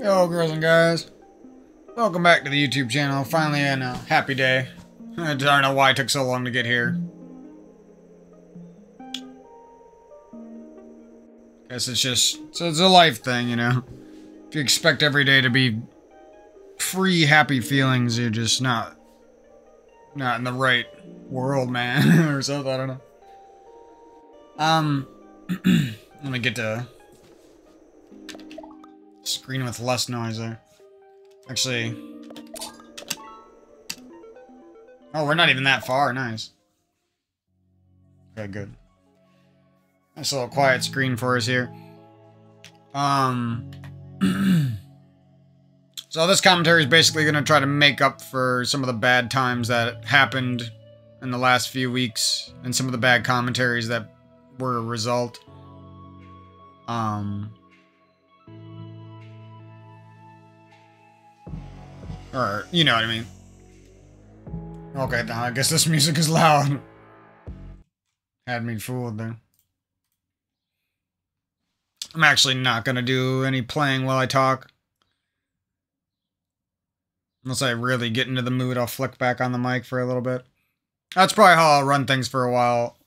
Yo, girls and guys. Welcome back to the YouTube channel. Finally, a happy day. I don't know why it took so long to get here. Guess it's a life thing, you know. If you expect every day to be free, happy feelings, you're just not in the right world, man, or something. I don't know. Let me get to screen with less noise there. Actually, oh, we're not even that far. Nice. Okay, good. Nice little quiet screen for us here. So this commentary is basically going to try to make up for some of the bad times that happened in the last few weeks and some of the bad commentaries that were a result. Or, you know what I mean. Okay, now I guess this music is loud. Had me fooled there. I'm actually not gonna do any playing while I talk. Unless I really get into the mood, I'll flick back on the mic for a little bit. That's probably how I'll run things for a while.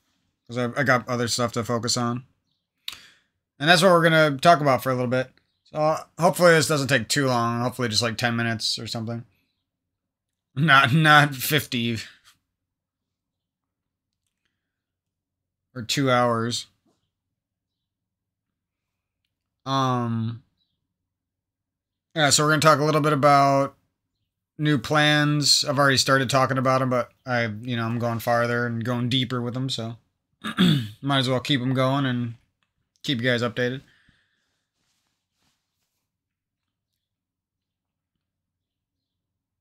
Because I got other stuff to focus on. And that's what we're gonna talk about for a little bit. So hopefully this doesn't take too long. Hopefully just like 10 minutes or something. Not 50. Or 2 hours. Yeah, so we're gonna talk a little bit about new plans. I've already started talking about them, but I'm going farther and going deeper with them, so might as well keep them going and keep you guys updated.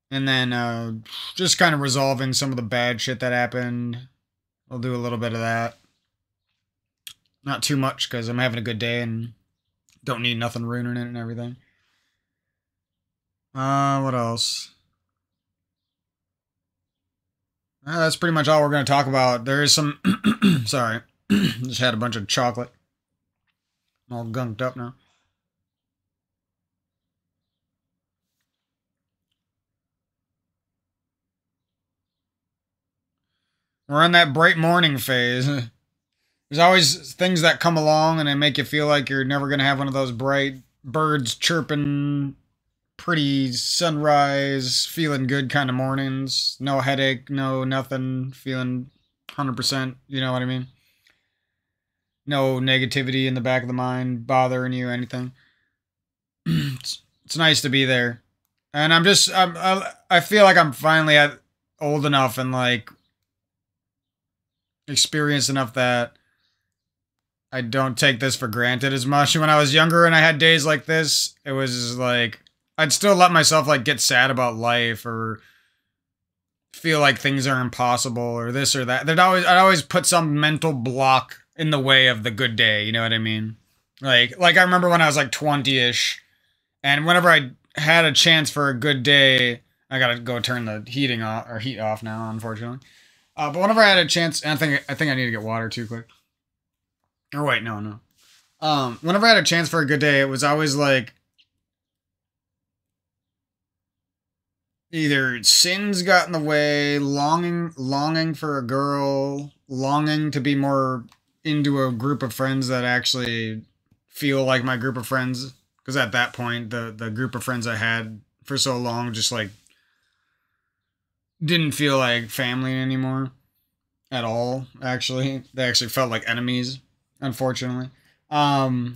And then just kind of resolving some of the bad shit that happened. I'll do a little bit of that. Not too much, because I'm having a good day and don't need nothing ruining it and everything. What else? That's pretty much all we're going to talk about. There is some... Sorry. Just had a bunch of chocolate. I'm all gunked up now. We're in that bright morning phase. There's always things that come along and they make you feel like you're never going to have one of those bright birds chirping, pretty sunrise, feeling good kind of mornings. No headache, no nothing, feeling 100%, you know what I mean? No negativity in the back of the mind bothering you, anything. It's nice to be there. And I feel like I'm finally old enough and like experienced enough that I don't take this for granted as much. When I was younger and I had days like this, it was like I'd still let myself like get sad about life or feel like things are impossible or this or that. I'd always put some mental block in the way of the good day, you know what I mean? Like I remember when I was like 20-ish, and whenever I had a chance for a good day, I gotta go turn the heat off now, unfortunately. But whenever I had a chance, and I think I need to get water too quick. Or wait, no. Whenever I had a chance for a good day, it was always like either sins got in the way, longing for a girl, longing to be more into a group of friends that actually feel like my group of friends. Because at that point, the group of friends I had for so long just like didn't feel like family anymore at all, actually. They actually felt like enemies, unfortunately. So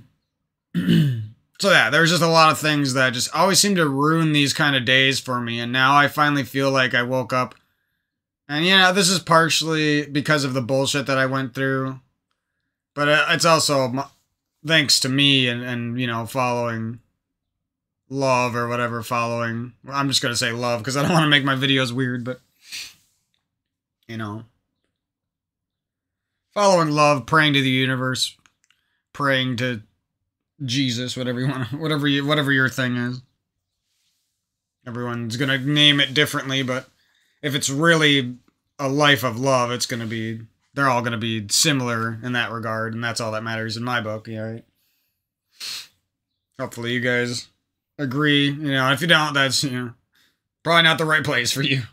yeah, there's just a lot of things that just always seem to ruin these kind of days for me, and now I finally feel like I woke up. And this is partially because of the bullshit that I went through, but it's also thanks to me and following love or whatever, I'm just gonna say love because I don't want to make my videos weird, but following love, praying to the universe, praying to Jesus, whatever you want, whatever your thing is. Everyone's gonna name it differently, but if it's really a life of love, they're all gonna be similar in that regard, and that's all that matters in my book, yeah, right? Hopefully you guys Agree. If you don't, that's, probably not the right place for you.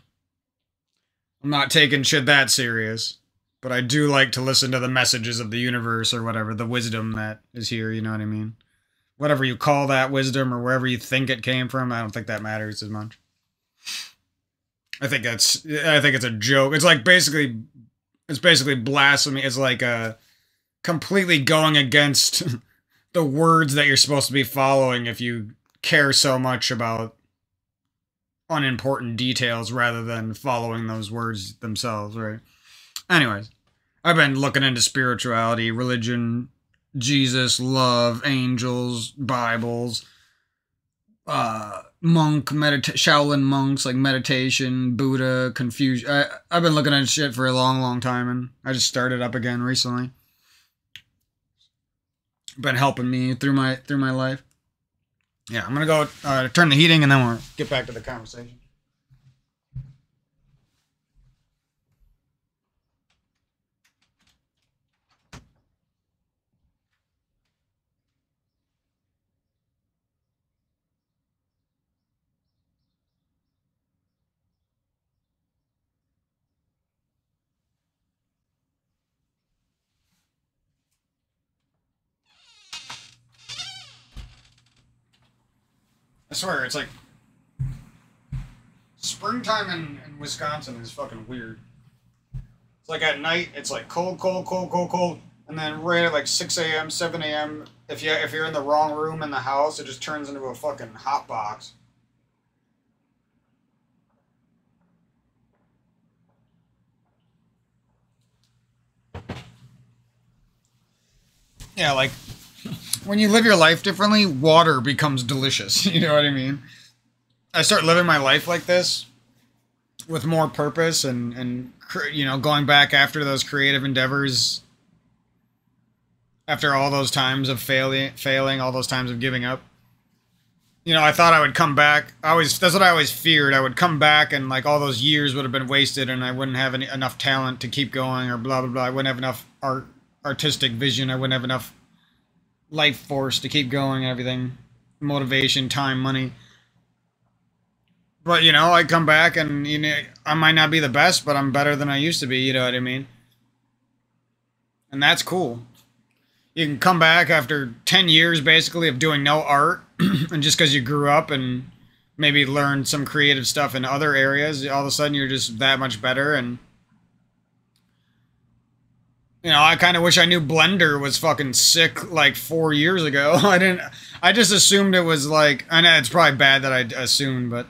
I'm not taking shit that serious. But I do like to listen to the messages of the universe or whatever, the wisdom that is here, you know what I mean? Whatever you call that wisdom or wherever you think it came from, I don't think that matters as much. I think it's a joke. It's basically blasphemy. It's like completely going against the words that you're supposed to be following if you care so much about unimportant details rather than following those words themselves, right? Anyways, I've been looking into spirituality, religion, Jesus, love, angels, Bibles, Shaolin monks, like meditation, Buddha, Confucius. I've been looking at shit for a long, long time, and I just started up again recently. Been helping me through my life. Yeah, I'm gonna go turn the heating, and then we'll get back to the conversation. I swear, it's like springtime in Wisconsin is fucking weird. It's like at night, it's like cold, cold, cold, cold, cold, and then right at like 6 a.m., 7 a.m., if you're in the wrong room in the house, it just turns into a fucking hot box. Yeah, like when you live your life differently, water becomes delicious. You know what I mean? I start living my life like this with more purpose and going back after those creative endeavors after all those times of failing, all those times of giving up. I thought I would come back. That's what I always feared. I would come back and like all those years would have been wasted and I wouldn't have enough talent to keep going or blah, blah, blah. I wouldn't have enough artistic vision. I wouldn't have enough life force to keep going and everything. Motivation, time, money. But, I come back and, I might not be the best, but I'm better than I used to be, you know what I mean? And that's cool. You can come back after 10 years, basically, of doing no art, and just because you grew up and maybe learned some creative stuff in other areas, all of a sudden you're just that much better, and, I kind of wish I knew Blender was fucking sick, like, 4 years ago. I just assumed it was, like, I know it's probably bad that I assumed, but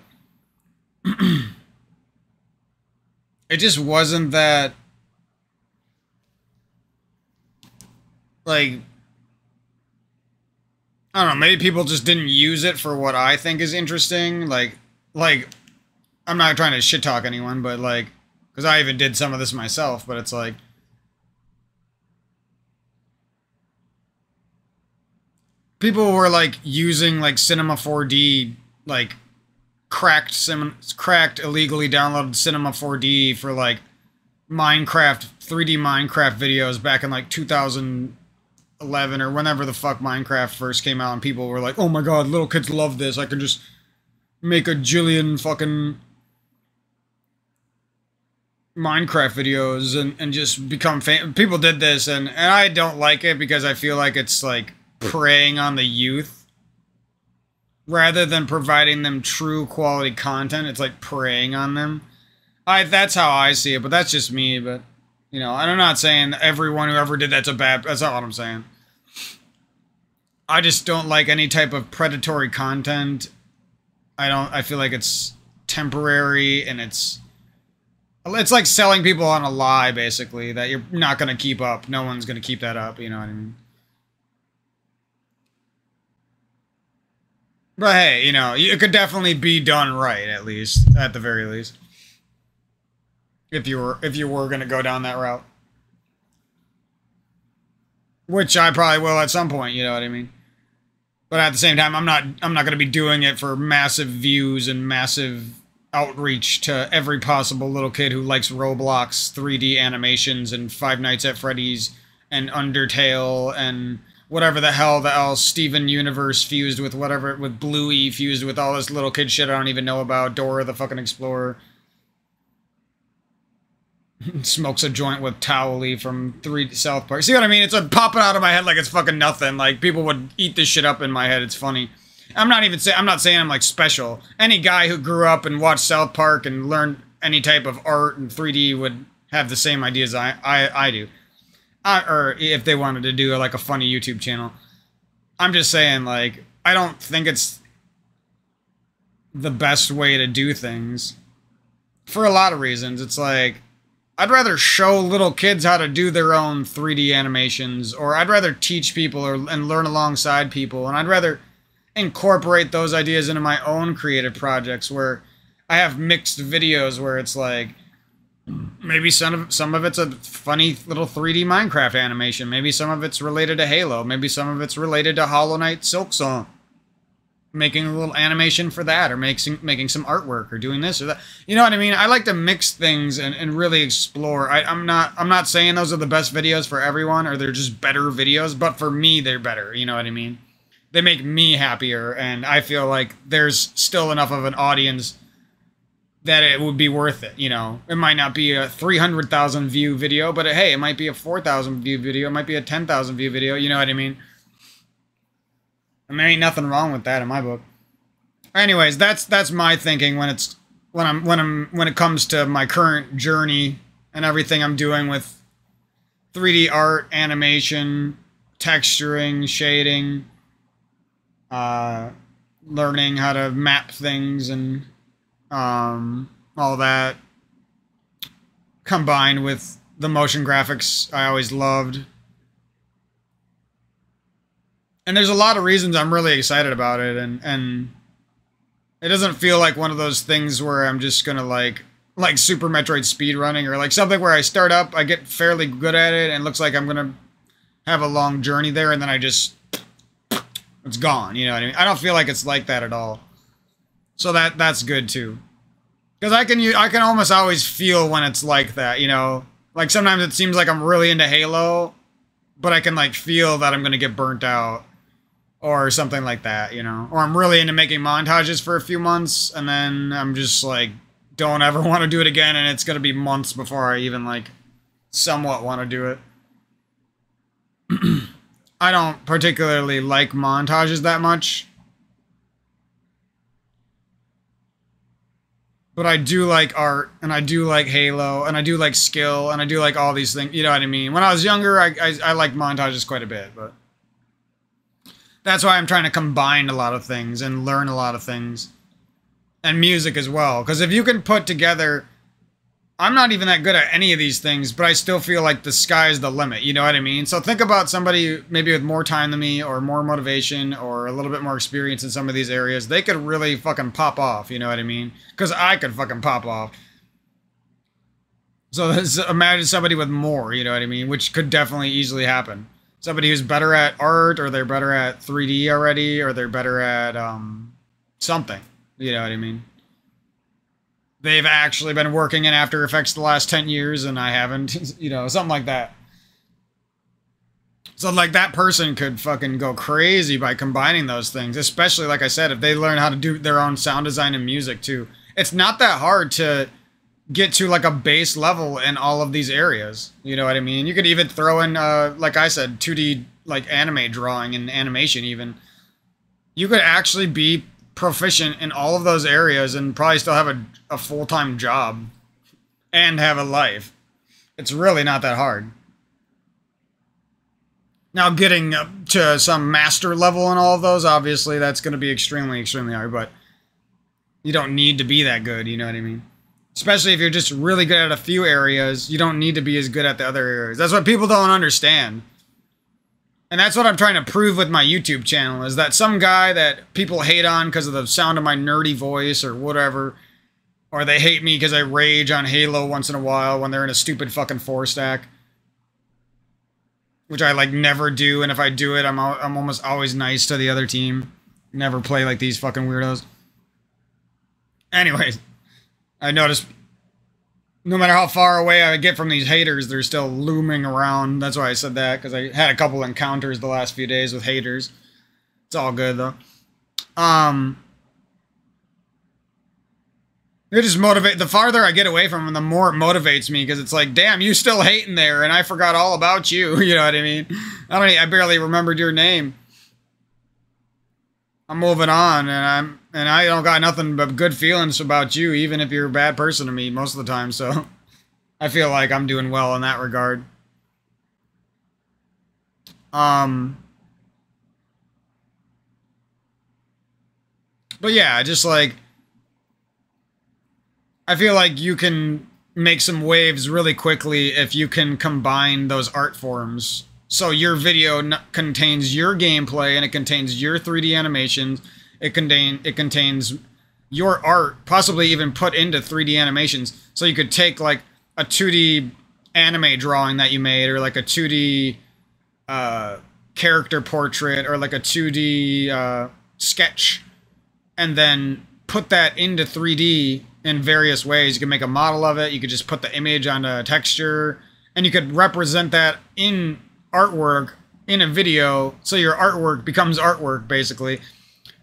it just wasn't that, like, I don't know, maybe people just didn't use it for what I think is interesting. Like, I'm not trying to shit talk anyone, but like, because I even did some of this myself, but it's like, people were like using like Cinema 4D, like cracked illegally downloaded Cinema 4D for like Minecraft 3D Minecraft videos back in like 2011 or whenever the fuck Minecraft first came out, and people were like, "Oh my god, little kids love this. I can just make a jillion fucking Minecraft videos and just become famous." People did this, and I don't like it because I feel like it's like preying on the youth rather than providing them true quality content. It's like preying on them. That's how I see it, but that's just me. But I'm not saying everyone who ever did that's not what I'm saying. I just don't like any type of predatory content. I feel like it's temporary, and it's like selling people on a lie, basically, that you're not going to keep up. No one's going to keep that up, you know what I mean? But hey, it could definitely be done right, at least, at the very least. If you were going to go down that route. Which I probably will at some point, you know what I mean? But at the same time, I'm not going to be doing it for massive views and massive outreach to every possible little kid who likes Roblox, 3D animations, and Five Nights at Freddy's, and Undertale, and whatever the hell the else Steven Universe fused with whatever, with Bluey fused with all this little kid shit I don't even know about, Dora the fucking Explorer. Smokes a joint with Towley from South Park. See what I mean? It's like popping out of my head like it's fucking nothing. Like, people would eat this shit up in my head. It's funny. I'm not saying I'm like special. Any guy who grew up and watched South Park and learned any type of art and 3D would have the same ideas I do. Or if they wanted to do like a funny YouTube channel. I'm just saying, like, I don't think it's the best way to do things. For a lot of reasons. It's like, I'd rather show little kids how to do their own 3D animations, or I'd rather teach people and learn alongside people, and I'd rather incorporate those ideas into my own creative projects where I have mixed videos where it's like, maybe some of it's a funny little 3D Minecraft animation, maybe some of it's related to Halo, maybe some of it's related to Hollow Knight Silksong. Making a little animation for that, or making some artwork, or doing this or that. You know what I mean? I like to mix things and really explore. I'm not saying those are the best videos for everyone, or they're just better videos, but for me, they're better. You know what I mean? They make me happier, and I feel like there's still enough of an audience that it would be worth it, you know? It might not be a 300,000 view video, but hey, it might be a 4,000 view video, it might be a 10,000 view video, you know what I mean? And there ain't nothing wrong with that in my book. Anyways, that's my thinking when it comes to my current journey and everything I'm doing with 3D art, animation, texturing, shading, learning how to map things and all that, combined with the motion graphics I always loved. And there's a lot of reasons I'm really excited about it, and it doesn't feel like one of those things where I'm just gonna like Super Metroid speedrunning, or like something where I start up, I get fairly good at it, and it looks like I'm gonna have a long journey there, and then it's gone, you know what I mean? I don't feel like it's like that at all. So that's good too. Because I can almost always feel when it's like that, you know? Like sometimes it seems like I'm really into Halo, but I can like feel that I'm gonna get burnt out. Or something like that, you know? Or I'm really into making montages for a few months, and then I'm just like, don't ever want to do it again, and it's gonna be months before I even like somewhat want to do it. I don't particularly like montages that much. But I do like art, and I do like Halo, and I do like skill, and I do like all these things, you know what I mean? When I was younger, I liked montages quite a bit, but that's why I'm trying to combine a lot of things and learn a lot of things. And music as well. Because if you can put together... I'm not even that good at any of these things, but I still feel like the sky's the limit. You know what I mean? So think about somebody maybe with more time than me, or more motivation, or a little bit more experience in some of these areas. They could really fucking pop off. You know what I mean? Because I could fucking pop off. So imagine somebody with more, you know what I mean? Which could definitely easily happen. Somebody who's better at art, or they're better at 3D already, or they're better at something. You know what I mean? They've actually been working in After Effects the last 10 years, and I haven't. You know, something like that. So, like, that person could fucking go crazy by combining those things. Especially, like I said, if they learn how to do their own sound design and music, too. It's not that hard to get to like a base level in all of these areas. You know what I mean? You could even throw in, like I said, 2D like anime drawing and animation even. You could actually be proficient in all of those areas and probably still have a full-time job and have a life. It's really not that hard. Now getting to some master level in all of those, obviously that's going to be extremely, extremely hard, but you don't need to be that good, you know what I mean? Especially if you're just really good at a few areas, you don't need to be as good at the other areas. That's what people don't understand. And that's what I'm trying to prove with my YouTube channel, is that some guy that people hate on because of the sound of my nerdy voice or whatever, or they hate me because I rage on Halo once in a while when they're in a stupid fucking 4-stack, which I like never do, and if I do it, I'm almost always nice to the other team. Never play like these fucking weirdos. Anyways, I noticed no matter how far away I get from these haters, they're still looming around. That's why I said that, because I had a couple encounters the last few days with haters. It's all good though. It just motivate. The farther I get away from them, the more it motivates me, because it's like, damn, you still hating there, and I forgot all about you. You know what I mean? I barely remembered your name. I'm moving on, and I don't got nothing but good feelings about you, even if you're a bad person to me most of the time. So I feel like I'm doing well in that regard. But yeah, just like, I feel like you can make some waves really quickly if you can combine those art forms. So your video contains your gameplay, and it contains your 3D animations. It contains your art, possibly even put into 3D animations. So you could take like a 2D anime drawing that you made, or like a 2D character portrait, or like a 2D sketch, and then put that into 3D in various ways. You can make a model of it. You could just put the image on a texture, and you could represent that in artwork in a video, so your artwork becomes artwork, basically.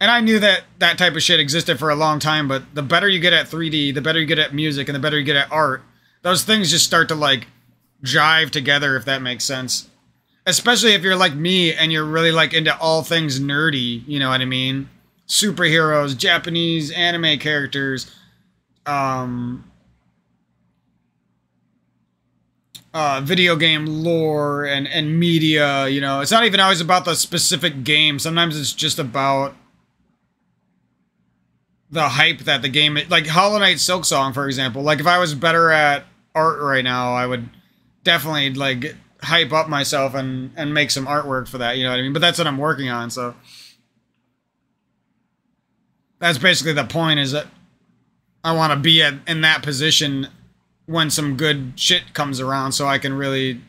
And I knew that that type of shit existed for a long time, but the better you get at 3D, the better you get at music, and the better you get at art, those things just start to like jive together, if that makes sense. Especially if you're like me and you're really like into all things nerdy, you know what I mean? Superheroes, Japanese anime characters, video game lore and media, you know. It's not even always about the specific game. Sometimes it's just about the hype that the game, like Hollow Knight Silksong, for example. Like, if I was better at art right now, I would definitely like hype up myself and make some artwork for that, you know what I mean? But that's what I'm working on, so that's basically the point, is that I want to be in that position when some good shit comes around, so I can really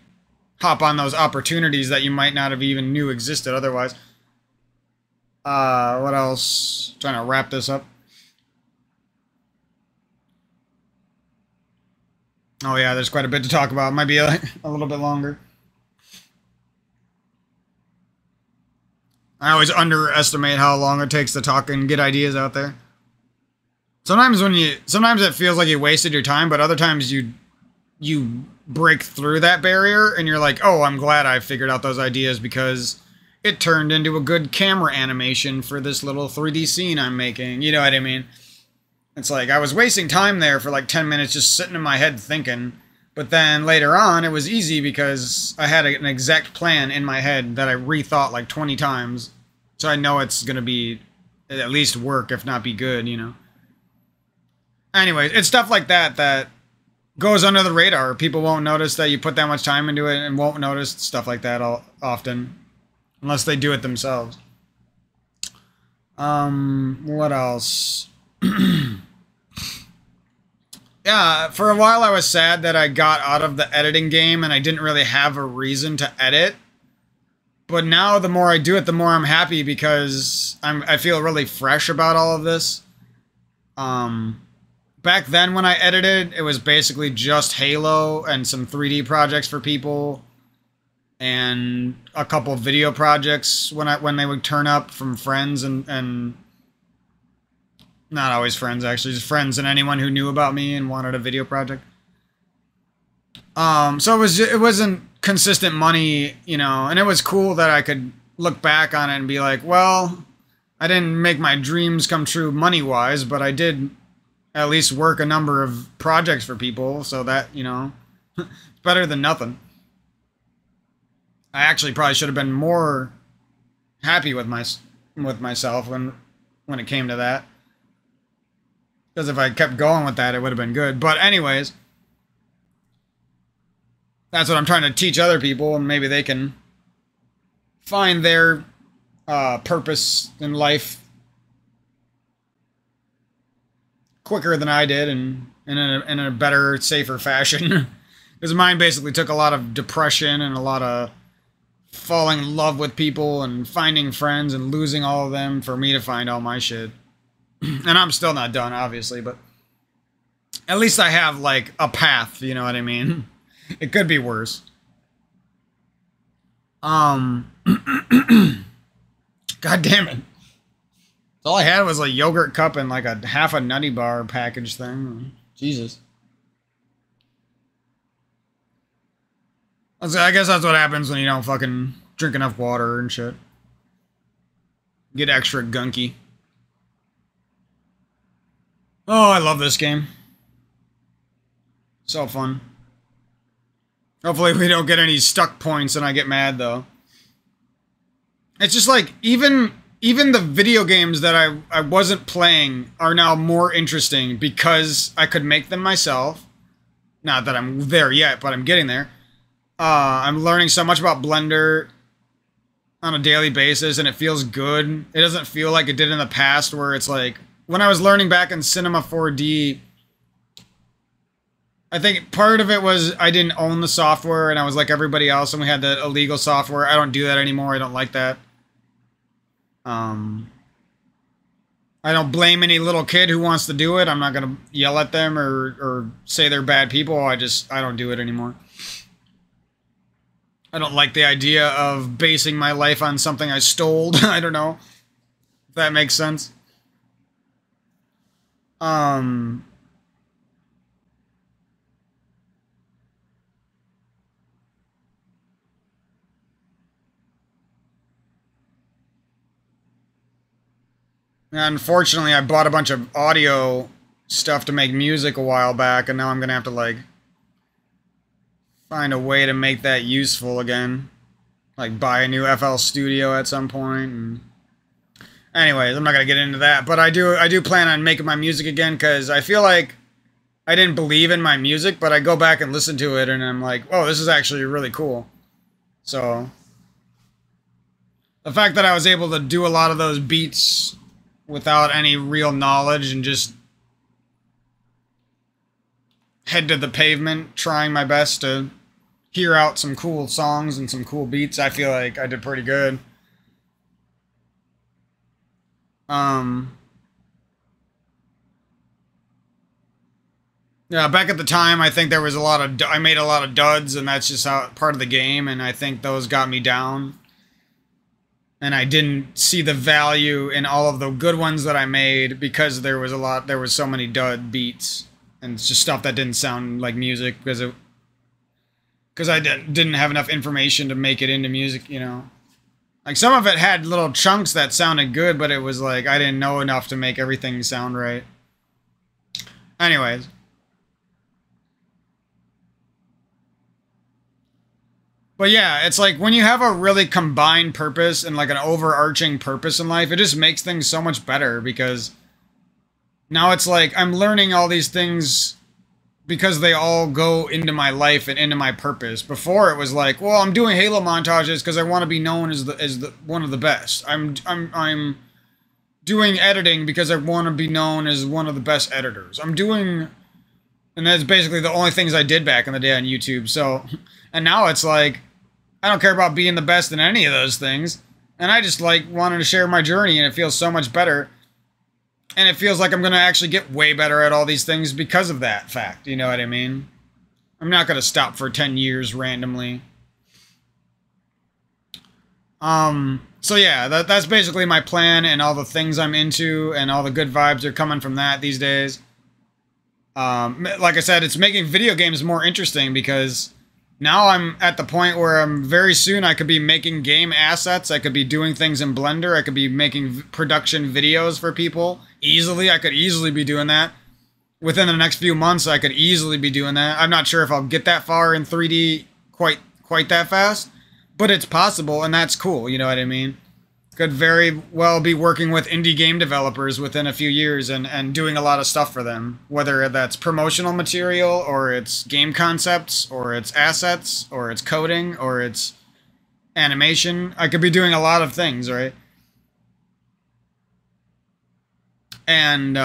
hop on those opportunities that you might not have even knew existed otherwise. What else? Trying to wrap this up. Oh yeah, there's quite a bit to talk about. Might be a little bit longer. I always underestimate how long it takes to talk and get ideas out there. Sometimes it feels like you wasted your time, but other times you break through that barrier and you're like, oh, I'm glad I figured out those ideas, because it turned into a good camera animation for this little 3D scene I'm making. You know what I mean? It's like I was wasting time there for like 10 minutes just sitting in my head thinking, but then later on it was easy because I had an exact plan in my head that I rethought like 20 times. So I know it's going to be at least work, if not be good, you know? Anyways, it's stuff like that that goes under the radar. People won't notice that you put that much time into it, and won't notice stuff like that often, unless they do it themselves. What else? Yeah, for a while I was sad that I got out of the editing game and I didn't really have a reason to edit. But now the more I do it, the more I'm happy, because I feel really fresh about all of this. Back then when I edited, it was basically just Halo and some 3D projects for people, and a couple of video projects when they would turn up from friends and not always friends, actually, just friends and anyone who knew about me and wanted a video project. So it wasn't consistent money, you know, and it was cool that I could look back on it and be like, well, I didn't make my dreams come true money-wise, but I did at least work a number of projects for people, so that, you know, it's better than nothing. I actually probably should have been more happy with myself when it came to that. Because if I kept going with that, it would have been good. But anyways, that's what I'm trying to teach other people, and maybe they can find their purpose in life quicker than I did, and in a better, safer fashion. Because mine basically took a lot of depression and a lot of falling in love with people and finding friends and losing all of them for me to find all my shit. And I'm still not done, obviously, but At least I have, like, a path, you know what I mean? It could be worse. God damn it. All I had was a yogurt cup and like a half a nutty bar package thing. Jesus. I guess that's what happens when you don't fucking drink enough water and shit. Get extra gunky. Oh, I love this game. So fun. Hopefully we don't get any stuck points and I get mad, though. It's just like, even the video games that I wasn't playing are now more interesting because I could make them myself. Not that I'm there yet, but I'm getting there. I'm learning so much about Blender on a daily basis, and it feels good. It doesn't feel like it did in the past, where it's like, when I was learning back in Cinema 4D, I think part of it was I didn't own the software, and I was like everybody else, and we had the illegal software. I don't do that anymore. I don't like that. I don't blame any little kid who wants to do it. I'm not gonna yell at them or say they're bad people. I don't do it anymore. I don't like the idea of basing my life on something I stole. I don't know if that makes sense. Unfortunately, I bought a bunch of audio stuff to make music a while back, and now I'm gonna have to, like, find a way to make that useful again. Like, buy a new FL Studio at some point. And anyways, I'm not gonna get into that, but I do plan on making my music again, because I feel like I didn't believe in my music, but I go back and listen to it, and I'm like, oh, this is actually really cool. So the fact that I was able to do a lot of those beats without any real knowledge and just head to the pavement, trying my best to hear out some cool songs and some cool beats, I feel like I did pretty good. Yeah, back at the time, I think there was I made a lot of duds, and that's just how part of the game, and I think those got me down. And I didn't see the value in all of the good ones that I made because there was so many dud beats and it's just stuff that didn't sound like music because I didn't have enough information to make it into music, you know. Like, some of it had little chunks that sounded good, but it was like I didn't know enough to make everything sound right. Anyways. But yeah, it's like when you have a really combined purpose and like an overarching purpose in life, it just makes things so much better, because now it's like I'm learning all these things because they all go into my life and into my purpose. Before it was like, well, I'm doing Halo montages because I want to be known as the one of the best. I'm doing editing because I want to be known as one of the best editors. And that's basically the only things I did back in the day on YouTube. So, and now it's like, I don't care about being the best in any of those things. And I just like wanting to share my journey, and it feels so much better. And it feels like I'm going to actually get way better at all these things because of that fact. You know what I mean? I'm not going to stop for 10 years randomly. So yeah, that's basically my plan, and all the things I'm into, and all the good vibes are coming from that these days. Like I said, it's making video games more interesting, because now I'm at the point where very soon I could be making game assets. I could be doing things in Blender. I could be making production videos for people easily. I could easily be doing that. Within the next few months, I could easily be doing that. I'm not sure if I'll get that far in 3D quite that fast, but it's possible, and that's cool. You know what I mean? Could very well be working with indie game developers within a few years and doing a lot of stuff for them. Whether that's promotional material, or it's game concepts, or it's assets, or it's coding, or it's animation. I could be doing a lot of things, right? And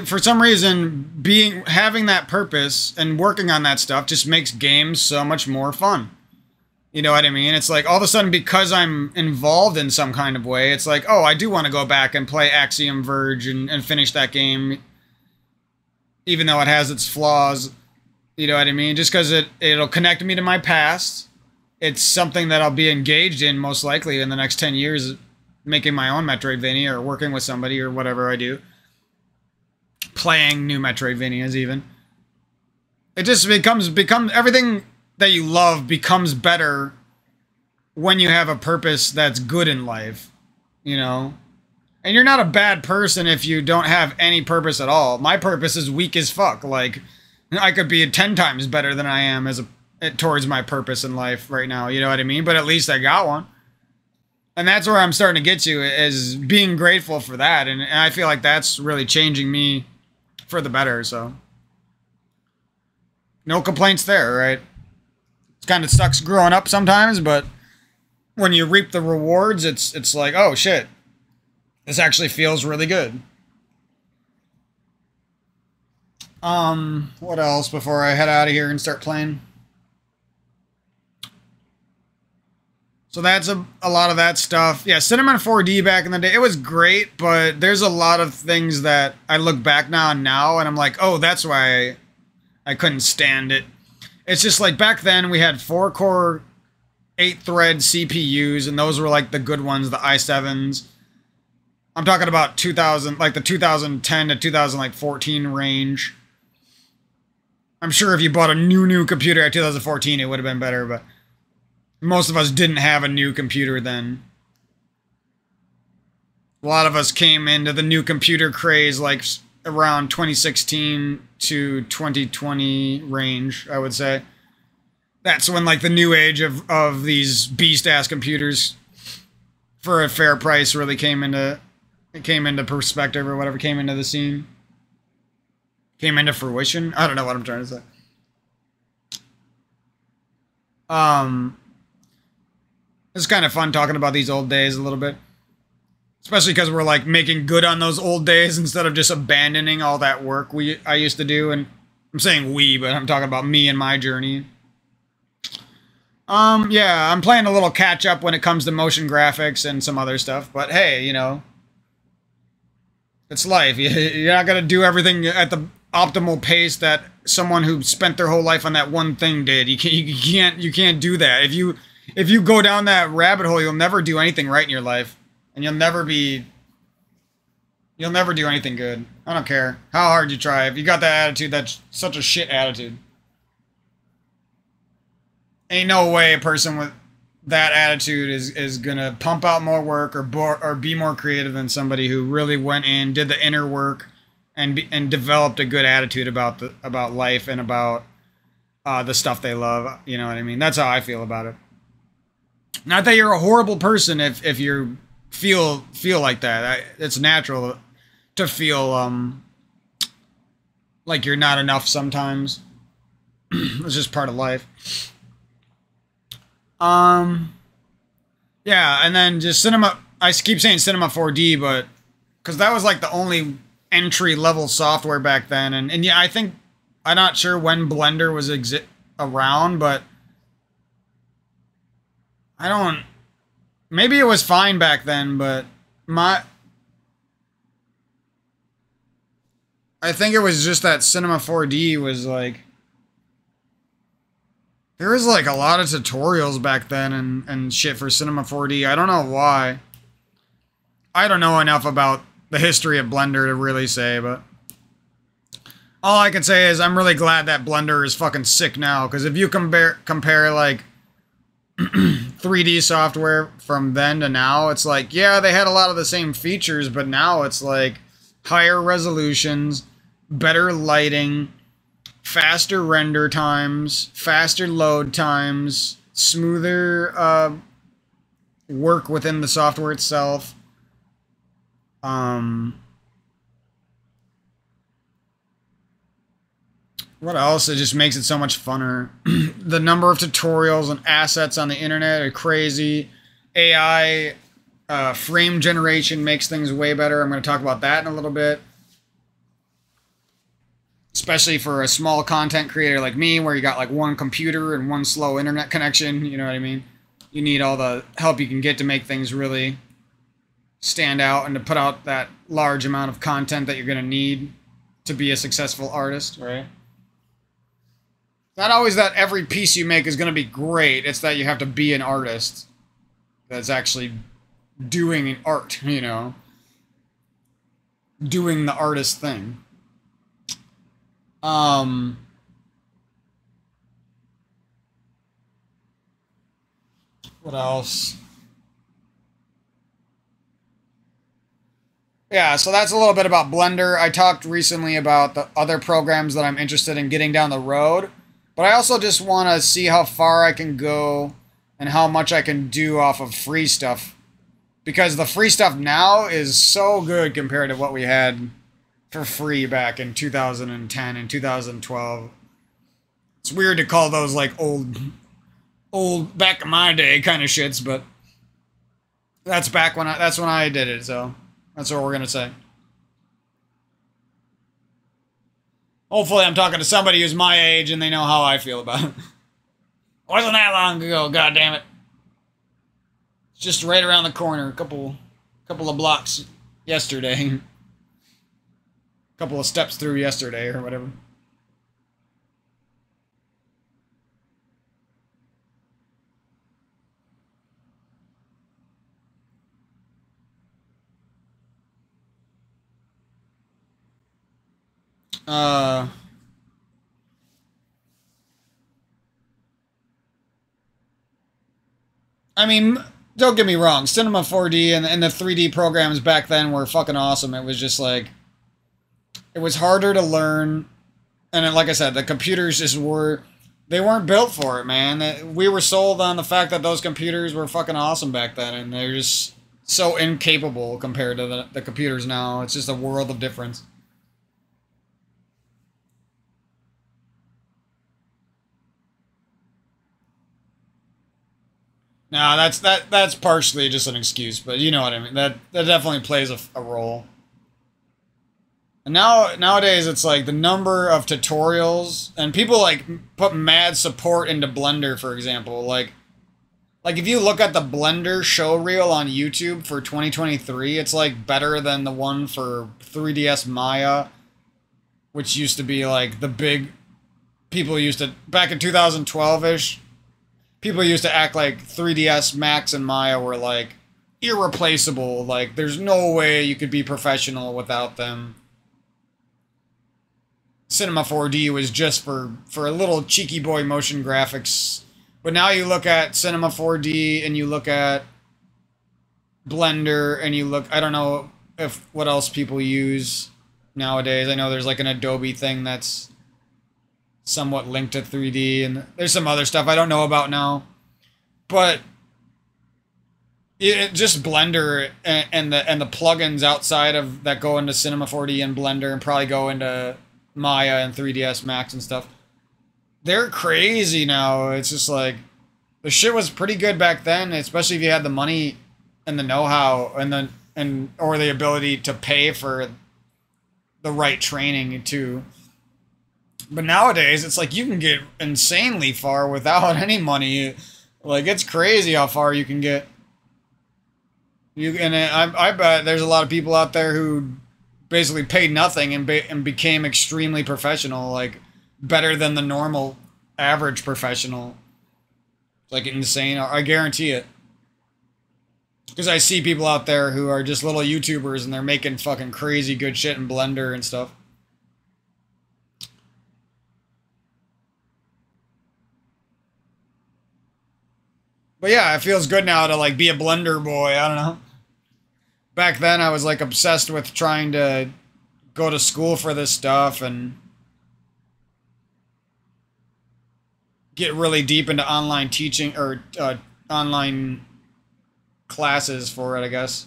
for some reason, having that purpose and working on that stuff just makes games so much more fun. You know what I mean? It's like all of a sudden, because I'm involved in some kind of way, it's like, oh, I do want to go back and play Axiom Verge and finish that game, even though it has its flaws. You know what I mean? Just because it'll connect me to my past. It's something that I'll be engaged in most likely in the next 10 years, making my own Metroidvania or working with somebody or whatever I do. Playing new Metroidvanias even. It just becomes everything that you love becomes better when you have a purpose that's good in life, you know? And you're not a bad person if you don't have any purpose at all. My purpose is weak as fuck. Like, I could be 10 times better than I am towards my purpose in life right now, you know what I mean? But at least I got one. And that's where I'm starting to get to, is being grateful for that. And I feel like that's really changing me for the better, so. No complaints there, right? It kind of sucks growing up sometimes, but when you reap the rewards, it's like, oh shit, this actually feels really good. What else before I head out of here and start playing? So that's a lot of that stuff. Yeah, Cinema 4D back in the day, it was great, but there's a lot of things that I look back now and I'm like, oh, that's why I couldn't stand it. It's just like back then we had 4-core, 8-thread CPUs, and those were like the good ones, the i7s. I'm talking about 2000, like the 2010 to 2014 range. I'm sure if you bought a new computer at 2014, it would have been better, but most of us didn't have a new computer then. A lot of us came into the new computer craze like around 2016 to 2020 range, I would say. That's when like the new age of these beast-ass computers for a fair price really came into perspective, or whatever, came into the scene. Came into fruition? I don't know what I'm trying to say. It's kind of fun talking about these old days a little bit. Especially because we're like making good on those old days instead of just abandoning all that work I used to do. And I'm saying we, but I'm talking about me and my journey. Yeah, I'm playing a little catch up when it comes to motion graphics and some other stuff. But hey, you know, it's life. You're not going to do everything at the optimal pace that someone who spent their whole life on that one thing did. You can't do that. If you go down that rabbit hole, you'll never do anything right in your life. And you'll never do anything good. I don't care how hard you try. If you got that attitude, that's such a shit attitude. Ain't no way a person with that attitude is gonna pump out more work or be more creative than somebody who really went in, did the inner work, and developed a good attitude about life and about the stuff they love. You know what I mean? That's how I feel about it. Not that you're a horrible person if you feel like that. It's natural to feel like you're not enough sometimes. It's just part of life. Yeah, and then just Cinema. I keep saying Cinema 4D, but because that was like the only entry level software back then, and yeah, I'm not sure when Blender was around, but maybe it was fine back then, but I think it was just that Cinema 4D was like, there was like a lot of tutorials back then and shit for Cinema 4D. I don't know why. I don't know enough about the history of Blender to really say, but all I can say is I'm really glad that Blender is fucking sick now, because if you compare like 3D software from then to now, it's like, yeah, they had a lot of the same features, but now it's like higher resolutions, better lighting, faster render times, faster load times, smoother work within the software itself. What else? It just makes it so much funner. The number of tutorials and assets on the internet are crazy. AI frame generation makes things way better. I'm going to talk about that in a little bit. especially for a small content creator like me, where you got like one computer and one slow internet connection. You know what I mean? You need all the help you can get to make things really stand out and to put out that large amount of content that you're going to need to be a successful artist, right? Not always that every piece you make is going to be great. It's that you have to be an artist that's actually doing art, you know, doing the artist thing. Um, what else? Yeah, so that's a little bit about Blender. I talked recently about the other programs that I'm interested in getting down the road, but I also just want to see how far I can go and how much I can do off of free stuff. Because the free stuff now is so good compared to what we had for free back in 2010 and 2012. It's weird to call those like old back in my day kind of shits, but that's when I did it, so that's what we're gonna say. Hopefully I'm talking to somebody who's my age and they know how I feel about it. Wasn't that long ago, god damn it. It's just right around the corner, a couple of blocks yesterday. Couple of steps through yesterday or whatever. Uh, I mean, don't get me wrong. Cinema 4D and the 3D programs back then were fucking awesome. It was just like, it was harder to learn. And like I said, the computers just they weren't built for it, man. We were sold on the fact that those computers were fucking awesome back then. And they're just so incapable compared to the computers now. It's just a world of difference. No, that's partially just an excuse, but you know what I mean. That definitely plays a role. And nowadays it's like the number of tutorials and people like put mad support into Blender, for example. Like if you look at the Blender show reel on YouTube for 2023, it's like better than the one for 3ds Maya, which used to be like the big people used to back in 2012ish. People used to act like 3ds Max and Maya were like irreplaceable. Like there's no way you could be professional without them. Cinema 4D was just for a little cheeky boy motion graphics. But now you look at Cinema 4D and you look at Blender and you look, I don't know if what else people use nowadays. I know there's like an Adobe thing that's somewhat linked to 3D, and there's some other stuff I don't know about now. But just Blender and the plugins outside of that go into Cinema 4D and Blender and probably go into Maya and 3ds Max and stuff. They're crazy now. It's just like the shit was pretty good back then, especially if you had the money and the know-how and or the ability to pay for the right training too. But nowadays, it's like you can get insanely far without any money. Like it's crazy how far you can get. I bet there's a lot of people out there who basically paid nothing and became extremely professional, like better than the normal average professional. It's like insane. I guarantee it. Because I see people out there who are just little YouTubers and they're making fucking crazy good shit in Blender and stuff. But yeah, it feels good now to like be a Blender boy. I don't know. Back then I was like obsessed with trying to go to school for this stuff and get really deep into online teaching or online classes for it, I guess.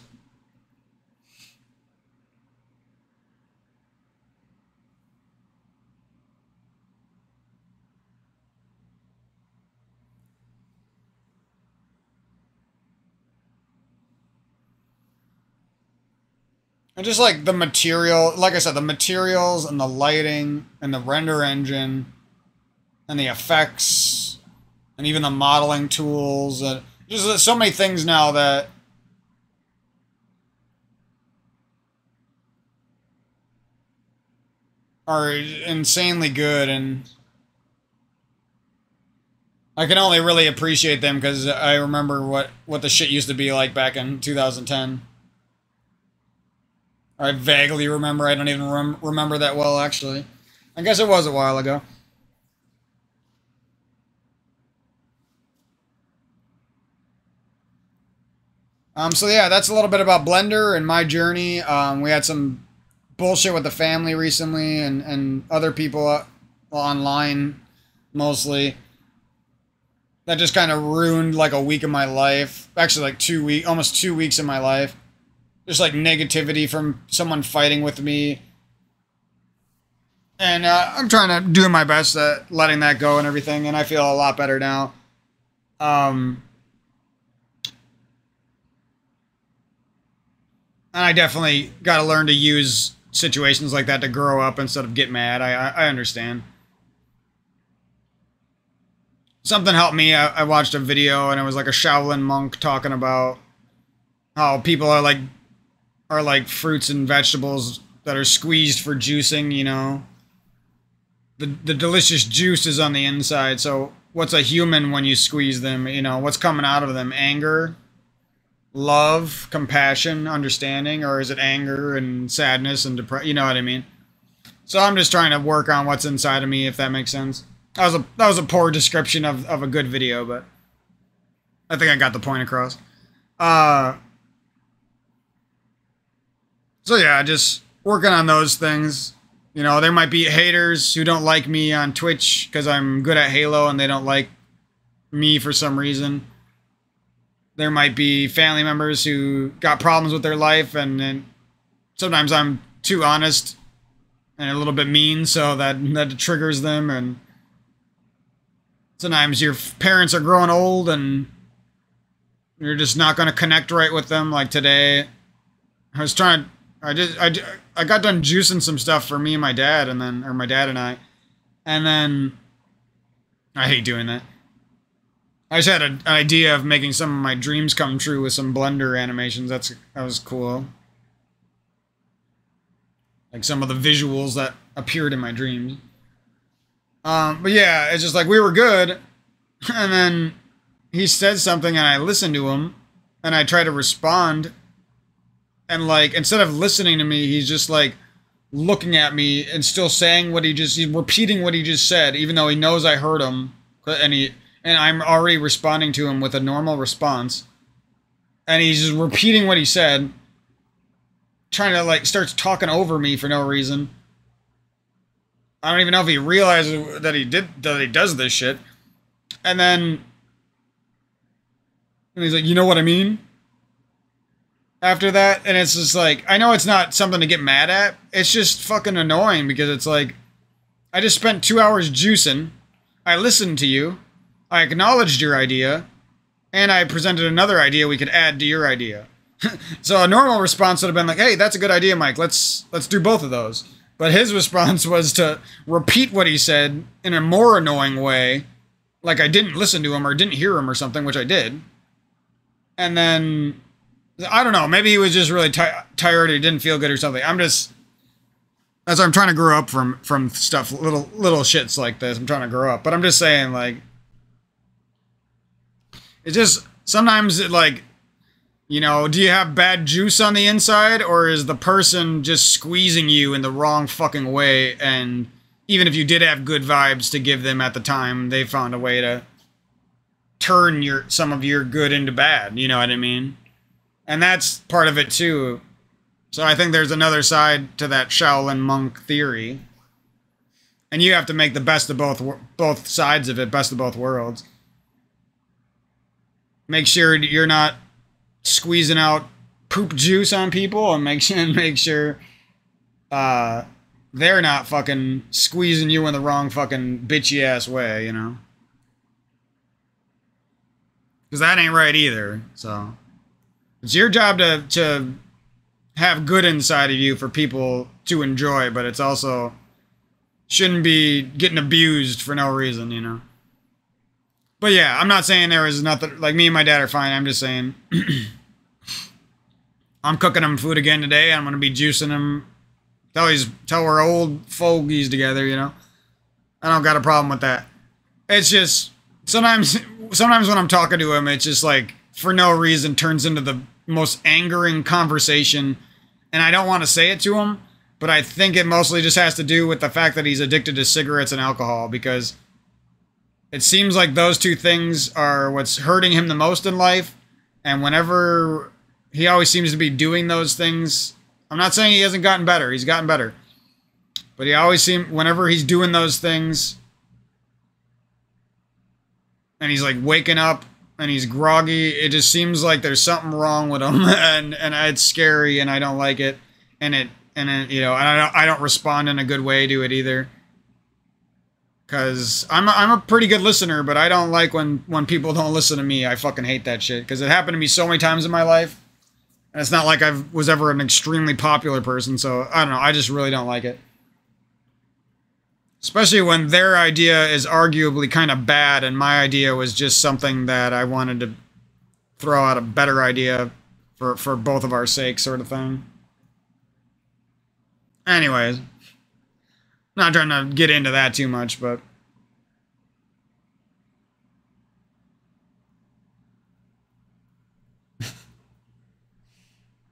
And just like the material, like I said, the materials and the lighting and the render engine and the effects and even the modeling tools and just so many things now that are insanely good, and I can only really appreciate them because I remember what the shit used to be like back in 2010. I vaguely remember. I don't even remember that well, actually. I guess it was a while ago. So yeah, that's a little bit about Blender and my journey. We had some bullshit with the family recently, and other people online, mostly. That just kind of ruined like a week of my life. Actually, like almost 2 weeks of my life. Just like negativity from someone fighting with me. And I'm trying to do my best at letting that go and everything, and I feel a lot better now. And I definitely got to learn to use situations like that to grow up instead of get mad. I understand. Something helped me. I watched a video and it was like a Shaolin monk talking about how people are like fruits and vegetables that are squeezed for juicing. You know, the delicious juice is on the inside. So what's a human when you squeeze them? You know, what's coming out of them? Anger, love, compassion, understanding, or is it anger and sadness and depression? You know what I mean? So I'm just trying to work on what's inside of me, if that makes sense. That was a poor description of a good video, but I think I got the point across. So yeah, just working on those things. You know, there might be haters who don't like me on Twitch because I'm good at Halo and they don't like me for some reason. There might be family members who got problems with their life, and sometimes I'm too honest and a little bit mean, so that triggers them. And sometimes your parents are growing old and you're just not going to connect right with them. Like today, I got done juicing some stuff for me and my dad, or my dad and I, and then I hate doing that. I just had an idea of making some of my dreams come true with some Blender animations. That was cool. Like some of the visuals that appeared in my dreams. But yeah, it's just like we were good, and then he said something and I listened to him, and I tried to respond, and like instead of listening to me, he's just like looking at me and still saying he's repeating what he just said, even though he knows I heard him, and I'm already responding to him with a normal response. And he's just repeating what he said. Trying to, like, starts talking over me for no reason. I don't even know if he realizes that he does this shit. And then he's like, you know what I mean? After that, and it's just like, I know it's not something to get mad at. It's just fucking annoying because it's like, I just spent 2 hours juicing. I listened to you. I acknowledged your idea, and I presented another idea we could add to your idea. So a normal response would have been like, hey, that's a good idea, Mike. Let's do both of those. But his response was to repeat what he said in a more annoying way, like I didn't listen to him or didn't hear him or something, which I did. And then, I don't know, maybe he was just really tired or he didn't feel good or something. That's why I'm trying to grow up from stuff, little shits like this. I'm trying to grow up. But I'm just saying, like, it's just, sometimes it, like, you know, do you have bad juice on the inside, or is the person just squeezing you in the wrong fucking way, and even if you did have good vibes to give them at the time, they found a way to turn some of your good into bad, you know what I mean? And that's part of it too. So I think there's another side to that Shaolin monk theory. And you have to make the best of both sides of it, best of both worlds. Make sure you're not squeezing out poop juice on people, and make sure they're not fucking squeezing you in the wrong fucking bitchy ass way, you know? Because that ain't right either. So it's your job to have good inside of you for people to enjoy, but it's also shouldn't be getting abused for no reason, you know. But yeah, I'm not saying there is nothing, like me and my dad are fine. I'm just saying I'm cooking him food again today. I'm going to be juicing him till we're old fogies together, you know. I don't got a problem with that. It's just sometimes when I'm talking to him, it's just like for no reason turns into the most angering conversation, and I don't want to say it to him, but I think it mostly just has to do with the fact that he's addicted to cigarettes and alcohol, because it seems like those two things are what's hurting him the most in life, and whenever he always seems to be doing those things, I'm not saying he hasn't gotten better, he's gotten better, but he always seems, whenever he's doing those things, and he's like waking up and he's groggy, it just seems like there's something wrong with him, and it's scary, and I don't like it, and you know, and I don't respond in a good way to it either, because I'm a pretty good listener, but I don't like when people don't listen to me. I fucking hate that shit, because it happened to me so many times in my life, and it's not like I was ever an extremely popular person, so I don't know, I just really don't like it. Especially when their idea is arguably kind of bad, and my idea was just something that I wanted to throw out a better idea for both of our sakes, sort of thing. Anyways, not trying to get into that too much, but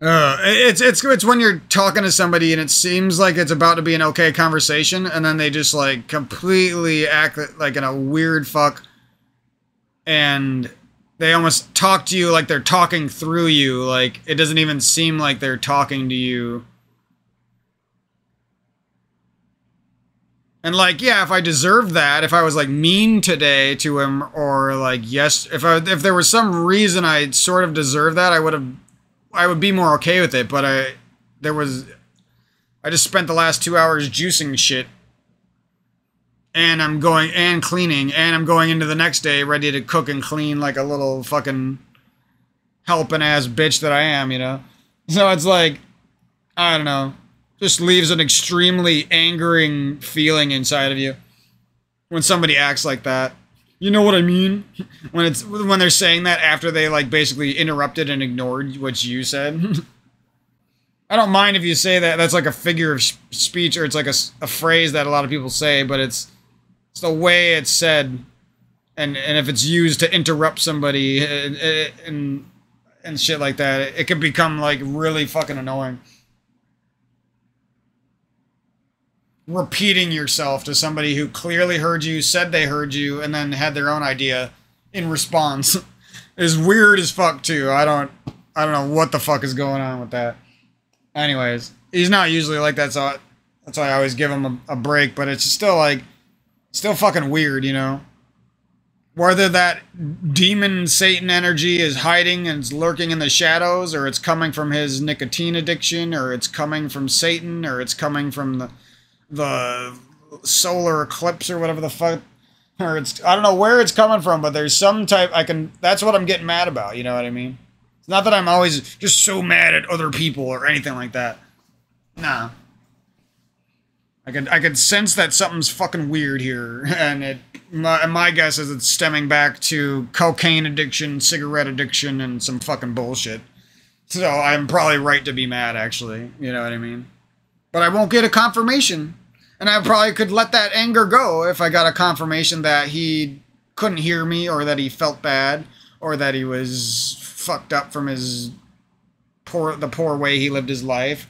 it's when you're talking to somebody and it seems like it's about to be an okay conversation, and then they just like completely act like in a weird fuck, and they almost talk to you like they're talking through you, like it doesn't even seem like they're talking to you. And like, yeah, if I deserved that, if I was like mean today to him, or like, yes, if there was some reason I sort of deserved that, I would be more okay with it, but I just spent the last 2 hours juicing shit, and I'm going and cleaning, and I'm going into the next day ready to cook and clean like a little fucking helping ass bitch that I am, you know? So it's like, I don't know, just leaves an extremely angering feeling inside of you when somebody acts like that. You know what I mean? When they're saying that after they like basically interrupted and ignored what you said. I don't mind if you say that. That's like a figure of speech, or it's like a phrase that a lot of people say, but it's the way it's said, and if it's used to interrupt somebody and shit like that, it can become like really fucking annoying. Repeating yourself to somebody who clearly heard you, said they heard you, and then had their own idea in response is weird as fuck too. I don't know what the fuck is going on with that. Anyways, he's not usually like that, so that's why I always give him a break, but it's still fucking weird, you know? Whether that demon Satan energy is hiding and is lurking in the shadows, or it's coming from his nicotine addiction, or it's coming from Satan, or it's coming from the solar eclipse or whatever the fuck, or I don't know where it's coming from, but there's some type, that's what I'm getting mad about, you know what I mean? It's not that I'm always just so mad at other people or anything like that. Nah. I could sense that something's fucking weird here, and my guess is it's stemming back to cocaine addiction, cigarette addiction, and some fucking bullshit. So I'm probably right to be mad, actually, you know what I mean? But I won't get a confirmation. And I probably could let that anger go if I got a confirmation that he couldn't hear me, or that he felt bad, or that he was fucked up from the poor way he lived his life.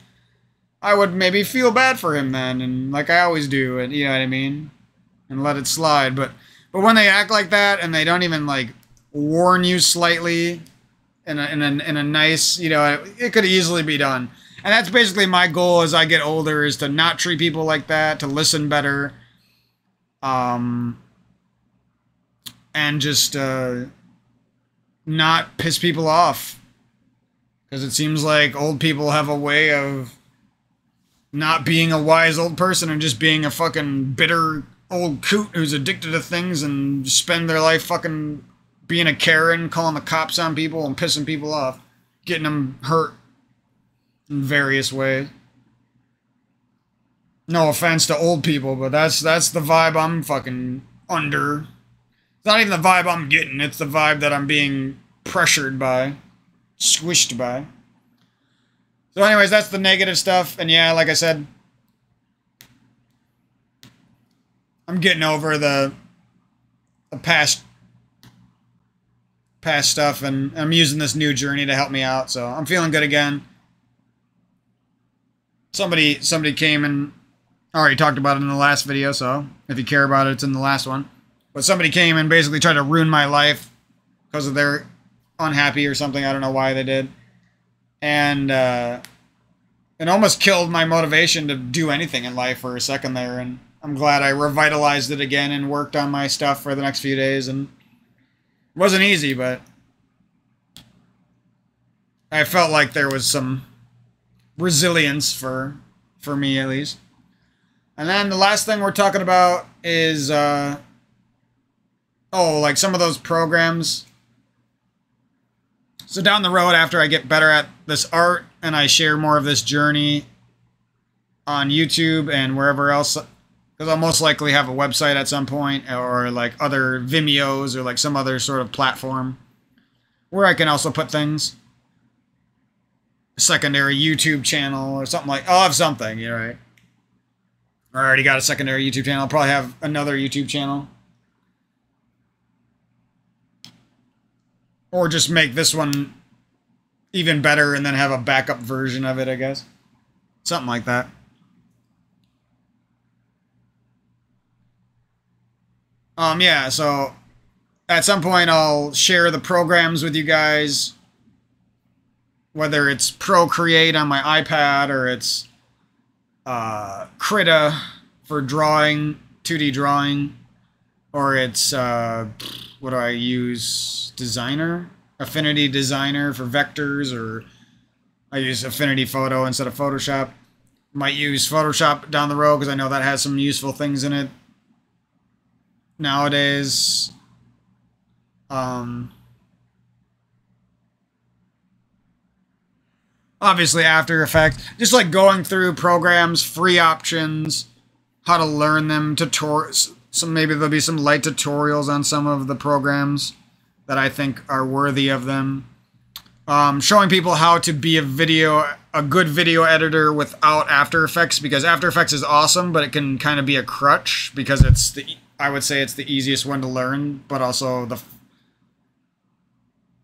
I would maybe feel bad for him then, and like I always do, and you know what I mean? And let it slide. But when they act like that, and they don't even like warn you slightly in a nice, you know, it could easily be done. And that's basically my goal as I get older, is to not treat people like that, to listen better, and just not piss people off. Because it seems like old people have a way of not being a wise old person and just being a fucking bitter old coot who's addicted to things and spend their life fucking being a Karen, calling the cops on people and pissing people off, getting them hurt. in various ways. No offense to old people, but that's the vibe I'm fucking under. It's not even the vibe I'm getting, it's the vibe that I'm being pressured by, squished by. So anyways, that's the negative stuff, and yeah, like I said, I'm getting over the past stuff, and I'm using this new journey to help me out, so I'm feeling good again. Somebody came and already talked about it in the last video, so if you care about it, it's in the last one. But somebody came and basically tried to ruin my life because of their unhappy or something. I don't know why they did. And it almost killed my motivation to do anything in life for a second there. And I'm glad I revitalized it again and worked on my stuff for the next few days. And it wasn't easy, but I felt like there was some resilience for me, at least. And then the last thing we're talking about is, like some of those programs. So down the road, after I get better at this art and I share more of this journey on YouTube and wherever else, because I'll most likely have a website at some point, or like other Vimeos, or like some other sort of platform where I can also put things. A secondary YouTube channel or something like, I'll have something, you know, right? I already got a secondary YouTube channel. I'll probably have another YouTube channel. Or just make this one even better and then have a backup version of it, I guess. Something like that. Yeah, so at some point I'll share the programs with you guys. Whether it's Procreate on my iPad, or it's Krita for drawing, 2D drawing, or it's what do I use? Designer? Affinity Designer for vectors, or I use Affinity Photo instead of Photoshop. Might use Photoshop down the road because I know that has some useful things in it nowadays. Obviously After Effects. Just like going through programs, free options, how to learn them, tutorials. So maybe there'll be some light tutorials on some of the programs that I think are worthy of them. Showing people how to be a good video editor without After Effects, because After Effects is awesome, but it can kind of be a crutch because I would say it's the easiest one to learn, but also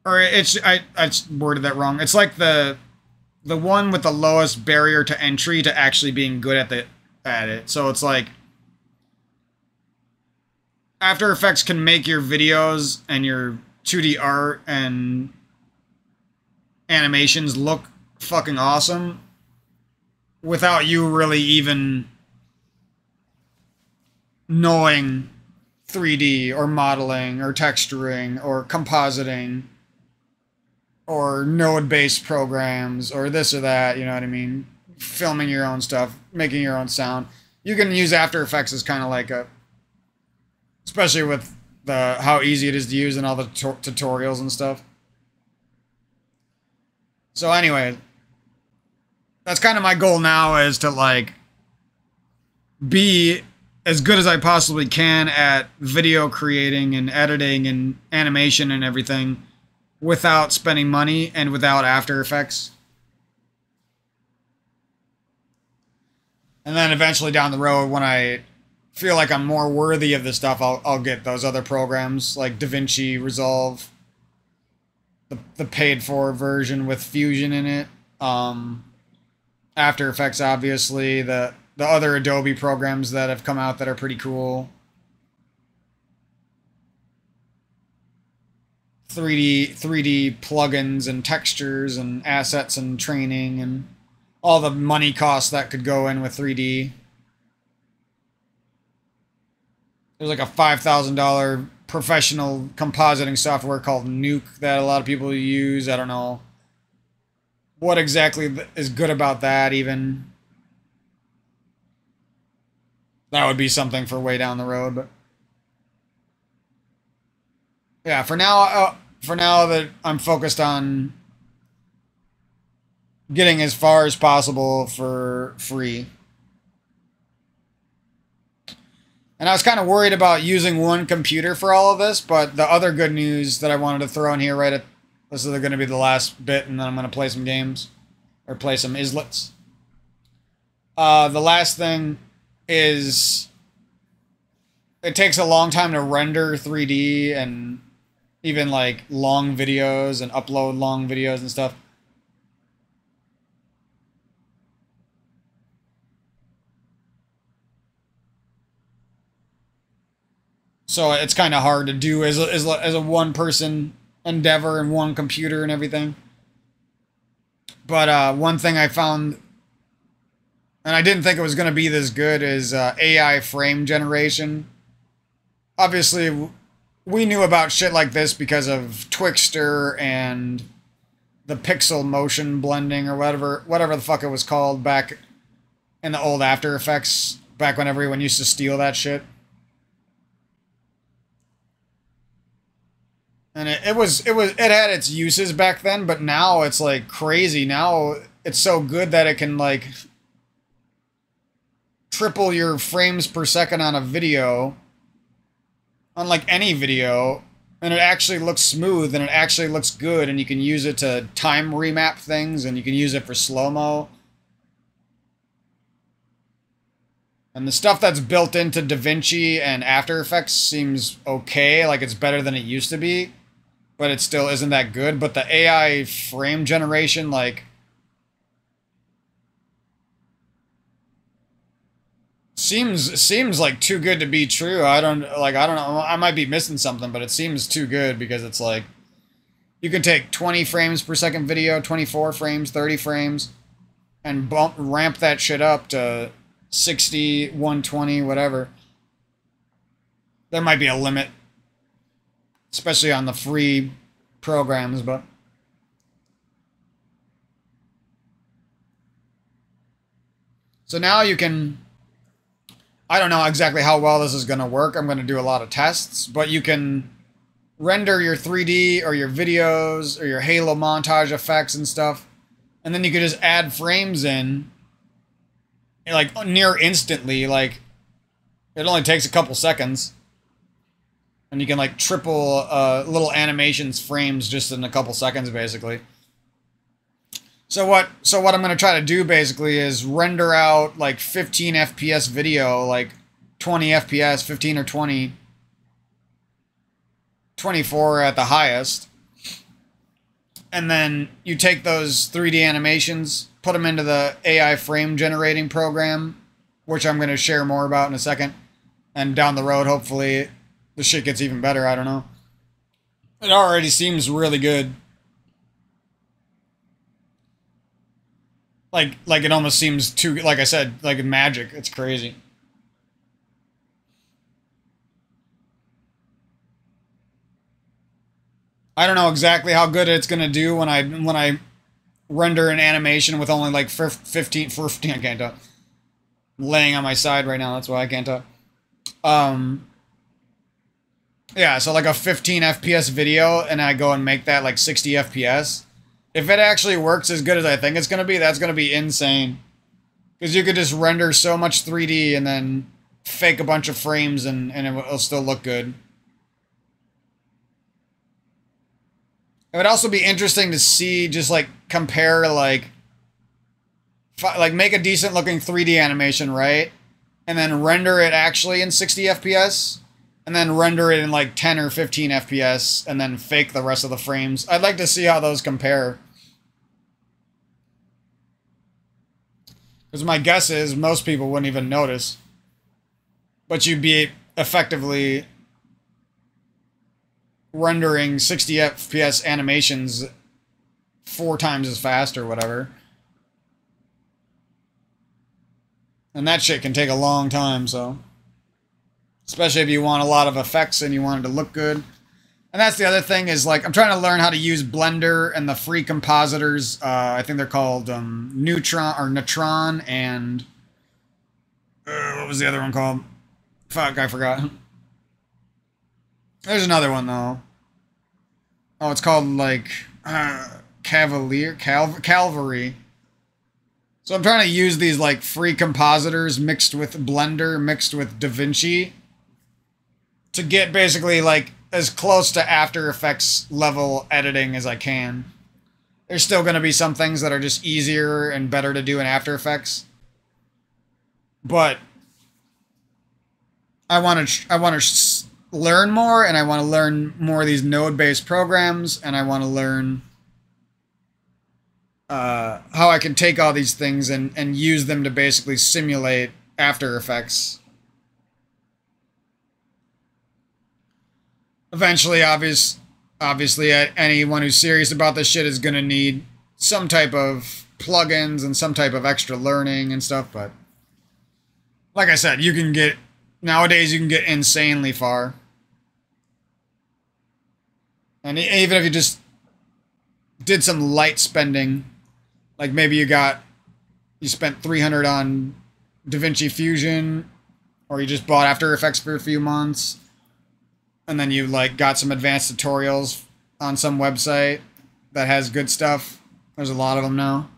I worded that wrong. It's like the one with the lowest barrier to entry to actually being good at it. So it's like After Effects can make your videos and your 2D art and animations look fucking awesome without you really even knowing 3D or modeling or texturing or compositing or node-based programs or this or that, you know what I mean? Filming your own stuff, making your own sound. You can use After Effects as kind of like especially with how easy it is to use and all the tutorials and stuff. So anyway, that's kind of my goal now, is to like be as good as I possibly can at video creating and editing and animation and everything without spending money and without After Effects. And then eventually down the road, when I feel like I'm more worthy of this stuff, I'll get those other programs like DaVinci Resolve, the paid for version with Fusion in it. After Effects, obviously, the other Adobe programs that have come out that are pretty cool. 3D plugins and textures and assets and training and all the money costs that could go in with 3D. There's like a $5,000 professional compositing software called Nuke that a lot of people use. I don't know what exactly is good about that even. That would be something for way down the road, but yeah, for now that I'm focused on getting as far as possible for free. And I was kind of worried about using one computer for all of this, but the other good news that I wanted to throw in here right at this is going to be the last bit, and then I'm going to play some games or play some Islets. The last thing is it takes a long time to render 3D and even like long videos and upload long videos and stuff. So it's kind of hard to do as a one-person endeavor and one computer and everything. But one thing I found, and I didn't think it was going to be this good, is AI frame generation. Obviously, we knew about shit like this because of Twixtor and the pixel motion blending or whatever the fuck it was called back in the old After Effects, back when everyone used to steal that shit. And it had its uses back then, but now it's like crazy. Now it's so good that it can like triple your frames per second on a video, on like any video, and it actually looks smooth and it actually looks good, and you can use it to time remap things, and you can use it for slow-mo. And the stuff that's built into DaVinci and After Effects seems okay, like it's better than it used to be. But it still isn't that good. But the AI frame generation, like, seems like too good to be true. I don't know. I might be missing something, but it seems too good because it's like you can take 20 frames per second video, 24 frames, 30 frames, and ramp that shit up to 60, 120, whatever. There might be a limit, especially on the free programs, but so now you can, I don't know exactly how well this is going to work. I'm going to do a lot of tests, but you can render your 3D or your videos or your Halo montage effects and stuff, and then you can just add frames in like near instantly. Like it only takes a couple seconds. And you can like triple little animations frames just in a couple seconds, basically. So what I'm gonna try to do basically is render out like 15 FPS video, like 20 FPS, 15 or 20, 24 at the highest. And then you take those 3D animations, put them into the AI frame generating program, which I'm gonna share more about in a second. And down the road, hopefully, the shit gets even better. I don't know. It already seems really good. Like it almost seems too, like I said, like magic. It's crazy. I don't know exactly how good it's gonna do when I render an animation with only like 15. I can't talk. I'm laying on my side right now. That's why I can't talk. Yeah, so like a 15 FPS video, and I go and make that like 60 FPS. If it actually works as good as I think it's going to be, that's going to be insane. Because you could just render so much 3D and then fake a bunch of frames and it'll still look good. It would also be interesting to see, just like compare like make a decent looking 3D animation, right? And then render it actually in 60 FPS. And then render it in like 10 or 15 FPS, and then fake the rest of the frames. I'd like to see how those compare. Because my guess is most people wouldn't even notice. But you'd be effectively rendering 60 FPS animations 4 times as fast or whatever. And that shit can take a long time, so... Especially if you want a lot of effects and you want it to look good. And that's the other thing is, like, I'm trying to learn how to use Blender and the free compositors. I think they're called Neutron and... what was the other one called? Fuck, I forgot. There's another one, though. Oh, it's called, like, Cavalry. So I'm trying to use these like free compositors mixed with Blender, mixed with DaVinci to get basically like as close to After Effects level editing as I can. There's still going to be some things that are just easier and better to do in After Effects. But I want to learn more, and I want to learn more of these node-based programs, and I want to learn how I can take all these things and use them to basically simulate After Effects. Eventually, obviously, anyone who's serious about this shit is going to need some type of plugins and some type of extra learning and stuff, but like I said, nowadays you can get insanely far. And even if you just did some light spending, like maybe you spent $300 on DaVinci Fusion, or you just bought After Effects for a few months, and then you like got some advanced tutorials on some website that has good stuff. There's a lot of them now.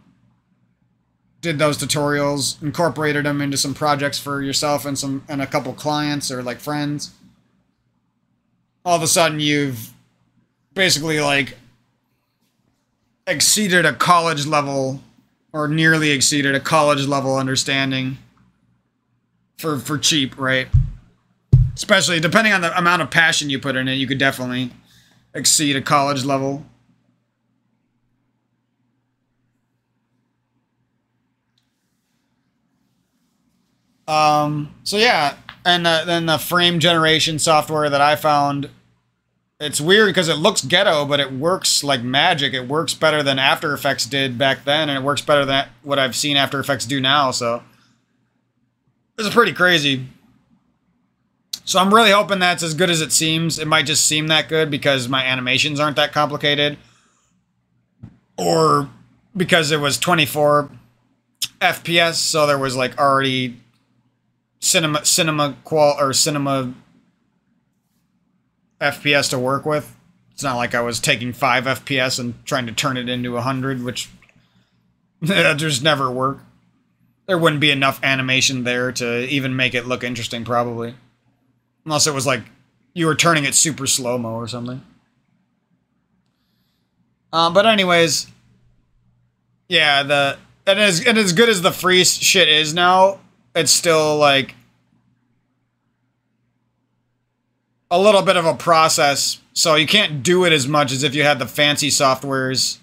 Did those tutorials, incorporated them into some projects for yourself and a couple clients or like friends. All of a sudden you've basically like exceeded a college level, or nearly exceeded a college level understanding for cheap, right? Especially depending on the amount of passion you put in it, you could definitely exceed a college level. So yeah, and then the frame generation software that I found, it's weird because it looks ghetto, but it works like magic. It works better than After Effects did back then, and it works better than what I've seen After Effects do now, so it's pretty crazy. So I'm really hoping that's as good as it seems. It might just seem that good because my animations aren't that complicated, or because it was 24 FPS, so there was like already cinema FPS to work with. It's not like I was taking 5 FPS and trying to turn it into 100, which just never work. There wouldn't be enough animation there to even make it look interesting, probably. Unless it was like you were turning it super slow-mo or something. But anyways, yeah, and as good as the free shit is now, it's still like a little bit of a process, so you can't do it as much as if you had the fancy softwares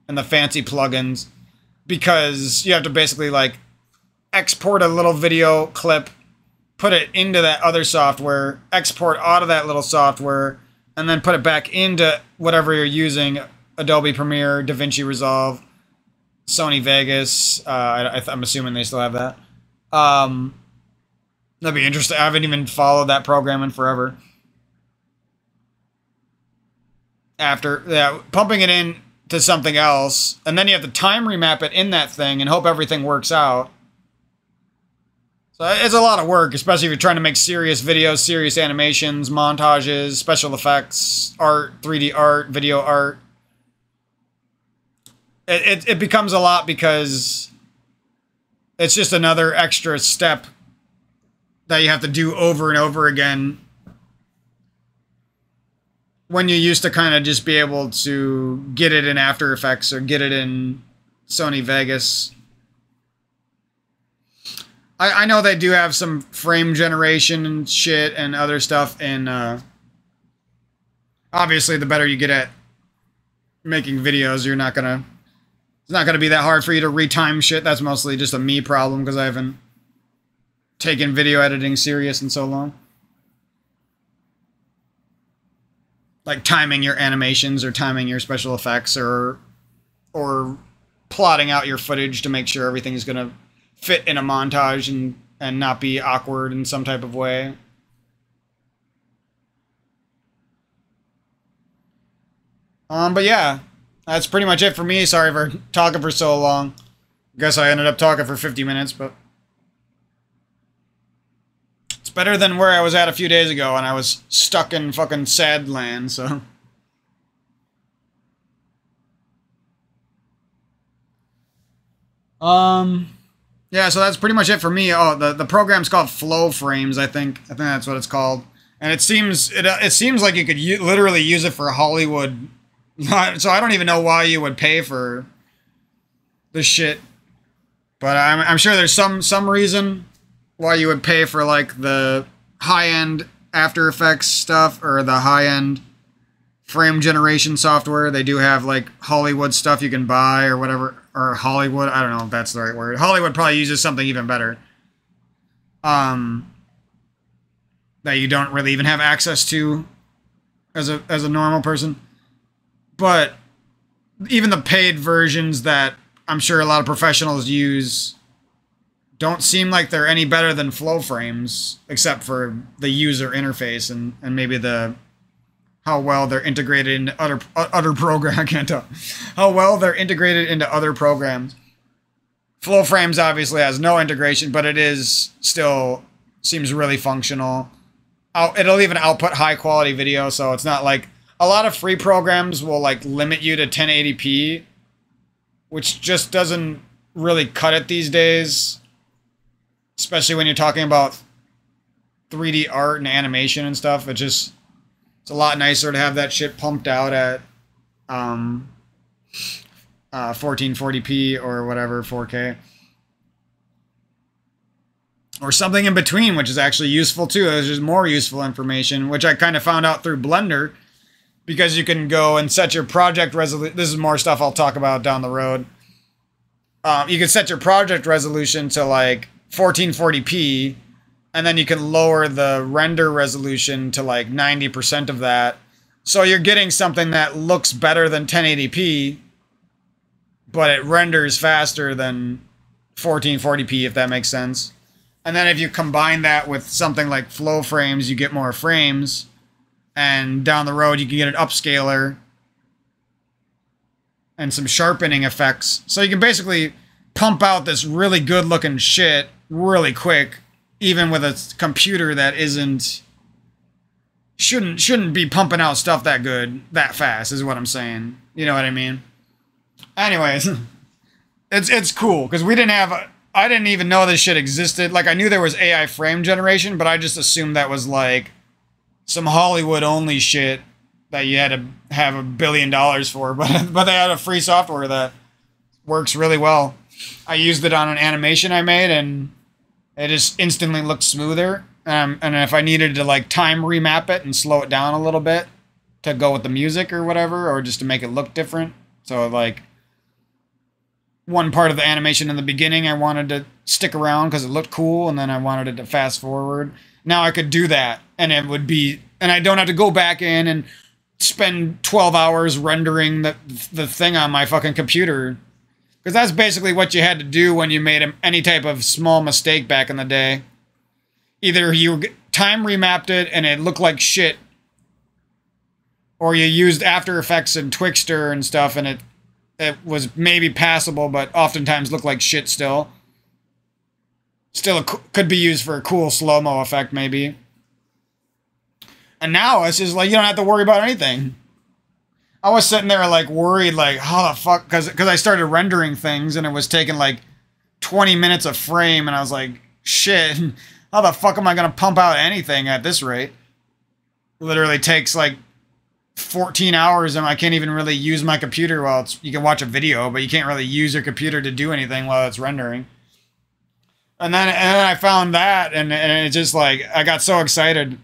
and the fancy plugins, because you have to basically like export a little video clip, put it into that other software, export out of that little software, and then put it back into whatever you're using, Adobe Premiere, DaVinci Resolve, Sony Vegas. I'm assuming they still have that. That'd be interesting. I haven't even followed that program in forever. After pumping it in to something else, and then you have to time remap it in that thing and hope everything works out. So it's a lot of work, especially if you're trying to make serious videos, serious animations, montages, special effects, art, 3D art, video art. It becomes a lot because it's just another extra step that you have to do over and over again, when you used to kind of just be able to get it in After Effects or get it in Sony Vegas. I know they do have some frame generation and shit and other stuff, and obviously the better you get at making videos, it's not gonna be that hard for you to retime shit. That's mostly just a me problem because I haven't taken video editing serious in so long. Like timing your animations or timing your special effects or plotting out your footage to make sure everything is gonna fit in a montage and not be awkward in some type of way. But yeah, that's pretty much it for me. Sorry for talking for so long. Guess I ended up talking for 50 minutes, but it's better than where I was at a few days ago and I was stuck in fucking sad land, so. Yeah, so that's pretty much it for me. Oh, the program's called Flow Frames, I think. I think that's what it's called. And it seems like you could literally use it for Hollywood. So I don't even know why you would pay for this shit. But I'm sure there's some reason why you would pay for like the high-end After Effects stuff or the high-end frame generation software. They do have like Hollywood stuff you can buy or whatever. Or Hollywood, I don't know if that's the right word. Hollywood probably uses something even better. That you don't really even have access to as a normal person. But even the paid versions that I'm sure a lot of professionals use don't seem like they're any better than Flow Frames, except for the user interface and maybe the how well they're integrated into other program. I can't tell how well they're integrated into other programs. Flow Frames obviously has no integration, but it is still seems really functional. It'll even output high quality video, so it's not like a lot of free programs will like limit you to 1080p, which just doesn't really cut it these days, especially when you're talking about 3D art and animation and stuff. It's a lot nicer to have that shit pumped out at 1440p or whatever, 4K. Or something in between, which is actually useful too. There's just more useful information, which I kind of found out through Blender, because you can go and set your project resolution. This is more stuff I'll talk about down the road. You can set your project resolution to like 1440p, and then you can lower the render resolution to like 90% of that. So you're getting something that looks better than 1080p, but it renders faster than 1440p, if that makes sense. And then if you combine that with something like Flow Frames, you get more frames. And down the road, you can get an upscaler and some sharpening effects. So you can basically pump out this really good looking shit really quick, even with a computer that shouldn't be pumping out stuff that good that fast, is what I'm saying. You know what I mean? Anyways, it's cool because I didn't even know this shit existed. Like, I knew there was AI frame generation, but I just assumed that was like some Hollywood only shit that you had to have $1 billion for. But they had a free software that works really well. I used it on an animation I made, and it just instantly looked smoother. And if I needed to like time remap it and slow it down a little bit to go with the music or whatever, or just to make it look different. So like one part of the animation in the beginning I wanted to stick around because it looked cool, and then I wanted it to fast forward. Now I could do that, and it would be, and I don't have to go back in and spend 12 hours rendering the thing on my fucking computer. Because that's basically what you had to do when you made any type of small mistake back in the day. Either you time remapped it and it looked like shit, or you used After Effects and Twixtor and stuff, and it was maybe passable, but oftentimes looked like shit still. Still could be used for a cool slow-mo effect, maybe. And now it's just like, you don't have to worry about anything. I was sitting there like worried, like, how the fuck, because I started rendering things and it was taking like 20 minutes a frame, and I was like, shit, how the fuck am I going to pump out anything at this rate? Literally takes like 14 hours, and I can't even really use my computer while you can watch a video, but you can't really use your computer to do anything while it's rendering. And then I found that, and it just like, I got so excited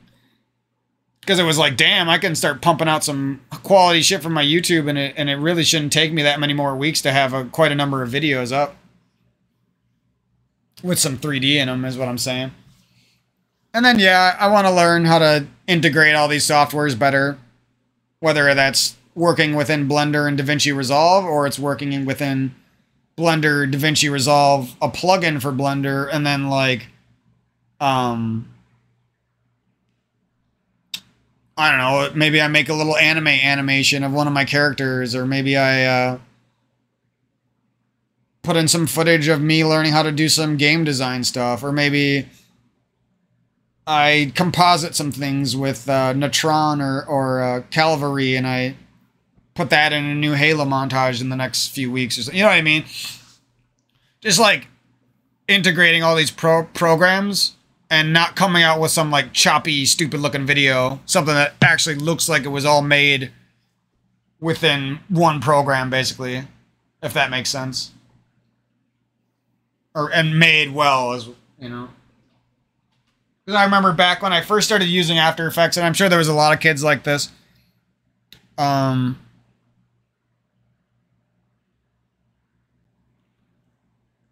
because it was like, damn, I can start pumping out some quality shit from my YouTube, and it really shouldn't take me that many more weeks to have quite a number of videos up with some 3D in them, is what I'm saying. And then, yeah, I want to learn how to integrate all these softwares better, whether that's working within Blender and DaVinci Resolve, or it's working within Blender, DaVinci Resolve, a plugin for Blender, and then like, I don't know, maybe I make a little anime animation of one of my characters, or maybe I put in some footage of me learning how to do some game design stuff, or maybe I composite some things with Natron or Calvary, and I put that in a new Halo montage in the next few weeks or so. You know what I mean? just like integrating all these programs and not coming out with some like choppy, stupid looking video. Something that actually looks like it was all made within one program, basically, if that makes sense. And made well, as you know. Because I remember back when I first started using After Effects, and I'm sure there was a lot of kids like this.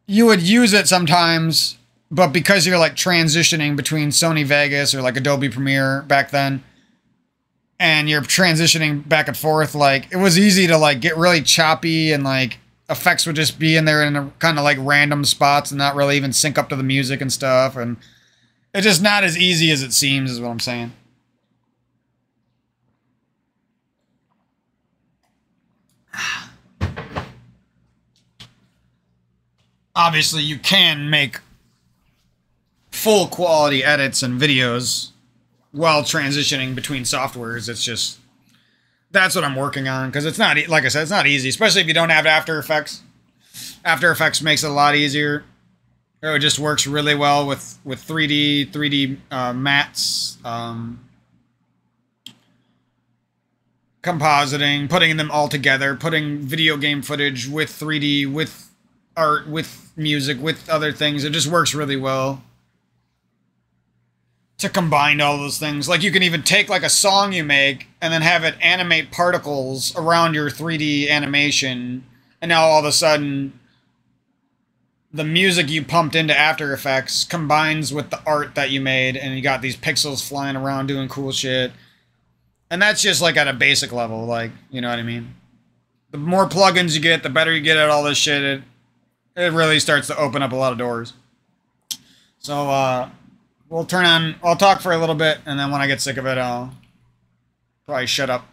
You would use it sometimes, but because you're like transitioning between Sony Vegas or like Adobe Premiere back then, and you're transitioning back and forth, like it was easy to like get really choppy, and like effects would just be in there in a kind of like random spots and not really even sync up to the music and stuff, and it's just not as easy as it seems, is what I'm saying. Obviously, you can make full quality edits and videos while transitioning between softwares. It's just, that's what I'm working on, because it's not, like I said, it's not easy, especially if you don't have After Effects. After Effects makes it a lot easier. It just works really well with 3D mats, compositing, putting them all together, putting video game footage with 3D, with art, with music, with other things. It just works really well to combine all those things. Like you can even take like a song you make and then have it animate particles around your 3D animation, and now all of a sudden the music you pumped into After Effects combines with the art that you made, and you got these pixels flying around doing cool shit. And that's just like at a basic level, like, you know what I mean? The more plugins you get, the better you get at all this shit. It really starts to open up a lot of doors. So, I'll talk for a little bit, and then when I get sick of it, I'll probably shut up.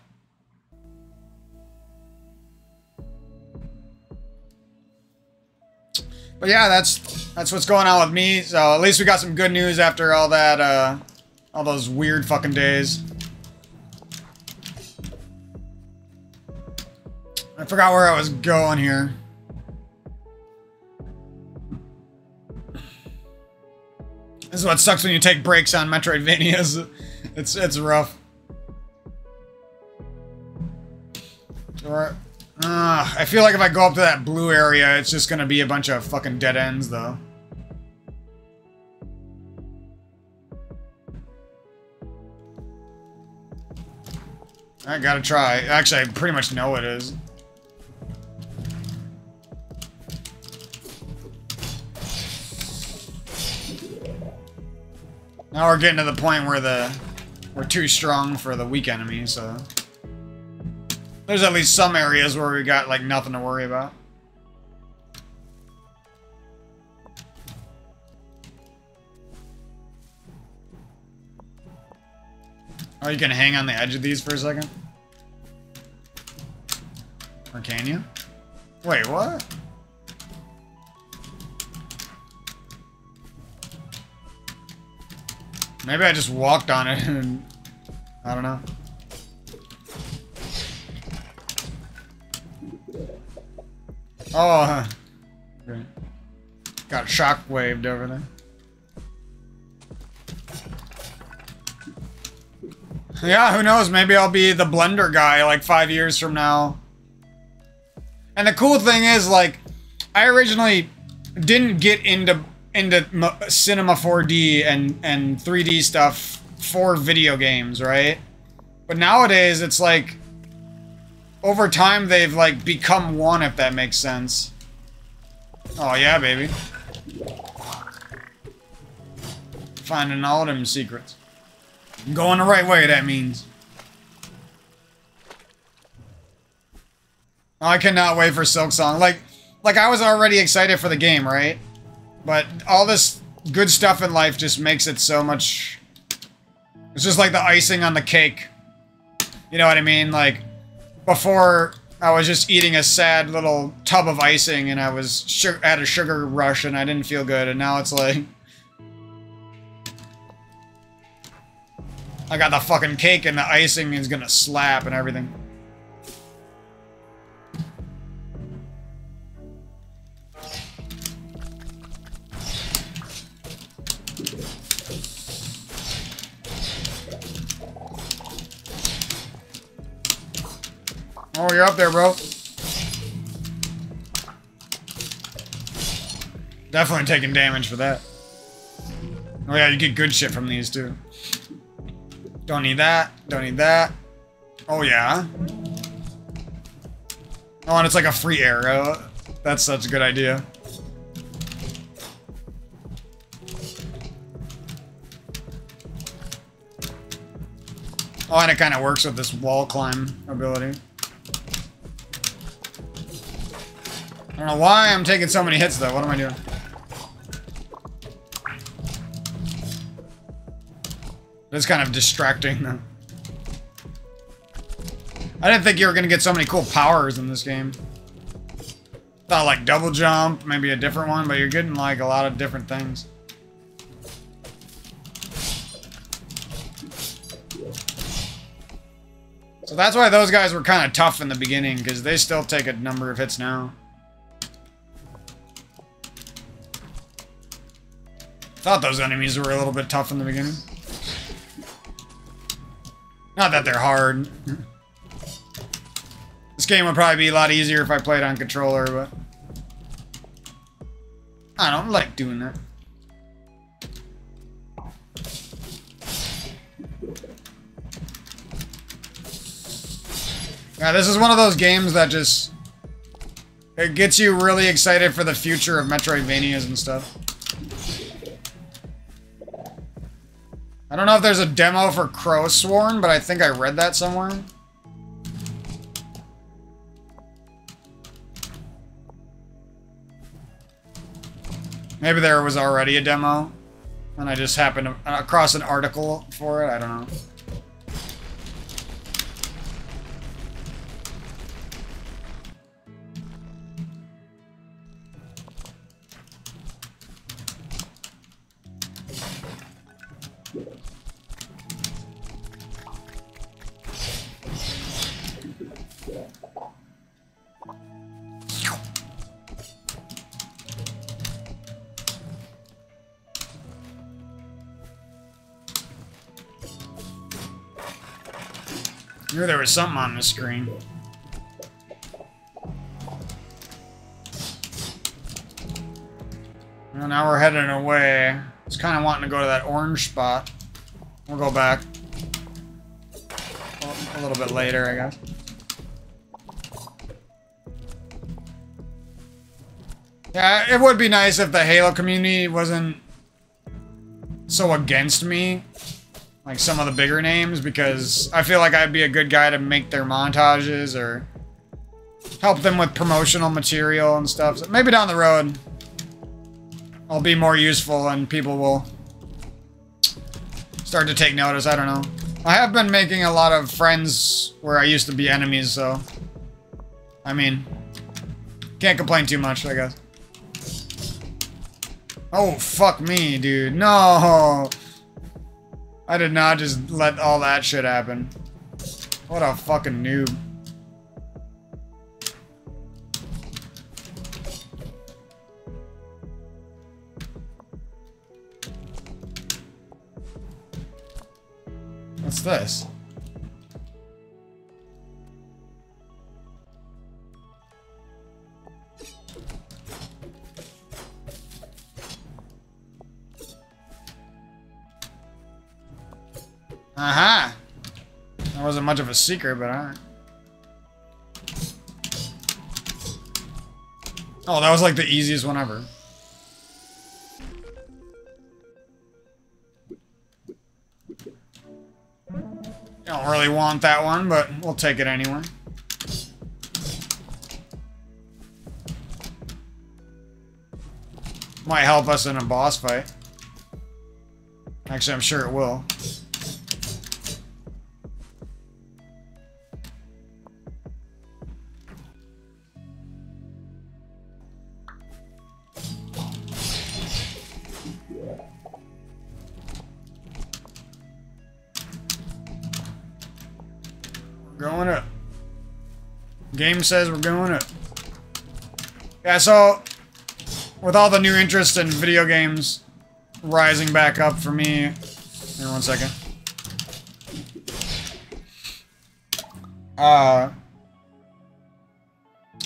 But yeah, that's what's going on with me. So at least we got some good news after all that, all those weird fucking days. I forgot where I was going here. This is what sucks when you take breaks on Metroidvanias. It's rough. I feel like if I go up to that blue area, it's just gonna be a bunch of fucking dead ends, though. I gotta try. Actually, I pretty much know what it is. Now we're getting to the point where we're too strong for the weak enemy, so there's at least some areas where we got like nothing to worry about. Oh, you can hang on the edge of these for a second? Or can you? Wait, what? Maybe I just walked on it and I don't know. Oh, okay. Got shockwaved over there. Yeah, who knows? Maybe I'll be the Blender guy like 5 years from now. And the cool thing is, like, I originally didn't get into Cinema 4D and 3D stuff for video games, right? But nowadays, it's like, over time, they've, like, become one, if that makes sense. Oh, yeah, baby. Finding all them secrets. Going the right way, that means. I cannot wait for Silksong. Like, I was already excited for the game, right? But all this good stuff in life just makes it so much... It's just like the icing on the cake. You know what I mean? Like, before, I was just eating a sad little tub of icing and I was at a sugar rush and I didn't feel good. And now it's like... I got the fucking cake and the icing is gonna slap and everything. Oh, you're up there, bro. Definitely taking damage for that. Oh yeah, you get good shit from these too. Don't need that. Don't need that. Oh yeah. Oh, and it's like a free arrow. That's such a good idea. Oh, and it kind of works with this wall climb ability. I don't know why I'm taking so many hits though. What am I doing? It's kind of distracting though. I didn't think you were gonna get so many cool powers in this game. Thought like double jump, maybe a different one, but you're getting like a lot of different things. So that's why those guys were kind of tough in the beginning, because they still take a number of hits now. Thought those enemies were a little bit tough in the beginning. Not that they're hard. This game would probably be a lot easier if I played on controller, but I don't like doing that. Yeah, this is one of those games that just... it gets you really excited for the future of Metroidvanias and stuff. I don't know if there's a demo for Crowsworn, but I think I read that somewhere. Maybe there was already a demo, and I just happened to across an article for it. I don't know. I knew there was something on the screen. Well, now we're heading away. I was kind of wanting to go to that orange spot. We'll go back. A little bit later, I guess. Yeah, it would be nice if the Halo community wasn't so against me. Like some of the bigger names, because I feel like I'd be a good guy to make their montages or help them with promotional material and stuff. So maybe down the road, I'll be more useful and people will start to take notice. I don't know. I have been making a lot of friends where I used to be enemies, so... I mean, can't complain too much, I guess. Oh, fuck me, dude. No! I did not just let all that shit happen. What a fucking noob. What's this? Aha! That wasn't much of a secret, but alright. Oh, that was like the easiest one ever. Don't really want that one, but we'll take it anyway. Might help us in a boss fight. Actually, I'm sure it will. Going up. Game says we're going up. Yeah, so with all the new interest in video games rising back up for me. Here, 1 second.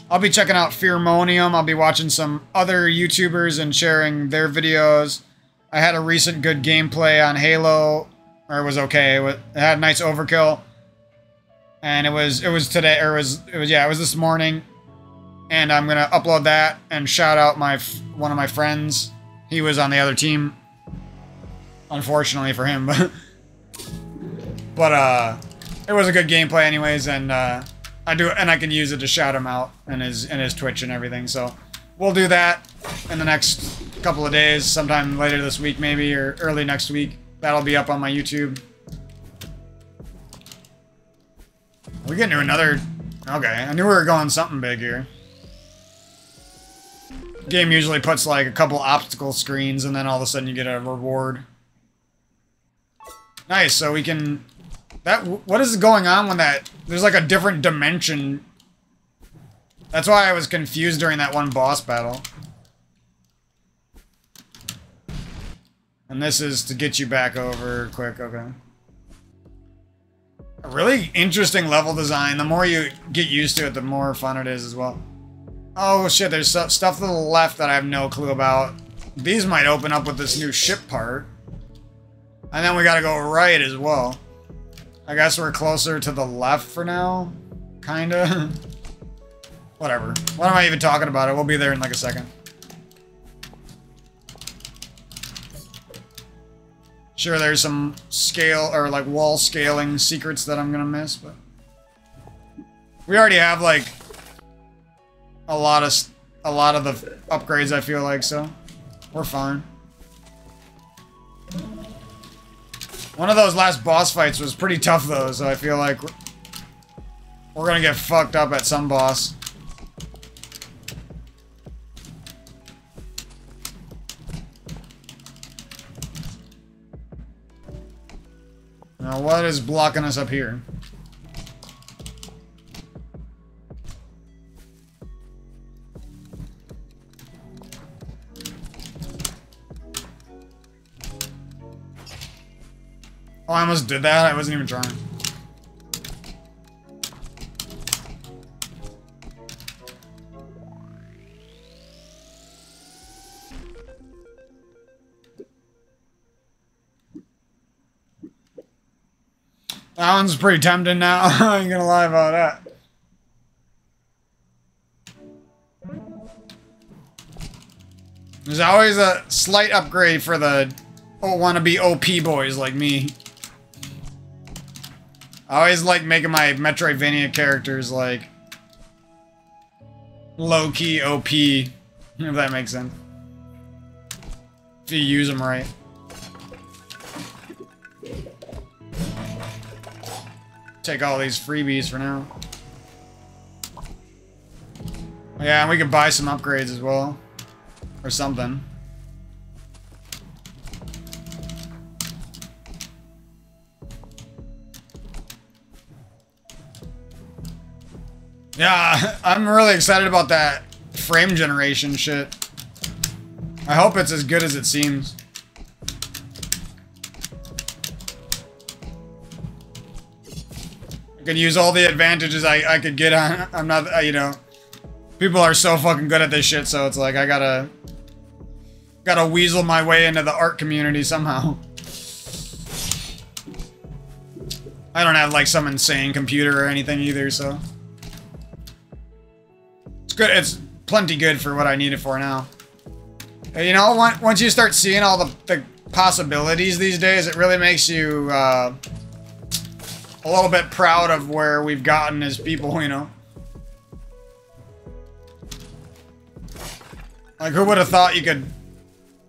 I'll be checking out Fearmonium. I'll be watching some other YouTubers and sharing their videos. I had a recent good gameplay on Halo, or it was okay. It had nice overkill, and it was today, or it was this morning. And I'm gonna upload that and shout out one of my friends. He was on the other team, unfortunately for him, but it was a good gameplay anyways, and I can use it to shout him out in his Twitch and everything. So we'll do that in the next couple of days, sometime later this week maybe, or early next week. That'll be up on my YouTube. We're getting to another... Okay, I knew we were going something big here. Game usually puts like a couple obstacle screens and then all of a sudden you get a reward. Nice, so we can... What is going on when that... There's like a different dimension. That's why I was confused during that one boss battle. And this is to get you back over quick, okay. A really interesting level design. The more you get used to it, the more fun it is as well. Oh shit, there's stuff to the left that I have no clue about. These might open up with this new ship part. And then we gotta go right as well. I guess we're closer to the left for now. Kinda. Whatever. What am I even talking about? We'll be there in like a second. Sure, there's some scale or like wall scaling secrets that I'm gonna miss, but we already have like a lot of the upgrades, I feel like, so we're fine. One of those last boss fights was pretty tough though, so I feel like we're gonna get fucked up at some boss. Now, what is blocking us up here? Oh, I almost did that. I wasn't even trying. That one's pretty tempting now. I ain't gonna lie about that. There's always a slight upgrade for the wannabe OP boys like me. I always like making my Metroidvania characters like low-key OP, if that makes sense. If you use them right. Take all these freebies for now. Yeah, and we could buy some upgrades as well. Or something. Yeah, I'm really excited about that frame generation shit. I hope it's as good as it seems. I could use all the advantages I could get on. I'm not, you know, people are so fucking good at this shit, so it's like I gotta weasel my way into the art community somehow. I don't have like some insane computer or anything either, so it's good. It's plenty good for what I need it for now. You know, once you start seeing all the possibilities these days, it really makes you a little bit proud of where we've gotten as people, you know. Like, who would have thought you could,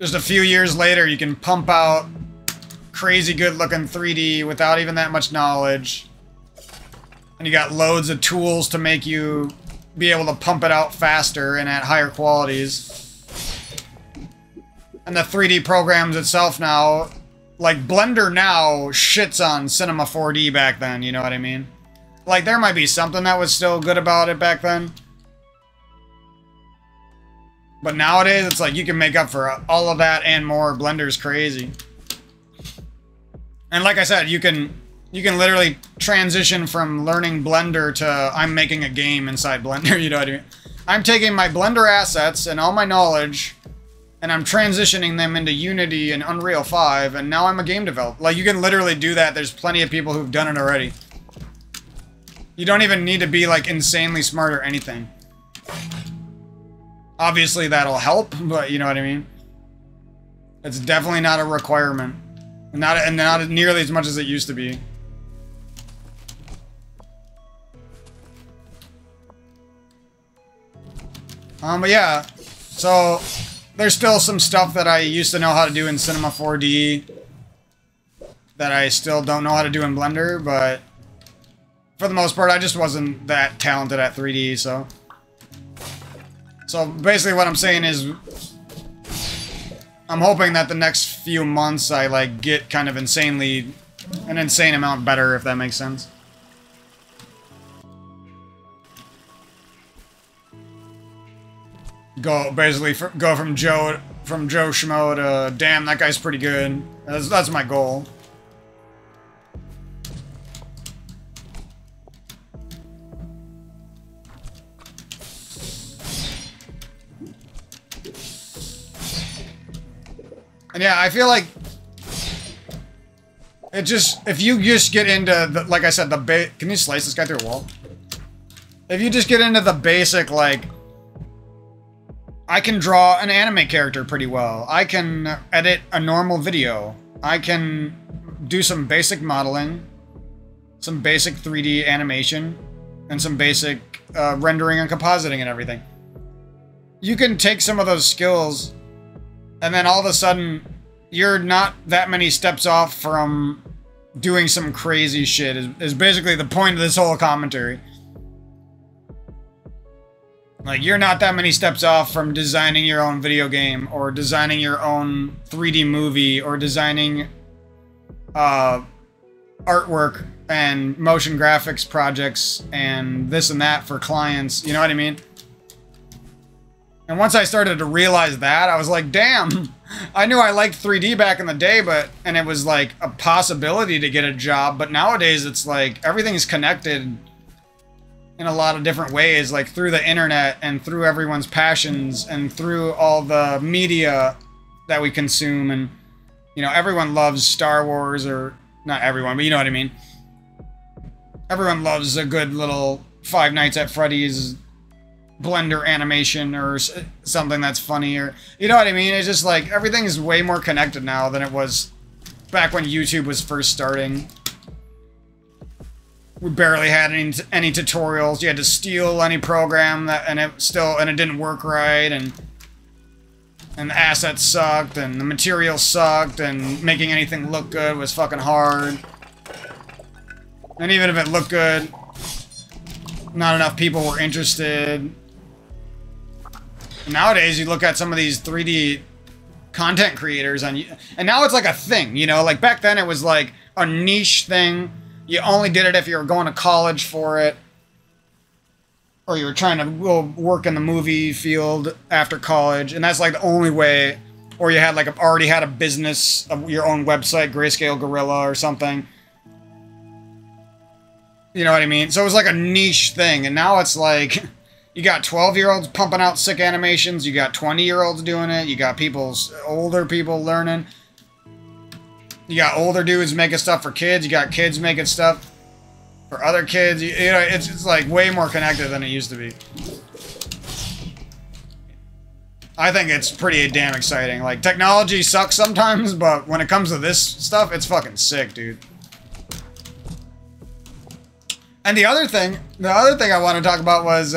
just a few years later, you can pump out crazy good looking 3D without even that much knowledge. And you got loads of tools to make you be able to pump it out faster and at higher qualities. And the 3D programs itself now, like Blender now shits on Cinema 4D back then, you know what I mean? Like, there might be something that was still good about it back then. But nowadays, it's like you can make up for all of that and more. Blender's crazy. And like I said, you can You can literally transition from learning Blender to I'm making a game inside Blender, you know what I mean? I'm taking my Blender assets and all my knowledge, and I'm transitioning them into Unity and Unreal 5, and now I'm a game developer. Like, you can literally do that. There's plenty of people who've done it already. You don't even need to be, like, insanely smart or anything. Obviously, that'll help, but you know what I mean? It's definitely not a requirement. Not nearly as much as it used to be. But yeah, so there's still some stuff that I used to know how to do in Cinema 4D that I still don't know how to do in Blender, but for the most part, I just wasn't that talented at 3D, so... So basically what I'm saying is, I'm hoping that the next few months I, like, get kind of an insane amount better, if that makes sense. Go from Joe Schmo to damn, that guy's pretty good. That's my goal. And yeah, I feel like if you just get into the, like I said, can you slice this guy through a wall? If you just get into the basic, like, I can draw an anime character pretty well. I can edit a normal video. I can do some basic modeling, some basic 3D animation, and some basic rendering and compositing and everything. You can take some of those skills, and then all of a sudden, you're not that many steps off from doing some crazy shit, is basically the point of this whole commentary. Like, you're not that many steps off from designing your own video game, or designing your own 3D movie, or designing artwork and motion graphics projects and this and that for clients, you know what I mean? And once I started to realize that, I was like, damn, I knew I liked 3D back in the day, and it was like a possibility to get a job, but nowadays it's like everything's connected in a lot of different ways, like through the internet and through everyone's passions and through all the media that we consume. And, you know, everyone loves Star Wars, or not everyone, but you know what I mean. Everyone loves a good little Five Nights at Freddy's Blender animation or something that's funny, or, you know what I mean? It's just like everything is way more connected now than it was back when YouTube was first starting. We barely had any tutorials. You had to steal any program and it didn't work right, and the assets sucked, and the material sucked, and making anything look good was fucking hard. And even if it looked good, not enough people were interested. And nowadays, you look at some of these 3D content creators and now it's like a thing, you know? Like back then, it was like a niche thing. You only did it if you were going to college for it, or you were trying to go work in the movie field after college, and that's like the only way. Or you had like already had a business of your own website, Grayscale Gorilla or something. You know what I mean? So it was like a niche thing, and now it's like you got 12-year-olds pumping out sick animations, you got 20-year-olds doing it, you got older people learning. You got older dudes making stuff for kids. You got kids making stuff for other kids. You know, it's like way more connected than it used to be. I think it's pretty damn exciting. Like, technology sucks sometimes, but when it comes to this stuff, it's fucking sick, dude. And the other thing I want to talk about was,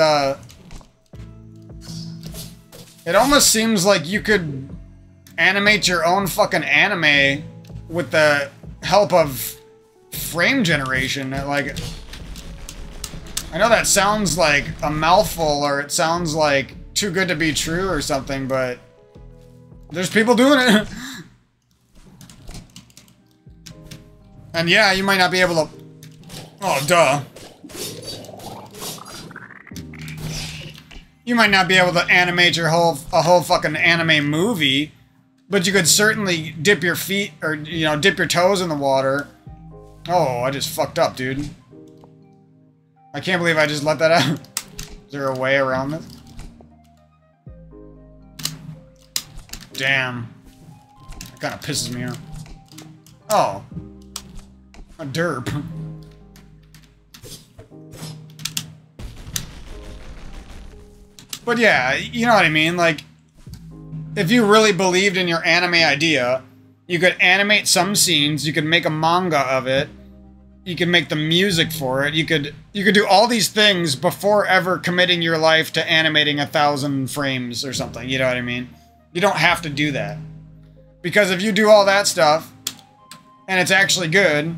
it almost seems like you could animate your own fucking anime with the help of frame generation. Like, I know that sounds like a mouthful, or it sounds like too good to be true or something, but there's people doing it. And yeah, you might not be able to... Oh, duh. You might not be able to animate a whole fucking anime movie, but you could certainly dip your feet, or, you know, dip your toes in the water Oh, I just fucked up, dude. I can't believe I just let that out. Is there a way around this? Damn. That kind of pisses me off. Oh. A derp. But yeah, you know what I mean? Like, if you really believed in your anime idea, you could animate some scenes, you could make a manga of it, you could make the music for it, you could do all these things before ever committing your life to animating 1,000 frames or something, you know what I mean? You don't have to do that. Because if you do all that stuff, and it's actually good,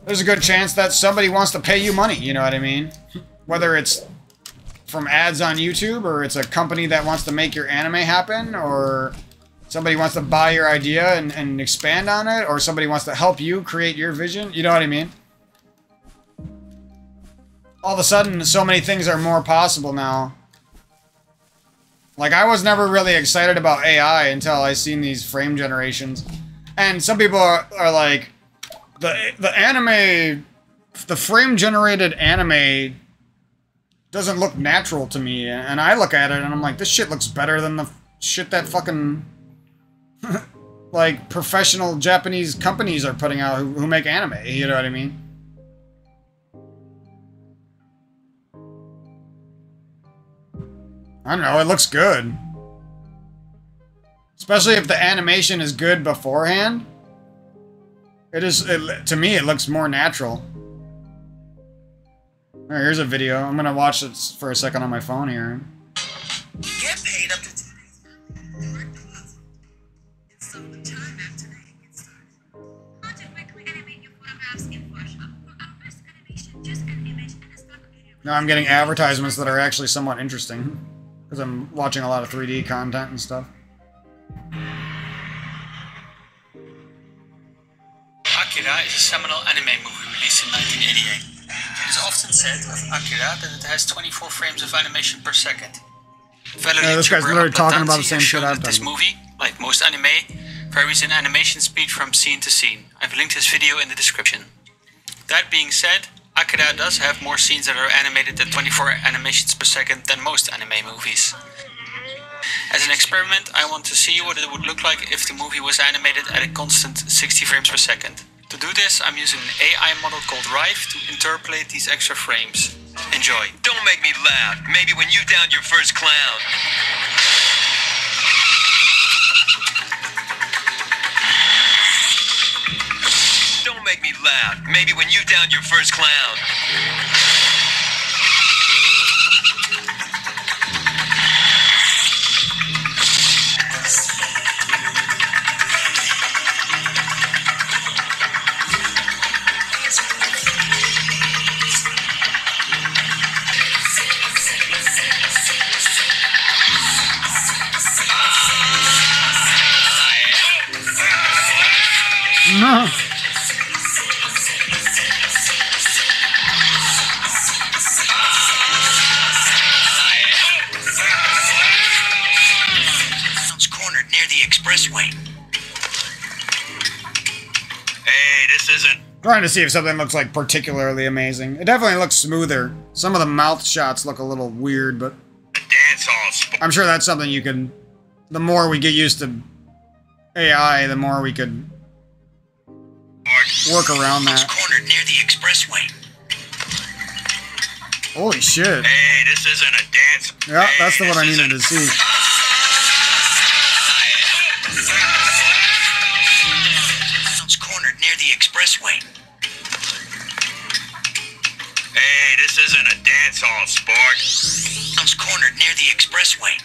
there's a good chance that somebody wants to pay you money, you know what I mean? Whether it's from ads on YouTube, or it's a company that wants to make your anime happen, or somebody wants to buy your idea and expand on it, or somebody wants to help you create your vision, you know what I mean? All of a sudden, so many things are more possible now. Like, I was never really excited about AI until I seen these frame generations. And some people are like, the anime, the frame-generated anime doesn't look natural to me. And I look at it and I'm like, this shit looks better than the shit that fucking, like, professional Japanese companies are putting out who make anime, you know what I mean? I don't know, it looks good. Especially if the animation is good beforehand. To me, it looks more natural. Alright, here's a video. I'm gonna watch it for a second on my phone here. Get paid up to No, I'm getting advertisements that are actually somewhat interesting. Because I'm watching a lot of 3D content and stuff. Akira is a seminal anime movie released in 1988. It is often said of Akira that it has 24 frames of animation per second. Yeah, this guy's literally talking about the same shit I've done. This movie, like most anime, varies in animation speed from scene to scene. I've linked his video in the description. That being said, Akira does have more scenes that are animated at 24 animations per second than most anime movies. As an experiment, I want to see what it would look like if the movie was animated at a constant 60 frames per second. To do this, I'm using an AI model called Rive to interpolate these extra frames. Enjoy. Don't make me laugh. Maybe when you downed your first clown. Don't make me laugh. Maybe when you downed your first clown. No. Cornered near the expressway. Hey, this isn't. Trying to see if something looks like particularly amazing. It definitely looks smoother. Some of the mouth shots look a little weird, but A dance hall spot. I'm sure that's something you can. The more we get used to AI, the more we could work around that. Cornered near the expressway. Holy shit. Hey, this isn't a dance. Yeah, that's the one I needed to see. Cornered near the expressway. Hey, this isn't a dance hall, sport. Sounds cornered near the expressway.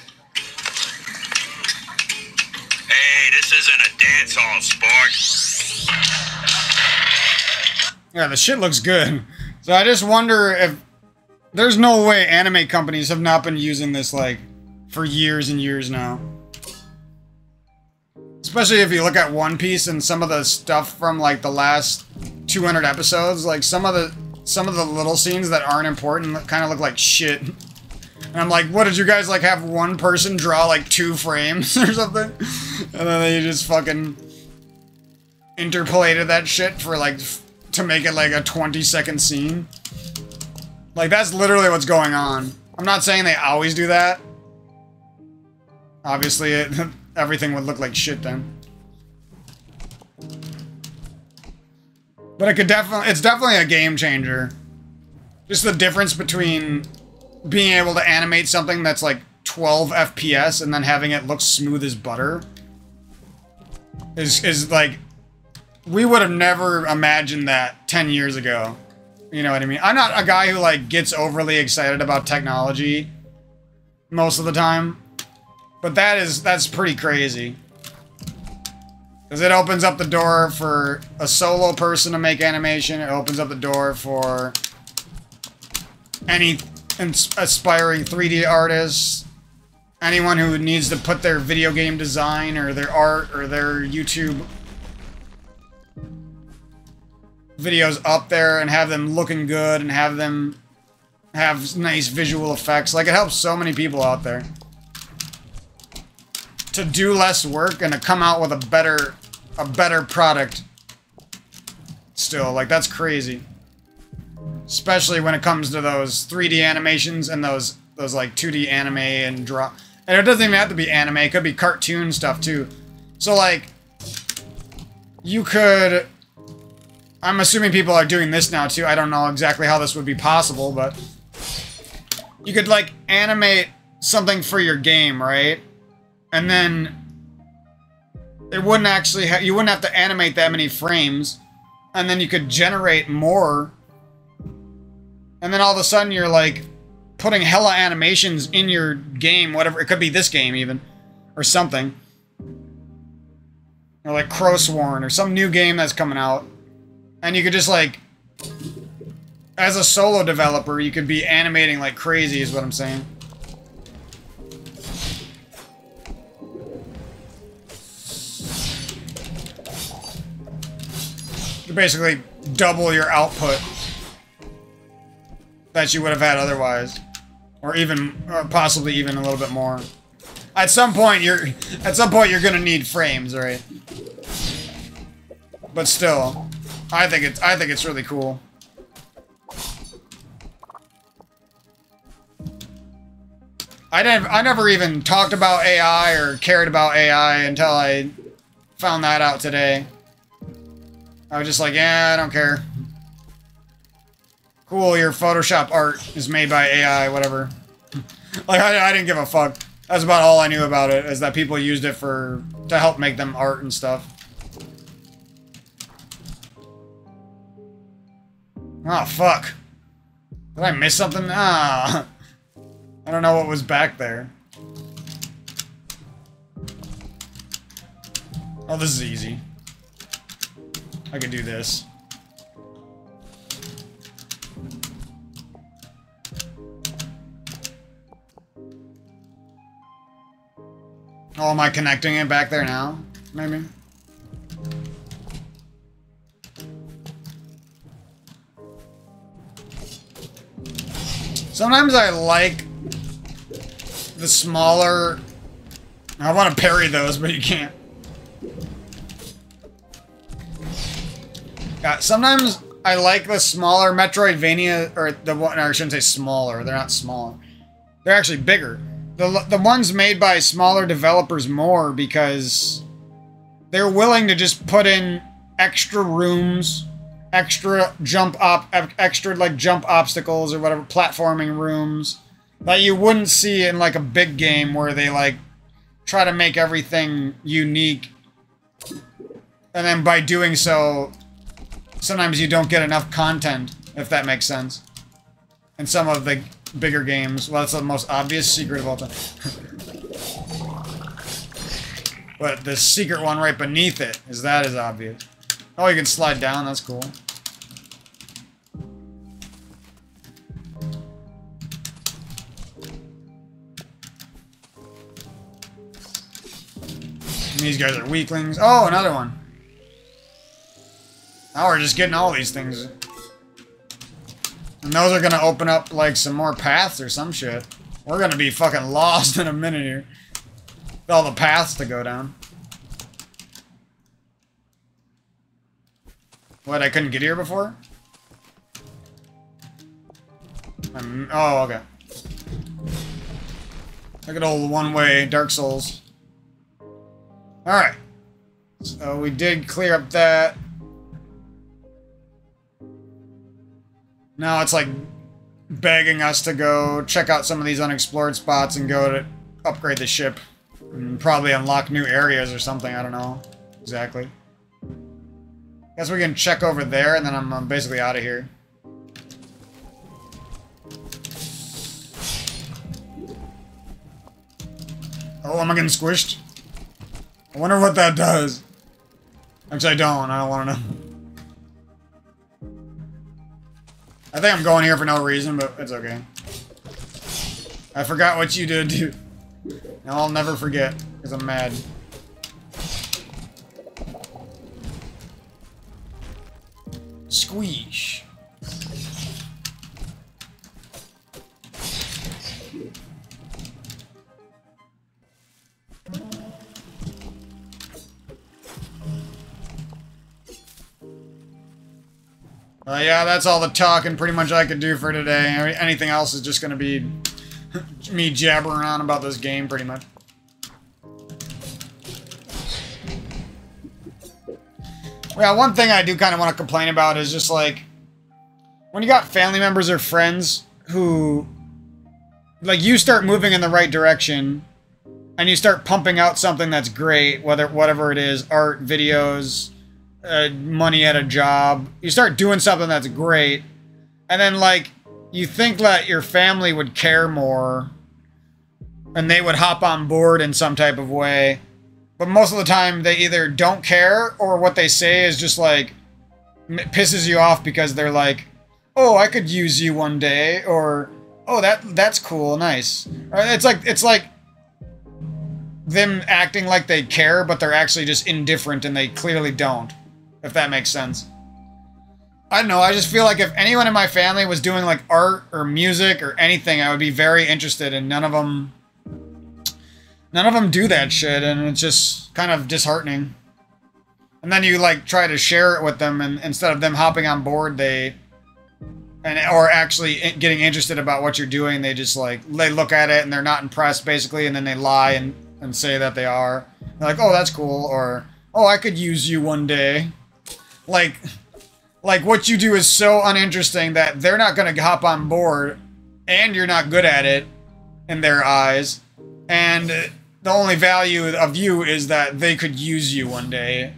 Hey, this isn't a dance hall, sport. Yeah, the shit looks good. So I just wonder if there's no way anime companies have not been using this like for years and years now. Especially if you look at One Piece and some of the stuff from like the last 200 episodes, like some of the little scenes that aren't important kind of look like shit. And I'm like, what did you guys like have one person draw like 2 frames or something? And then they just fucking interpolated that shit for like to make it like a 20-second scene. Like, that's literally what's going on. I'm not saying they always do that. Obviously, everything would look like shit then. But it could definitely, it's definitely a game changer. Just the difference between being able to animate something that's like 12 FPS and then having it look smooth as butter is like, we would have never imagined that 10 years ago. You know what I mean? I'm not a guy who like gets overly excited about technology most of the time, but that's pretty crazy. Because it opens up the door for a solo person to make animation. It opens up the door for any aspiring 3D artists. Anyone who needs to put their video game design or their art or their YouTube videos up there and have them looking good and have them have nice visual effects. Like, it helps so many people out there to do less work and to come out with a better product still. Like, that's crazy. Especially when it comes to those 3D animations and those like 2D anime and draw. And it doesn't even have to be anime, it could be cartoon stuff too. So like, you could, I'm assuming people are doing this now too. I don't know exactly how this would be possible, but you could like animate something for your game, right? And then it wouldn't actually you wouldn't have to animate that many frames, and then you could generate more, and then all of a sudden you're like putting hella animations in your game, whatever, it could be this game even, or something, or like Crowsworn or some new game that's coming out, and you could just like, as a solo developer, you could be animating like crazy is what I'm saying. You basically double your output that you would have had otherwise, or even, or possibly even a little bit more. At some point, you're gonna need frames, right? But still, I think it's really cool. I never even talked about AI or cared about AI until I found that out today. I was just like, yeah, I don't care. Cool, your Photoshop art is made by AI, whatever. Like, I didn't give a fuck. That's about all I knew about it, is that people used it to help make them art and stuff. Oh, fuck. Did I miss something? Ah. I don't know what was back there. Oh, this is easy. I could do this. Oh, am I connecting it back there now? Maybe? Sometimes I like the smaller... I want to parry those, but you can't. Sometimes I like the smaller Metroidvania, or the one, I shouldn't say smaller, they're not smaller. They're actually bigger. The ones made by smaller developers more, because they're willing to just put in extra rooms, extra jump obstacles or whatever, platforming rooms, that you wouldn't see in like a big game where they like try to make everything unique. And then by doing so, sometimes you don't get enough content, if that makes sense. In some of the bigger games. Well, that's the most obvious secret of all time. But the secret one right beneath it is obvious. Oh, you can slide down, that's cool. And these guys are weaklings. Oh, another one. Now we're just getting all these things. And those are gonna open up, like, some more paths or some shit. We're gonna be fucking lost in a minute here. With all the paths to go down. What, I couldn't get here before? Oh, okay. Look at old one-way Dark Souls. Alright. So we did clear up that. Now it's like begging us to go check out some of these unexplored spots and go to upgrade the ship. And probably unlock new areas or something, I don't know exactly. Guess we can check over there and then I'm basically out of here. Oh, am I getting squished? I wonder what that does. Actually, I don't want to know. I think I'm going here for no reason, but it's okay. I forgot what you did, dude. And I'll never forget, because I'm mad. Squeeze. Yeah, that's all the talking pretty much I could do for today. Anything else is just going to be me jabbering on about this game, pretty much. Yeah, one thing I do kind of want to complain about is just like, when you got family members or friends who, like, you start moving in the right direction, and you start pumping out something that's great, whatever it is, art, videos, money at a job. You start doing something that's great, and then, like, you think that your family would care more, and they would hop on board in some type of way, but most of the time they either don't care, or what they say is just, like, pisses you off because they're like, oh, I could use you one day, or, oh, that's cool, nice. It's like them acting like they care, but they're actually just indifferent, and they clearly don't. If that makes sense. I don't know, I just feel like if anyone in my family was doing like art or music or anything, I would be very interested, and none of them do that shit, and it's just kind of disheartening. And then you like try to share it with them, and instead of them hopping on board, or actually getting interested about what you're doing, they just like, they look at it and they're not impressed basically, and then they lie and say that they are. They're like, oh, that's cool, or, oh, I could use you one day. Like what you do is so uninteresting that they're not going to hop on board, and you're not good at it in their eyes, and the only value of you is that they could use you one day.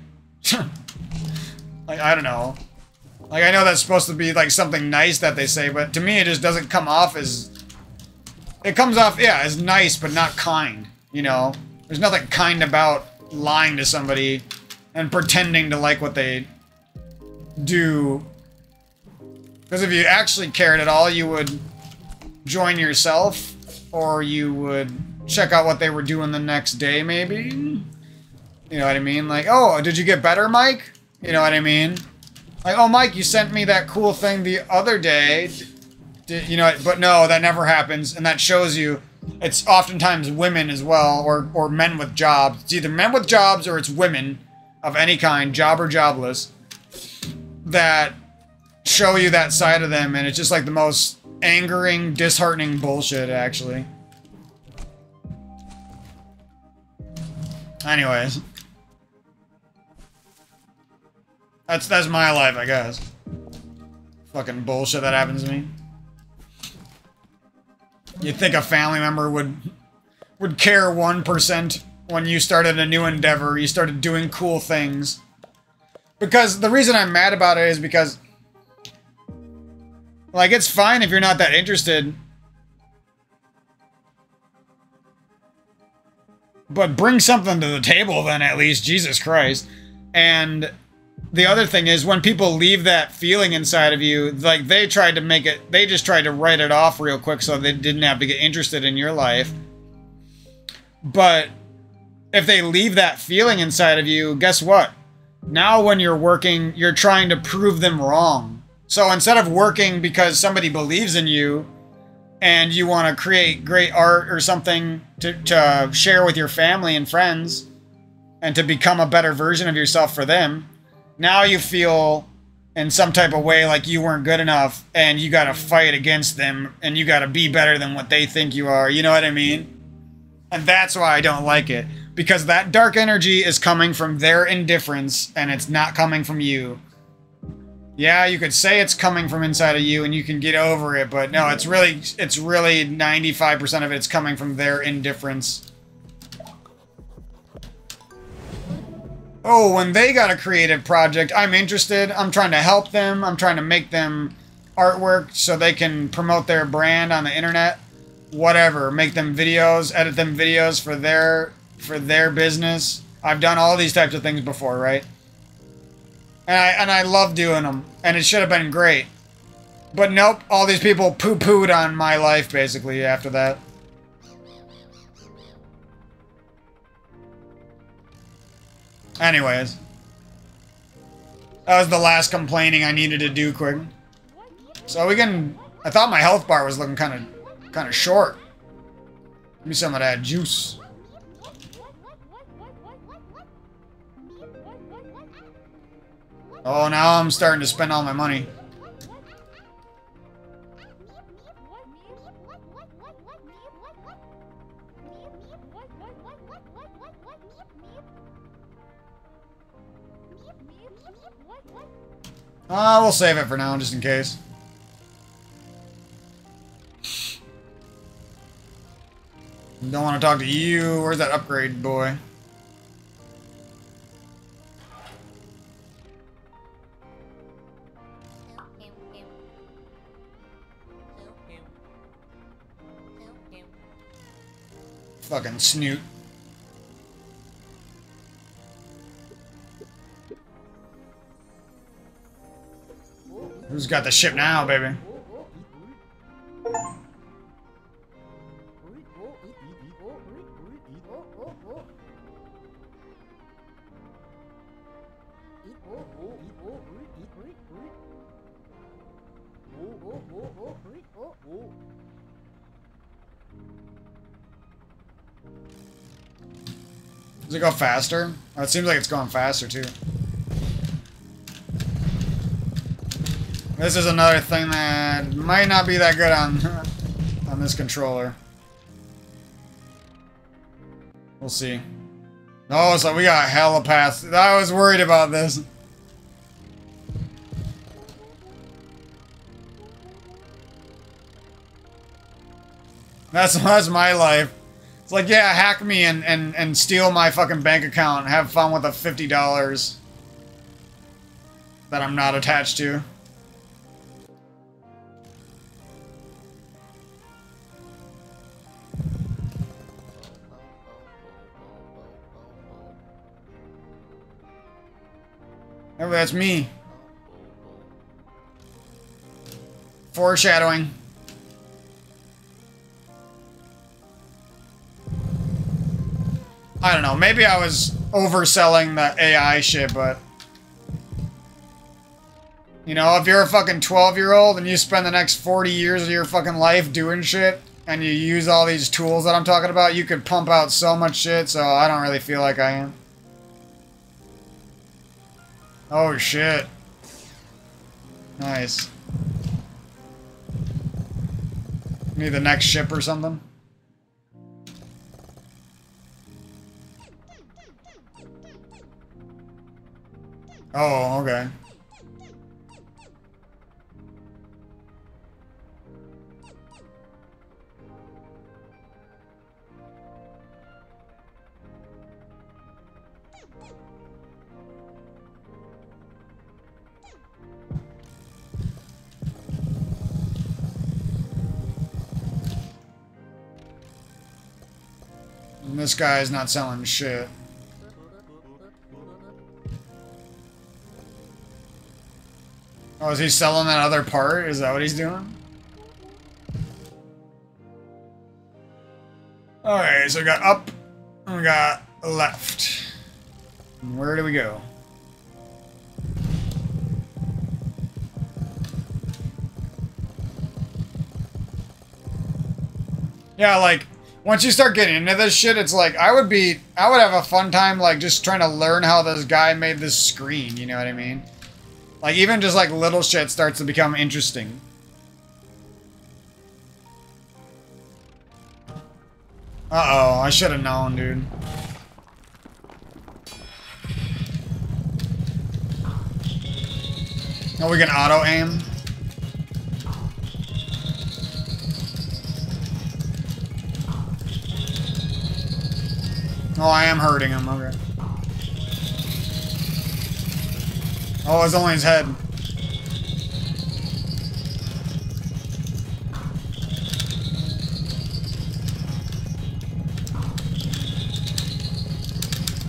Like, I don't know. Like, I know that's supposed to be like something nice that they say, but to me it just doesn't come off as... It comes off, yeah, as nice, but not kind, you know? There's nothing kind about lying to somebody and pretending to like what they do. Because if you actually cared at all, you would join yourself, or you would check out what they were doing the next day, maybe? You know what I mean? Like, oh, did you get better, Mike? You know what I mean? Like, oh, Mike, you sent me that cool thing the other day. You know, but no, that never happens, and that shows you it's oftentimes women as well, or men with jobs. It's either men with jobs or it's women of any kind, job or jobless, that show you that side of them, and it's just like the most angering, disheartening bullshit, actually. Anyways. That's my life, I guess. Fucking bullshit that happens to me. You'd think a family member would care 1% when you started a new endeavor, you started doing cool things. Because the reason I'm mad about it is because, like, it's fine if you're not that interested, but bring something to the table then, at least. Jesus Christ. And the other thing is, when people leave that feeling inside of you, like, they tried to make it, they just tried to write it off real quick so they didn't have to get interested in your life. But if they leave that feeling inside of you, guess what? Now when you're working, you're trying to prove them wrong. So instead of working because somebody believes in you and you want to create great art or something to share with your family and friends and to become a better version of yourself for them, now you feel in some type of way, like you weren't good enough and you got to fight against them and you got to be better than what they think you are. You know what I mean? And that's why I don't like it, because that dark energy is coming from their indifference and it's not coming from you. Yeah, you could say it's coming from inside of you and you can get over it, but no, it's really 95% of it's coming from their indifference. Oh, when they got a creative project, I'm interested. I'm trying to help them. I'm trying to make them artwork so they can promote their brand on the internet. Whatever. Make them videos, edit them videos for their business. I've done all these types of things before, right? And I love doing them. And it should have been great. But nope, all these people poo-pooed on my life, basically, after that. Anyways. That was the last complaining I needed to do quick. So we can... I thought my health bar was looking kind of short. Give me some of that juice. Oh, now I'm starting to spend all my money. We'll save it for now, just in case. Don't want to talk to you. Where's that upgrade, boy? Fucking snoot. Who's got the ship now, baby? Does it go faster? Oh, it seems like it's going faster, too. This is another thing that might not be that good on this controller. We'll see. Oh, so we got hella paths. I was worried about this. That's my life. It's like, yeah, hack me and steal my fucking bank account and have fun with the $50 that I'm not attached to. Oh, that's me. Foreshadowing. I don't know, maybe I was overselling the AI shit, but... You know, if you're a fucking 12-year-old and you spend the next 40 years of your fucking life doing shit, and you use all these tools that I'm talking about, you could pump out so much shit, so I don't really feel like I am. Oh, shit. Nice. Need the next ship or something? Oh, okay. And this guy's not selling shit. Oh, is he selling that other part? Is that what he's doing? Alright, so we got up, and we got left. And where do we go? Yeah, like, once you start getting into this shit, it's like, I would have a fun time, like, just trying to learn how this guy made this screen, you know what I mean? Like, even just, like, little shit starts to become interesting. Uh-oh, I should have known, dude. Oh, we can auto-aim? Oh, I am hurting him, okay. Oh, it's only his head.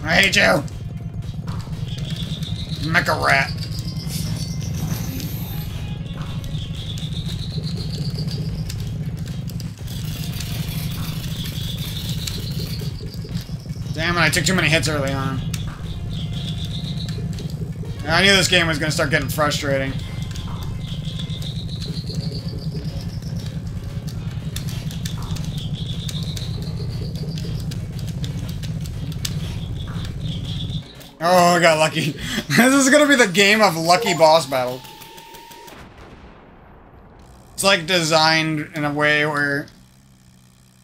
I hate you! Mecha rat. Damn it, I took too many hits early on. I knew this game was going to start getting frustrating. Oh, I got lucky. This is going to be the game of lucky boss battles. It's like designed in a way where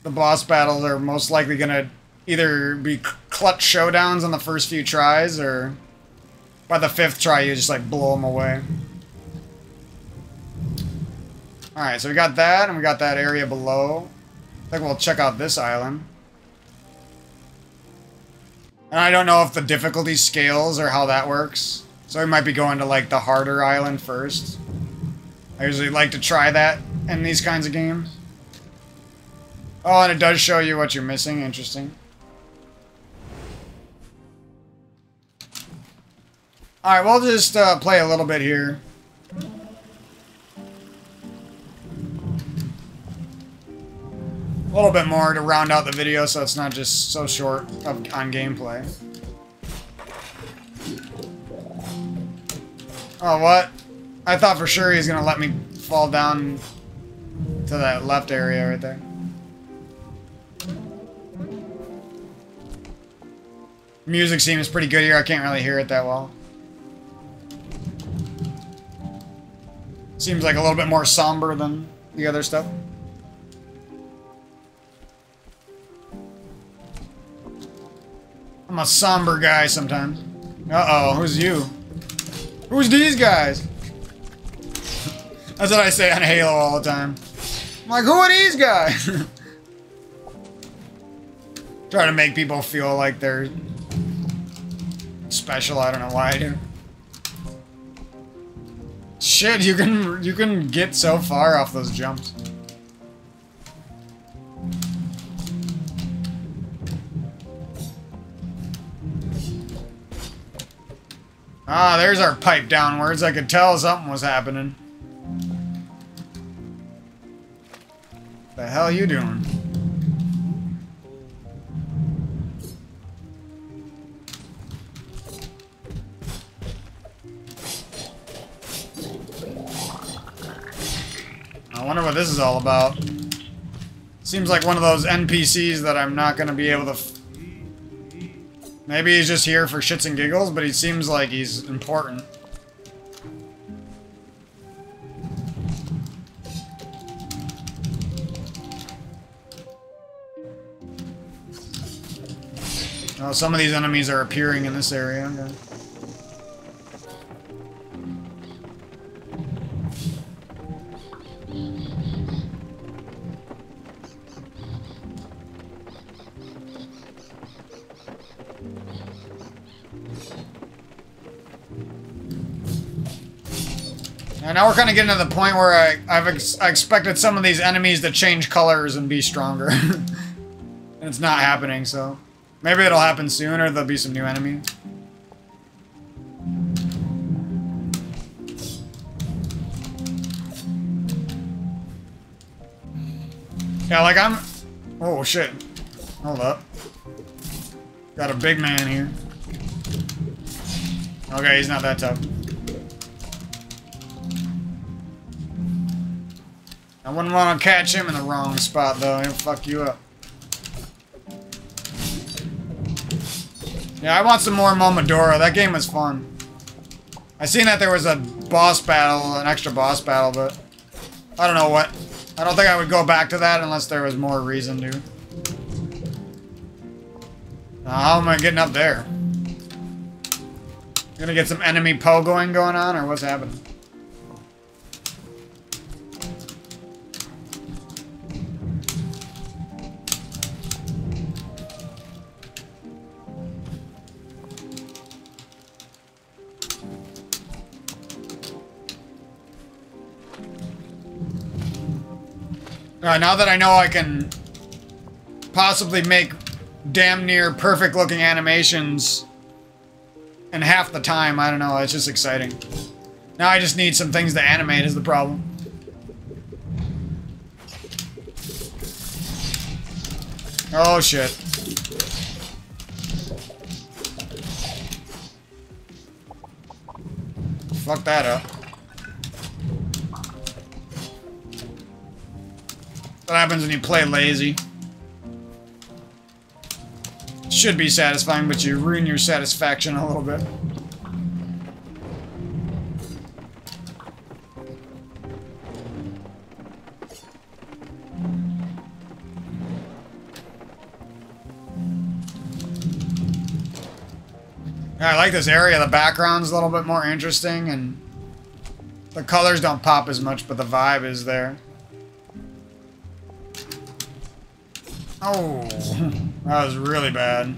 the boss battles are most likely going to either be clutch showdowns on the first few tries, or by the 5th try you just like blow them away. Alright, so we got that, and we got that area below. I think we'll check out this island. And I don't know if the difficulty scales or how that works. So we might be going to like the harder island first. I usually like to try that in these kinds of games. Oh, and it does show you what you're missing. Interesting. Alright, we'll just play a little bit here. A little bit more to round out the video so it's not just so short on gameplay. Oh, what? I thought for sure he's gonna let me fall down to that left area right there. Music seems pretty good here. I can't really hear it that well. Seems like a little bit more somber than the other stuff. I'm a somber guy sometimes. Uh-oh, who's you? Who's these guys? That's what I say on Halo all the time. I'm like, who are these guys? Try to make people feel like they're special. I don't know why I do. Shit, you can get so far off those jumps. Ah, there's our pipe downwards. I could tell something was happening. The hell you doing? I wonder what this is all about. Seems like one of those NPCs that I'm not going to be able to... Maybe he's just here for shits and giggles, but he seems like he's important. Oh, some of these enemies are appearing in this area. Okay. And now we're kind of getting to the point where I expected some of these enemies to change colors and be stronger. And it's not happening, so... Maybe it'll happen soon, or there'll be some new enemies. Yeah, like I'm... Oh, shit. Hold up. Got a big man here. Okay, he's not that tough. I wouldn't want to catch him in the wrong spot, though. He'll fuck you up. Yeah, I want some more Momodora. That game was fun. I seen that there was a boss battle, an extra boss battle, but I don't know what. I don't think I would go back to that unless there was more reason to. Now, how am I getting up there? Gonna get some enemy pogoing going on, or what's happening? Alright, now that I know I can possibly make damn near perfect looking animations in half the time, I don't know, it's just exciting. Now I just need some things to animate is the problem. Oh shit. Fuck that up. What happens when you play lazy? Should be satisfying, but you ruin your satisfaction a little bit. I like this area. The background's a little bit more interesting, and the colors don't pop as much, but the vibe is there. Oh, that was really bad.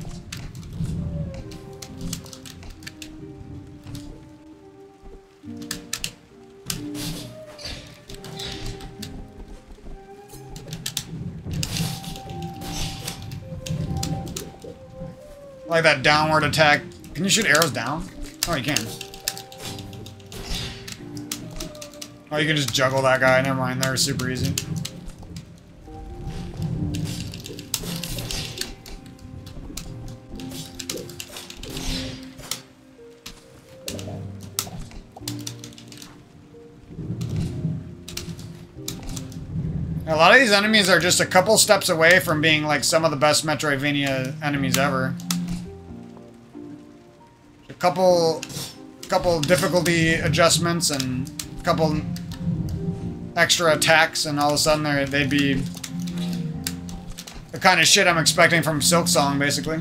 Like that downward attack. Can you shoot arrows down? Oh, you can. Oh, you can just juggle that guy. Never mind, they're super easy. A lot of these enemies are just a couple steps away from being like some of the best Metroidvania enemies ever. A couple difficulty adjustments and a couple extra attacks, and all of a sudden they'd be the kind of shit I'm expecting from Silksong, basically.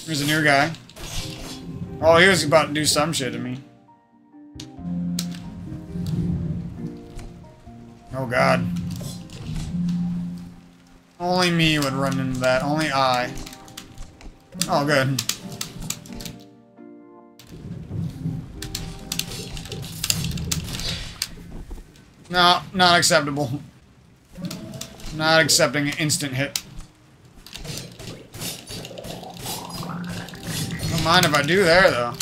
Here's a new guy. Oh, he was about to do some shit to me. Oh god. Only me would run into that. Only I. Oh, good. No, not acceptable. Not accepting an instant hit. Don't mind if I do there, though.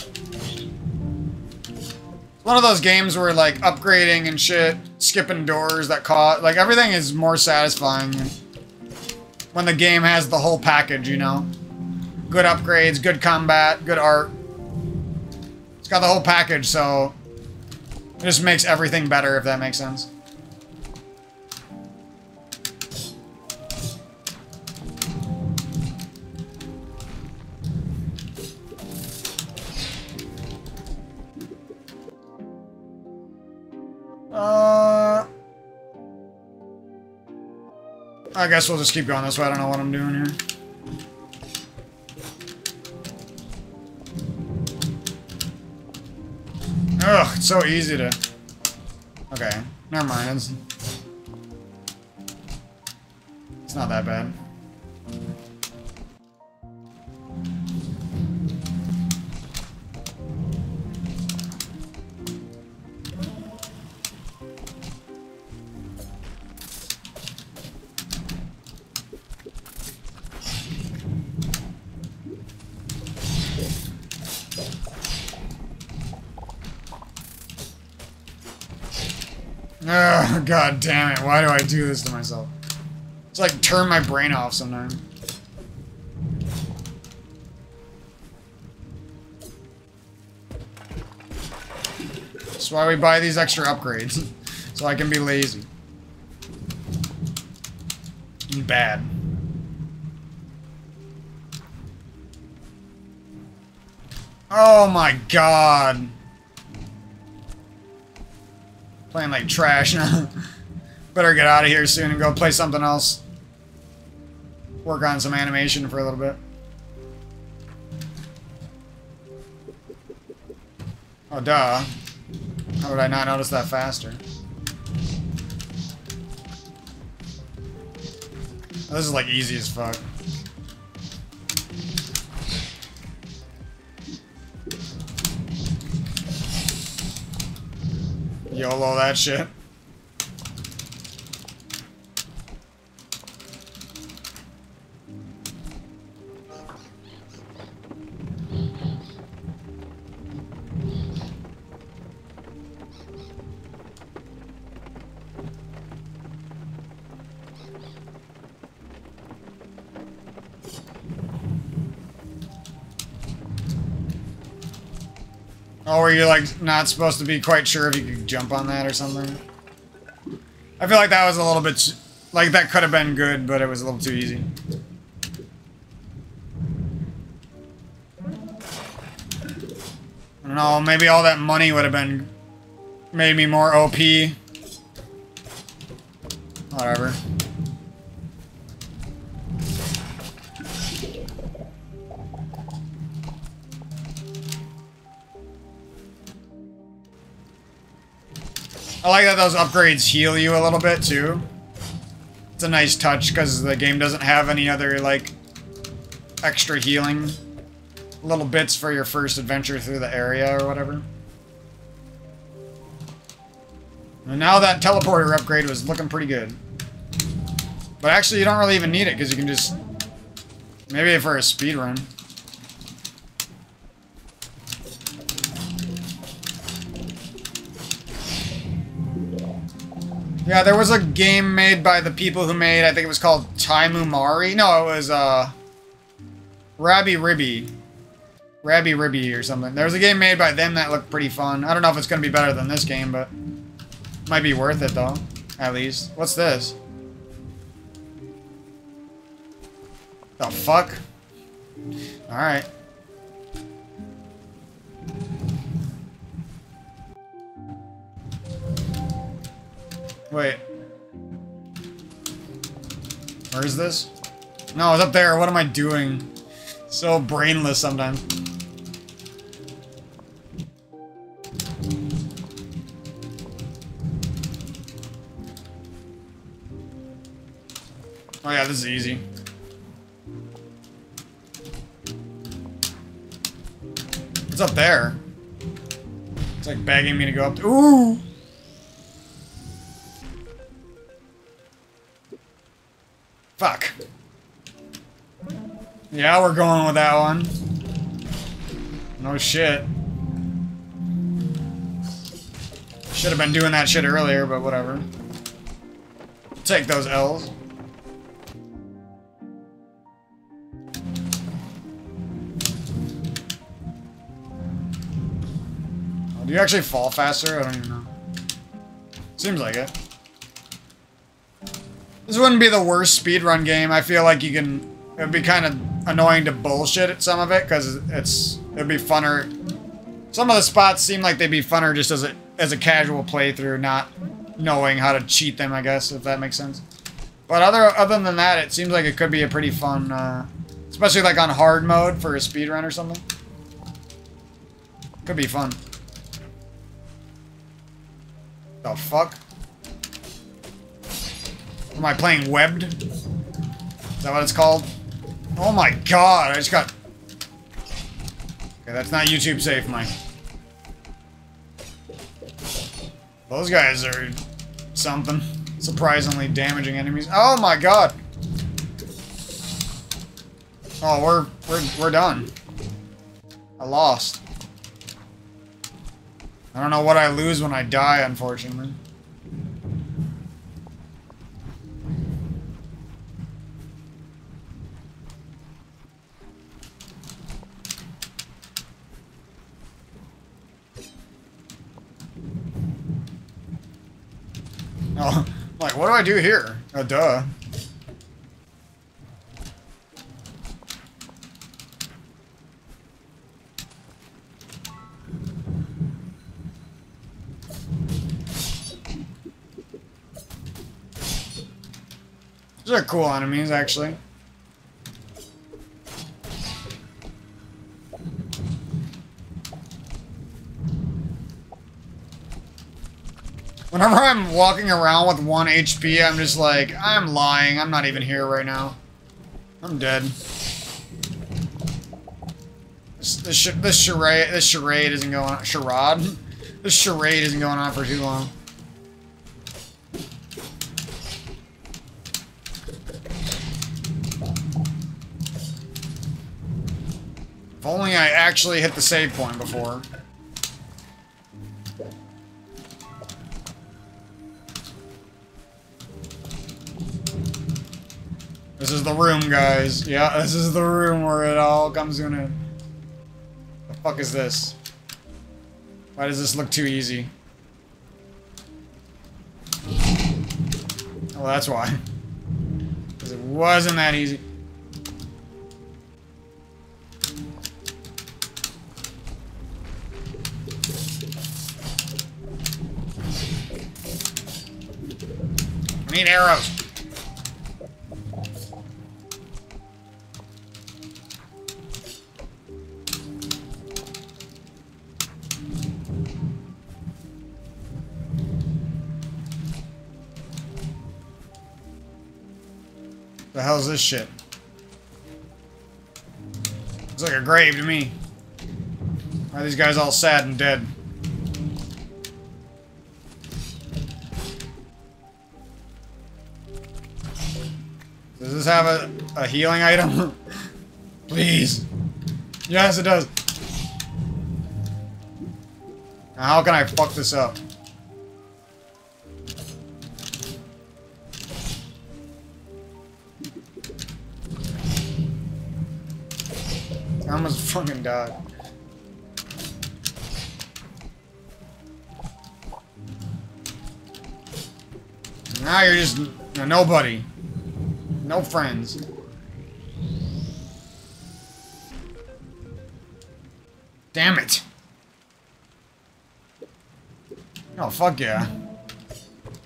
It's one of those games where, like, upgrading and shit, skipping doors that cost... Like, everything is more satisfying when the game has the whole package, you know? Good upgrades, good combat, good art. It's got the whole package, so... It just makes everything better, if that makes sense. I guess we'll just keep going this way. I don't know what I'm doing here. Ugh, it's so easy to... Okay, never mind. It's not that bad. Oh, god damn it. Why do I do this to myself? It's like turn my brain off sometimes. That's why we buy these extra upgrades. So I can be lazy. And bad. Oh my god. Playing like trash now. Better get out of here soon and go play something else. Work on some animation for a little bit. Oh, duh. How would I not notice that faster? This is like easy as fuck. YOLO that shit. Oh, were you like not supposed to be quite sure if you could jump on that or something? I feel like that was a little bit like that could have been good, but it was a little too easy. I don't know, maybe all that money would have been made me more OP. Whatever. I like that those upgrades heal you a little bit, too. It's a nice touch, because the game doesn't have any other, like, extra healing little bits for your first adventure through the area or whatever. And now that teleporter upgrade was looking pretty good. But actually, you don't really even need it, because you can just... Maybe for a speed run. Yeah, there was a game made by the people who made, I think it was called Taimumari. No, it was, Rabby Ribby. Rabby Ribby or something. There was a game made by them that looked pretty fun. I don't know if it's going to be better than this game, but... Might be worth it, though. At least. What's this? The fuck? Alright. Wait. Where is this? No, it's up there. What am I doing? So brainless sometimes. Oh yeah, this is easy. It's up there. It's like begging me to go up. Ooh! Fuck. Yeah, we're going with that one. No shit. Should have been doing that shit earlier, but whatever. Take those L's. Oh, do you actually fall faster? I don't even know. Seems like it. This wouldn't be the worst speedrun game. I feel like you can... It would be kind of annoying to bullshit at some of it, because it'd be funner. Some of the spots seem like they'd be funner just as a casual playthrough, not knowing how to cheat them, I guess, if that makes sense. But other than that, it seems like it could be a pretty fun, especially like on hard mode for a speedrun or something. Could be fun. The fuck? Am I playing webbed? Is that what it's called? Oh my god, I just got... Okay, that's not YouTube safe, Mike. Those guys are something. Surprisingly damaging enemies. Oh my god! Oh, we're done. I lost. I don't know what I lose when I die, unfortunately. Oh, like, what do I do here? Oh, duh. Those are cool enemies, actually. Whenever I'm walking around with 1 HP, I'm just like, I'm lying. I'm not even here right now. I'm dead. This charade isn't going on. Charade? This charade isn't going on for too long. If only I actually hit the save point before. This is the room, guys. Yeah, this is the room where it all comes to an end. The fuck is this? Why does this look too easy? Oh, that's why. Because it wasn't that easy. I need arrows. The hell's this shit? Looks like a grave to me. Why are these guys all sad and dead? Does this have a healing item? Please. Yes, it does. Now, how can I fuck this up? I almost fucking died. Now you're just a nobody. No friends. Damn it. Oh, fuck yeah.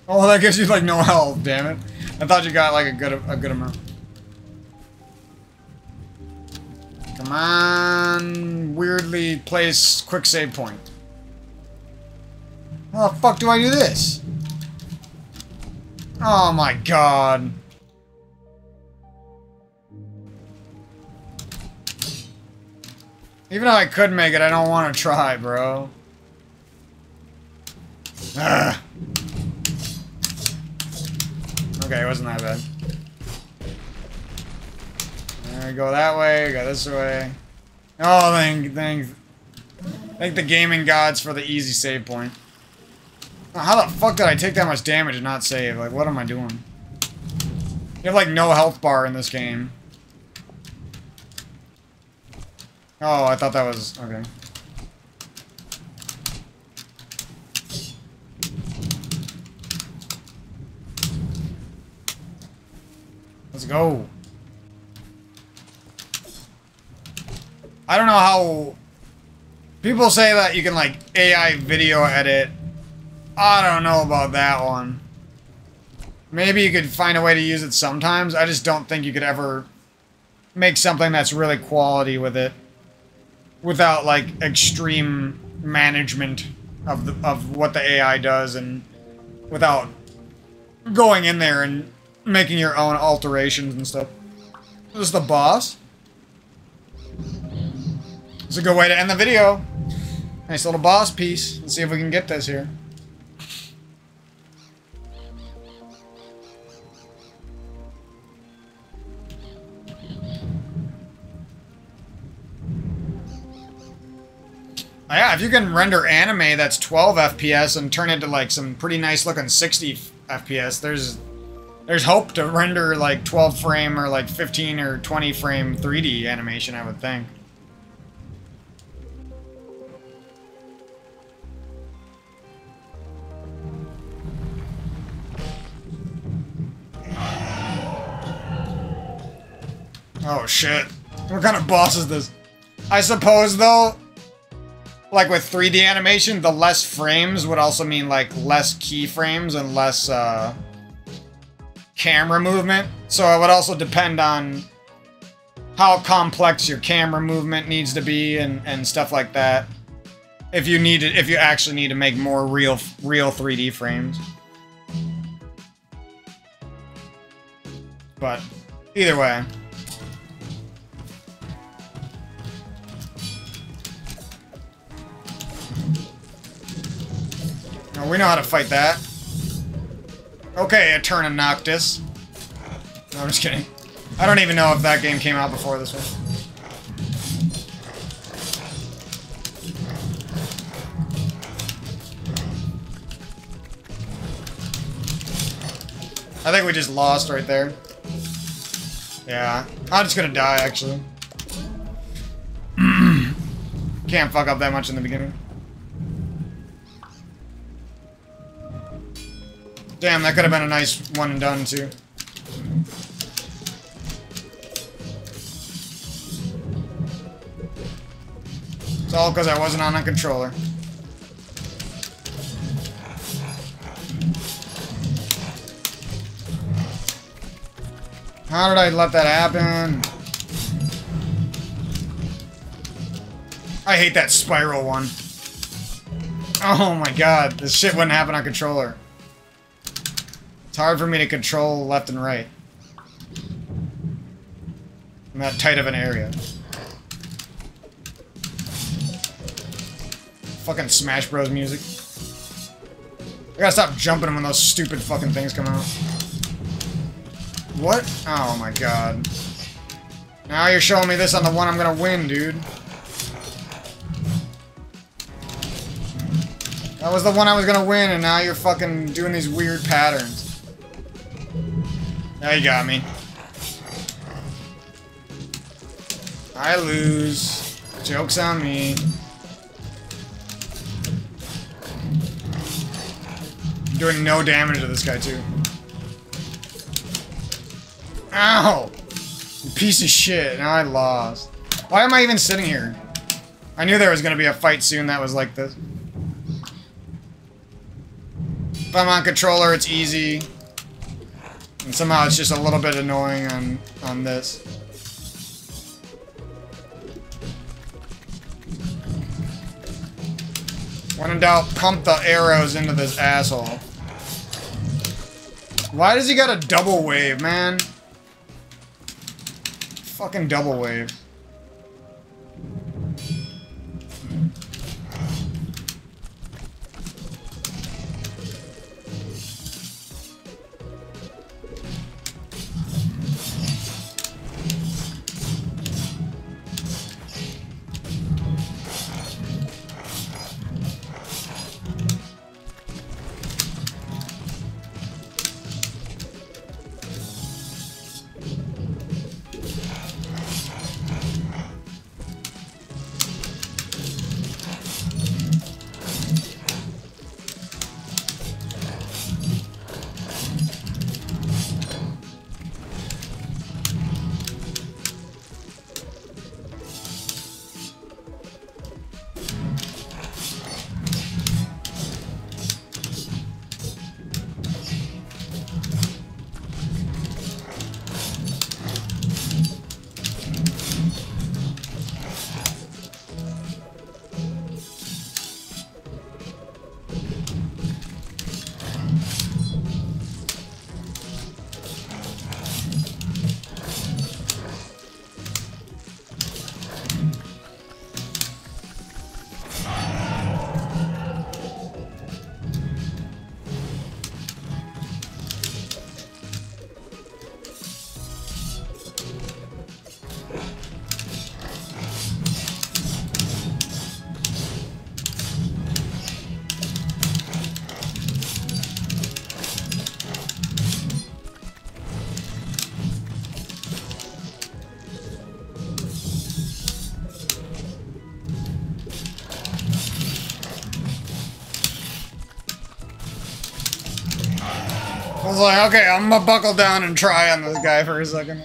Oh, that gives you like no health, damn it. I thought you got like a good amount. Come on, weirdly placed quick save point. How the fuck do I do this? Oh my god. Even though I could make it, I don't want to try, bro. Ugh. Okay, it wasn't that bad. Go that way, go this way. Oh, thank the gaming gods for the easy save point. How the fuck did I take that much damage and not save? Like, what am I doing? You have, like, no health bar in this game. Oh, I thought that was... okay. Let's go. I don't know how... people say that you can, like, AI video edit. I don't know about that one. Maybe you could find a way to use it sometimes. I just don't think you could ever make something that's really quality with it without, like, extreme management of what the AI does and without going in there and making your own alterations and stuff. This is the boss. It's a good way to end the video. Nice little boss piece. Let's see if we can get this here. Oh, yeah, if you can render anime that's 12 FPS and turn it to like some pretty nice looking 60 FPS, there's hope to render like 12 frame or like 15 or 20 frame 3D animation, I would think. Oh shit. What kind of boss is this? I suppose though, like with 3D animation, the less frames would also mean like less keyframes and less camera movement. So it would also depend on how complex your camera movement needs to be and stuff like that. If you actually need to make more real 3D frames. But either way. No, we know how to fight that. Okay, Eterna Noctis. No, I'm just kidding. I don't even know if that game came out before this one. I think we just lost right there. Yeah. I'm just gonna die, actually. Can't fuck up that much in the beginning. Damn, that could have been a nice one and done, too. It's all because I wasn't on a controller. How did I let that happen? I hate that spiral one. Oh my god, this shit wouldn't happen on controller. It's hard for me to control left and right. In that tight of an area. Fucking Smash Bros. Music. I gotta stop jumping when those stupid fucking things come out. What? Oh my god. Now you're showing me this on the one I'm gonna win, dude. That was the one I was gonna win, and now you're fucking doing these weird patterns. Now you got me. I lose. Joke's on me. I'm doing no damage to this guy, too. Ow! You piece of shit. Now I lost. Why am I even sitting here? I knew there was going to be a fight soon that was like this. If I'm on controller, it's easy. And somehow it's just a little bit annoying on this. When in doubt, pump the arrows into this asshole. Why does he got a double wave, man? Fucking double wave. I was like, okay, I'm gonna buckle down and try on this guy for a second.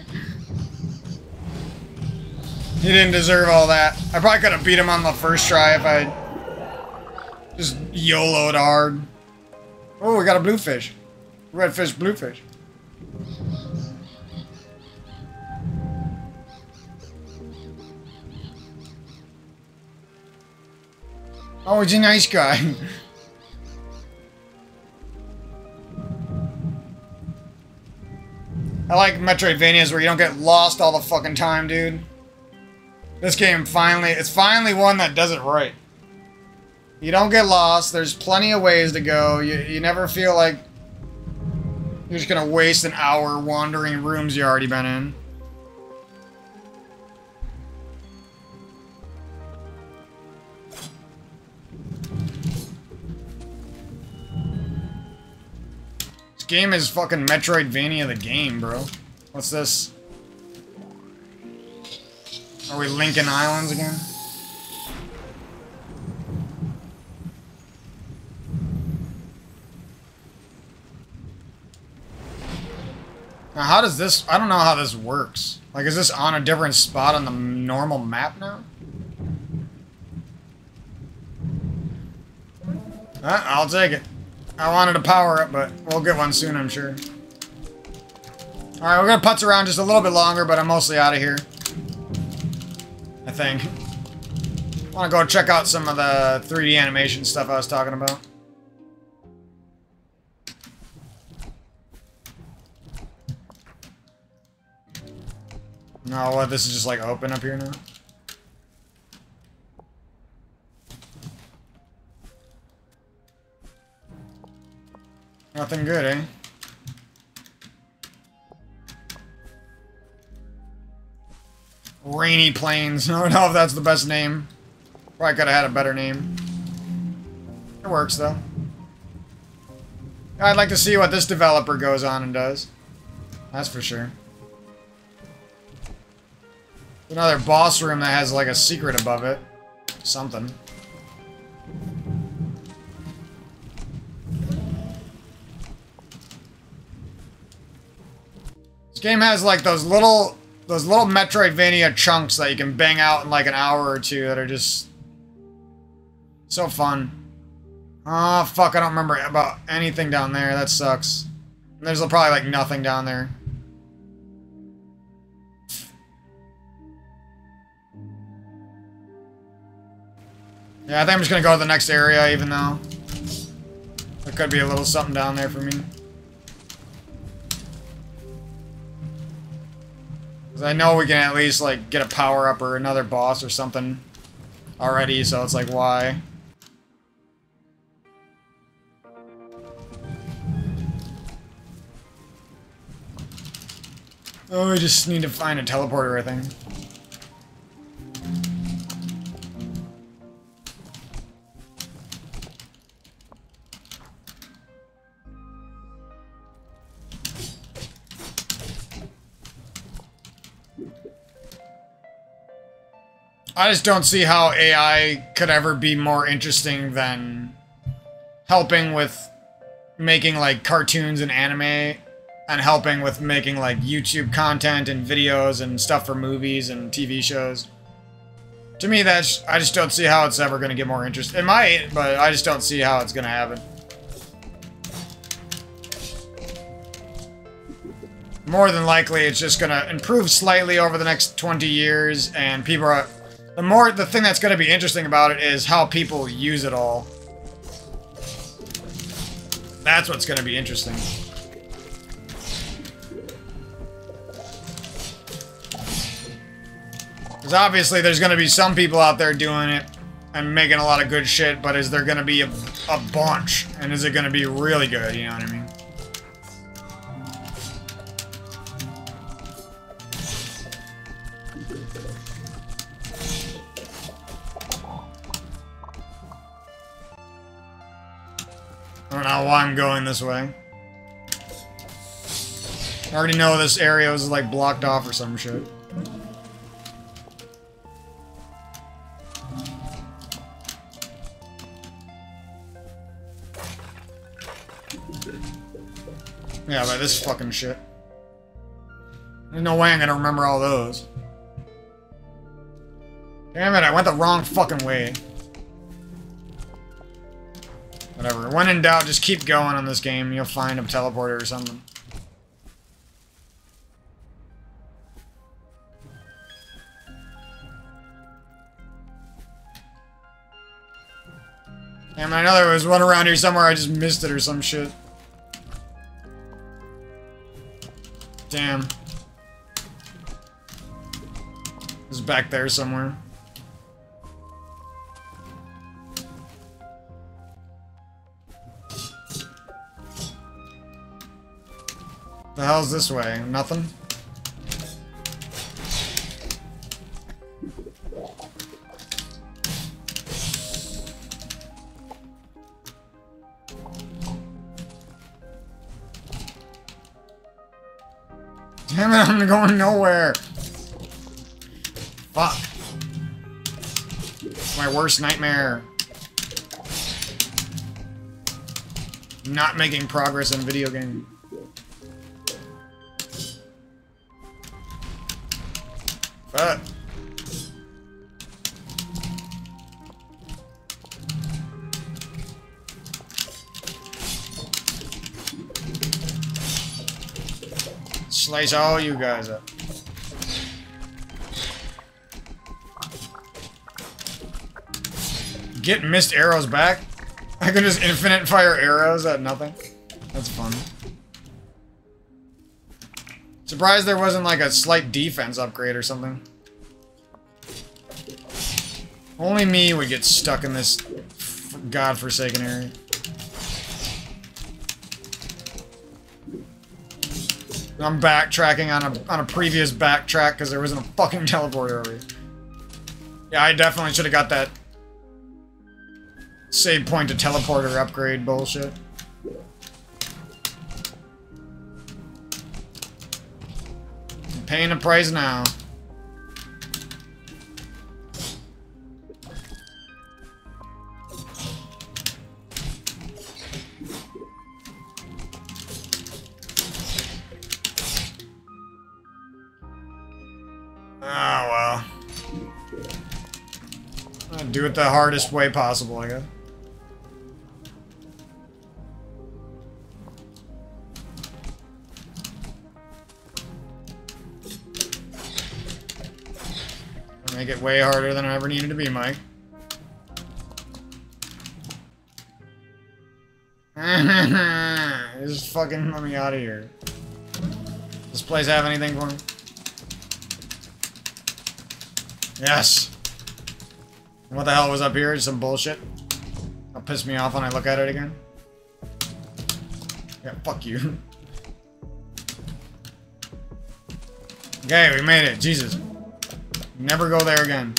He didn't deserve all that. I probably could have beat him on the first try if I just YOLO'd hard. Oh, we got a bluefish. Redfish, bluefish. Oh, he's a nice guy. I like Metroidvanias where you don't get lost all the fucking time, dude. This game it's finally one that does it right. You don't get lost, there's plenty of ways to go, you never feel like you're just gonna waste an hour wandering rooms you already been in. This game is fucking Metroidvania the game, bro. What's this? Are we Lincoln Islands again? Now, how does this... I don't know how this works. Like, is this on a different spot on the normal map now? I'll take it. I wanted a power-up, but we'll get one soon, I'm sure. Alright, we're gonna putz around just a little bit longer, but I'm mostly out of here. I think. I want to go check out some of the 3D animation stuff I was talking about. No, what? This is just like open up here now? Nothing good, eh? Rainy Plains. I don't know if that's the best name. Probably could have had a better name. It works, though. I'd like to see what this developer goes on and does. That's for sure. Another boss room that has, like, a secret above it. Something. This game has, like, those little Metroidvania chunks that you can bang out in like an hour or two that are just so fun. Oh, fuck, I don't remember about anything down there. That sucks. There's probably like nothing down there. Yeah, I think I'm just gonna go to the next area, even though there could be a little something down there for me. I know we can at least, like, get a power-up or another boss or something already, so it's like, why? Oh, we just need to find a teleporter, I think. I just don't see how AI could ever be more interesting than helping with making, like, cartoons and anime, and helping with making, like, YouTube content and videos and stuff for movies and TV shows. To me, I just don't see how it's ever going to get more interesting. It might, but I just don't see how it's going to happen. More than likely, it's just going to improve slightly over the next 20 years, and people are... The thing that's going to be interesting about it is how people use it all. That's what's going to be interesting. Because obviously there's going to be some people out there doing it and making a lot of good shit, but is there going to be a bunch? And is it going to be really good, you know what I mean? I don't know why I'm going this way. I already know this area was, like, blocked off or some shit. Yeah, but this fucking shit. There's no way I'm gonna remember all those. Damn it, I went the wrong fucking way. Whatever. When in doubt, just keep going on this game. You'll find a teleporter or something. Damn, I know there was one around here somewhere, I just missed it or some shit. Damn. It's back there somewhere. The hell's this way? Nothing? Damn it, I'm going nowhere. Fuck. It's my worst nightmare. Not making progress in video game. Fuck. Slice all you guys up. Get missed arrows back? I can just infinite fire arrows at nothing. That's fun. Surprised there wasn't like a slight defense upgrade or something. Only me would get stuck in this godforsaken area. I'm backtracking on a previous backtrack because there wasn't a fucking teleporter over here. Yeah, I definitely should have got that save point to teleporter upgrade bullshit. I'm paying the price now. Oh, well. I'll do it the hardest way possible, I guess. I'll make it way harder than I ever needed to be, Mike. Just fucking let me out of here. Does this place have anything for me? Yes. What the hell was up here? Some bullshit. That'll piss me off when I look at it again. Yeah, fuck you. Okay, we made it. Jesus. Never go there again.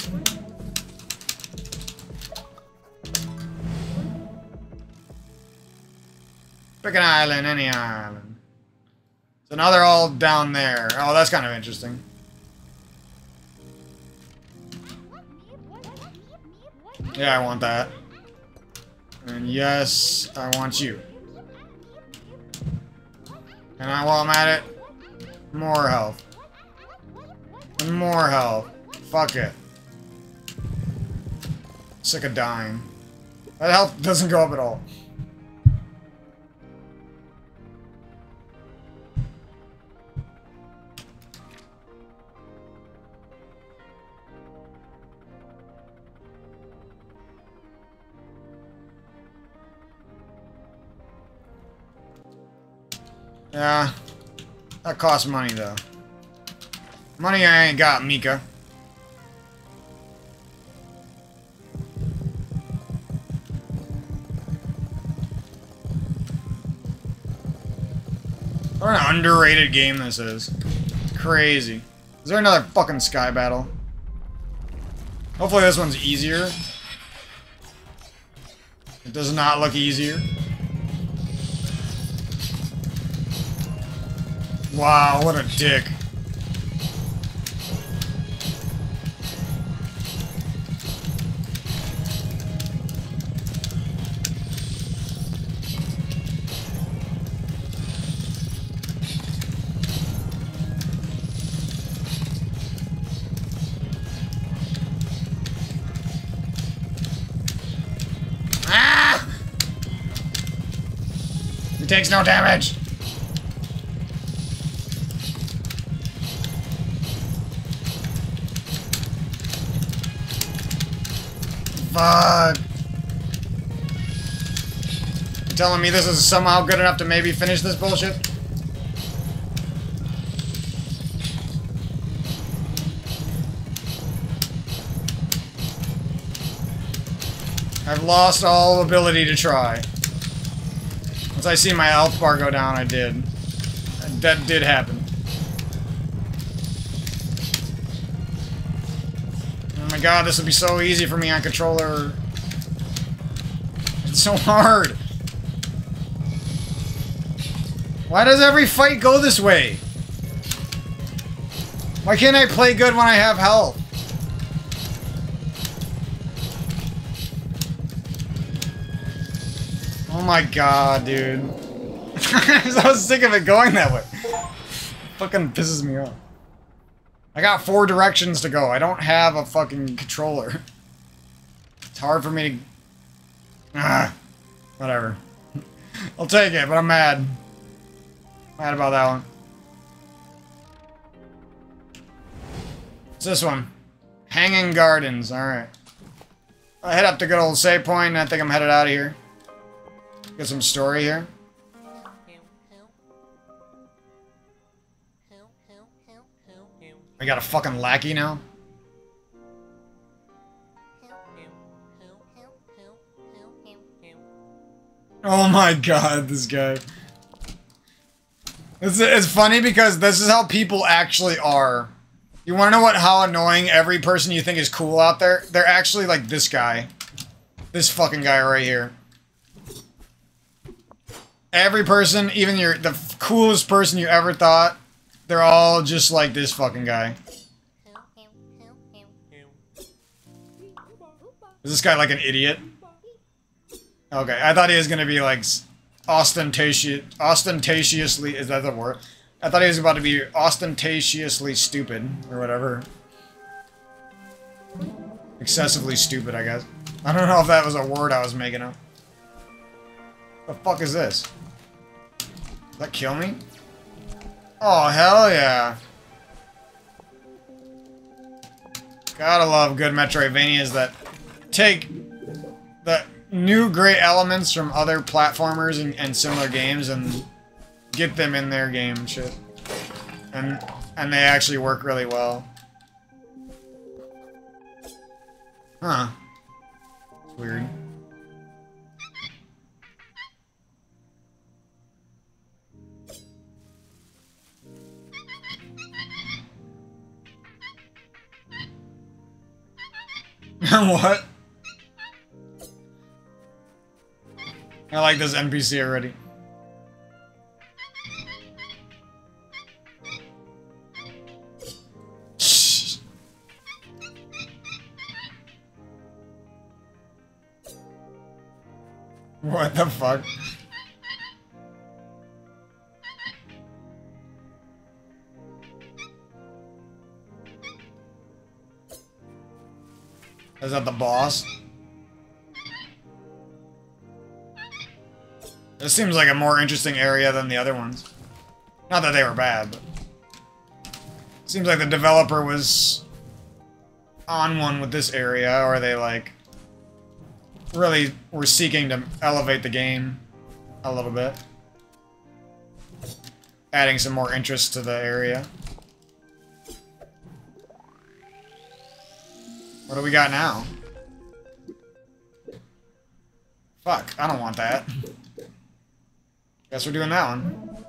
Pick an island, any island. So now they're all down there. Oh, that's kind of interesting. Yeah, I want that. And yes, I want you. And while I'm at it, more health. And more health. Fuck it. Sick of dying. That health doesn't go up at all. Yeah, that costs money though. Money I ain't got, Mika. What an underrated game this is. Crazy. Is there another fucking sky battle? Hopefully this one's easier. It does not look easier. Wow, what a dick. Ah! He takes no damage. Fuck. telling me this is somehow good enough to maybe finish this bullshit? I've lost all ability to try. Once I see my health bar go down, I did. That did happen. Oh my god, this would be so easy for me on controller. It's so hard. Why does every fight go this way? Why can't I play good when I have health? Oh my god, dude. I'm so sick of it going that way. Fucking pisses me off. I got 4 directions to go. I don't have a fucking controller. It's hard for me to... whatever. I'll take it, but I'm mad. Mad about that one. What's this one? Hanging Gardens, alright. I head up to good old save point, and I think I'm headed out of here. Get some story here. I got a fucking lackey now. Oh my god, this guy. It's funny because this is how people actually are. You want to know how annoying every person you think is cool out there? They're actually like this guy. This fucking guy right here. Every person, even the coolest person you ever thought, they're all just like this fucking guy. Is this guy like an idiot? Okay, I thought he was gonna be like ostentatiously, is that the word? I thought he was about to be ostentatiously stupid, or whatever. Excessively stupid, I guess. I don't know if that was a word I was making up. The fuck is this? Does that kill me? Oh, hell yeah. Gotta love good Metroidvanias that take the new great elements from other platformers and similar games and get them in their game shit. And they actually work really well. Huh. It's weird. What? I like this NPC already. Shh. What the fuck? Is that the boss? This seems like a more interesting area than the other ones. Not that they were bad, but... Seems like the developer was on one with this area, or they, like, really were seeking to elevate the game a little bit. Adding some more interest to the area. What do we got now? Fuck, I don't want that. Guess we're doing that one.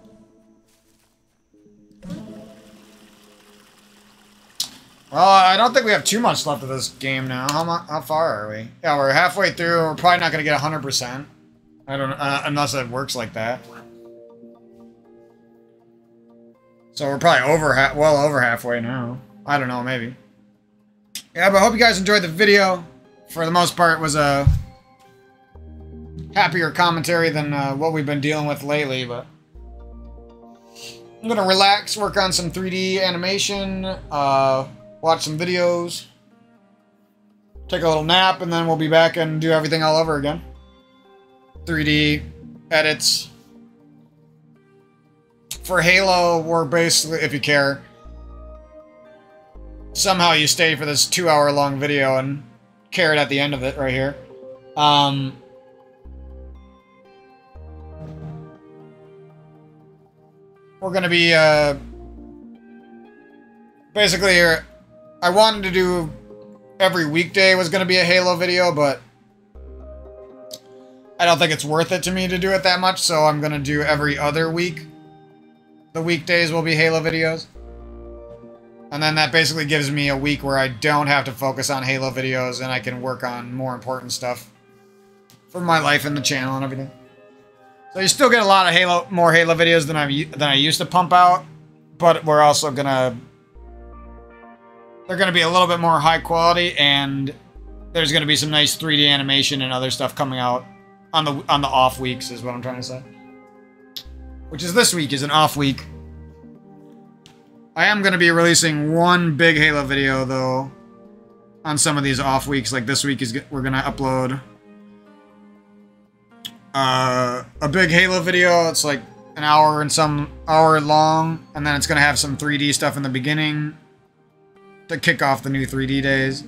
Well, I don't think we have too much left of this game now. How far are we? Yeah, we're halfway through. We're probably not going to get 100%. I don't know, unless it works like that. So we're probably well over halfway now. I don't know, maybe. Yeah, but I hope you guys enjoyed the video. For the most part, it was a happier commentary than what we've been dealing with lately, but I'm gonna relax, work on some 3D animation, watch some videos, take a little nap, and then we'll be back and do everything all over again. 3D edits. For Halo, we're basically, if you care, somehow you stay for this 2-hour-long video and carrot at the end of it right here. we're gonna be basically. I wanted to do every weekday was gonna be a Halo video, but I don't think it's worth it to me to do it that much. So I'm gonna do every other week. The weekdays will be Halo videos. And then that basically gives me a week where I don't have to focus on Halo videos and I can work on more important stuff for my life and the channel and everything. So you still get a lot of more Halo videos than I used to pump out, but we're also they're gonna be a little bit more high quality, and there's gonna be some nice 3D animation and other stuff coming out on the off weeks, is what I'm trying to say. Which is this week is an off week. I am going to be releasing one big Halo video, though, on some of these off weeks. Like this week, we're going to upload a big Halo video. It's like an hour and some hour long, and then it's going to have some 3D stuff in the beginning to kick off the new 3D days.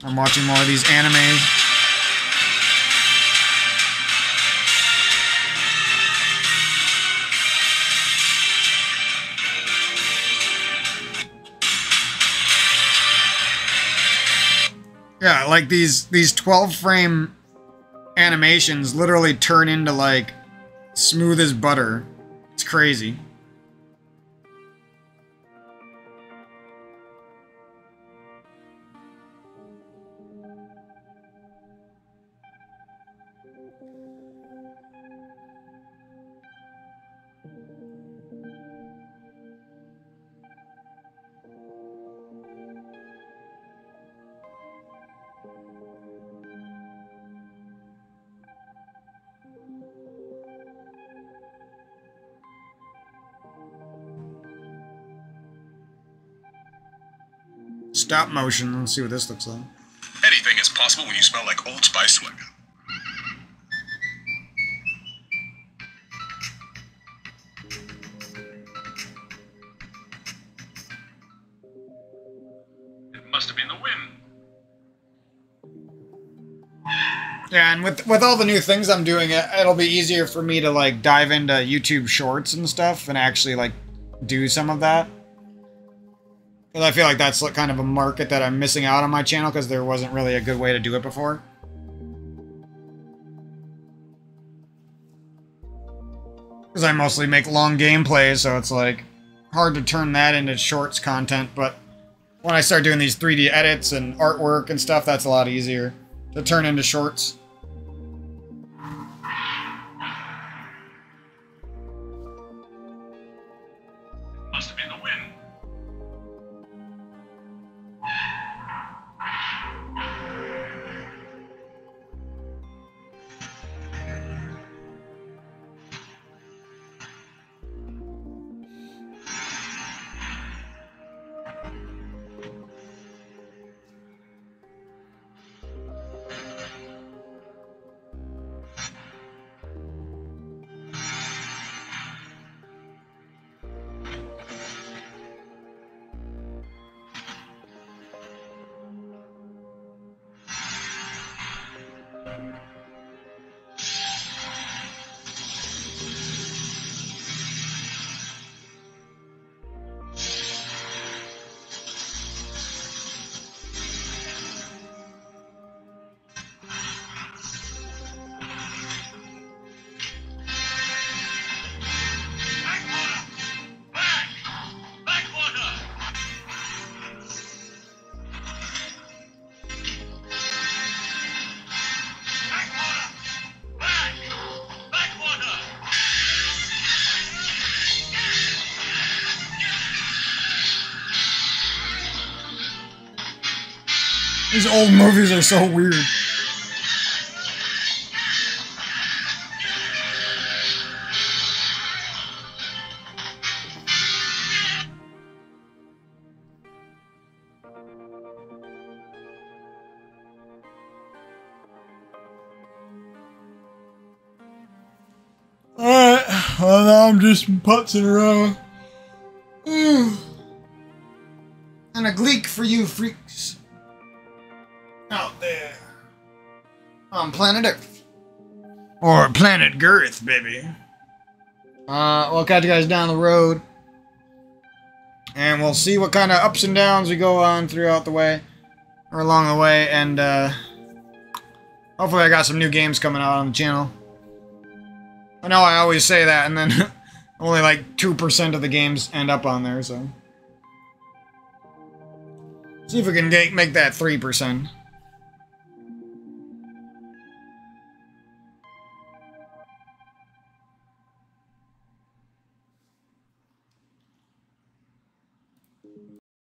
I'm watching more of these animes. Yeah, like these 12 frame animations literally turn into like smooth as butter. It's crazy. Stop motion. Let's see what this looks like. Anything is possible when you smell like Old Spice sweat. It must have been the wind. Yeah, and with all the new things I'm doing, it'll be easier for me to like dive into YouTube Shorts and stuff and actually like do some of that. Because I feel like that's kind of a market that I'm missing out on my channel because there wasn't really a good way to do it before. Because I mostly make long gameplays, so it's like hard to turn that into Shorts content. But when I start doing these 3D edits and artwork and stuff, that's a lot easier to turn into Shorts. Must have been the wind. These old movies are so weird. Alright, well now I'm just putzing around. And a gleek for you freaks out there on planet Earth. Or Planet Girth, baby. We'll catch you guys down the road. And we'll see what kind of ups and downs we go on throughout the way. Or along the way. And, hopefully I got some new games coming out on the channel. I know I always say that, and then only like 2% of the games end up on there, so... See if we can make that 3%.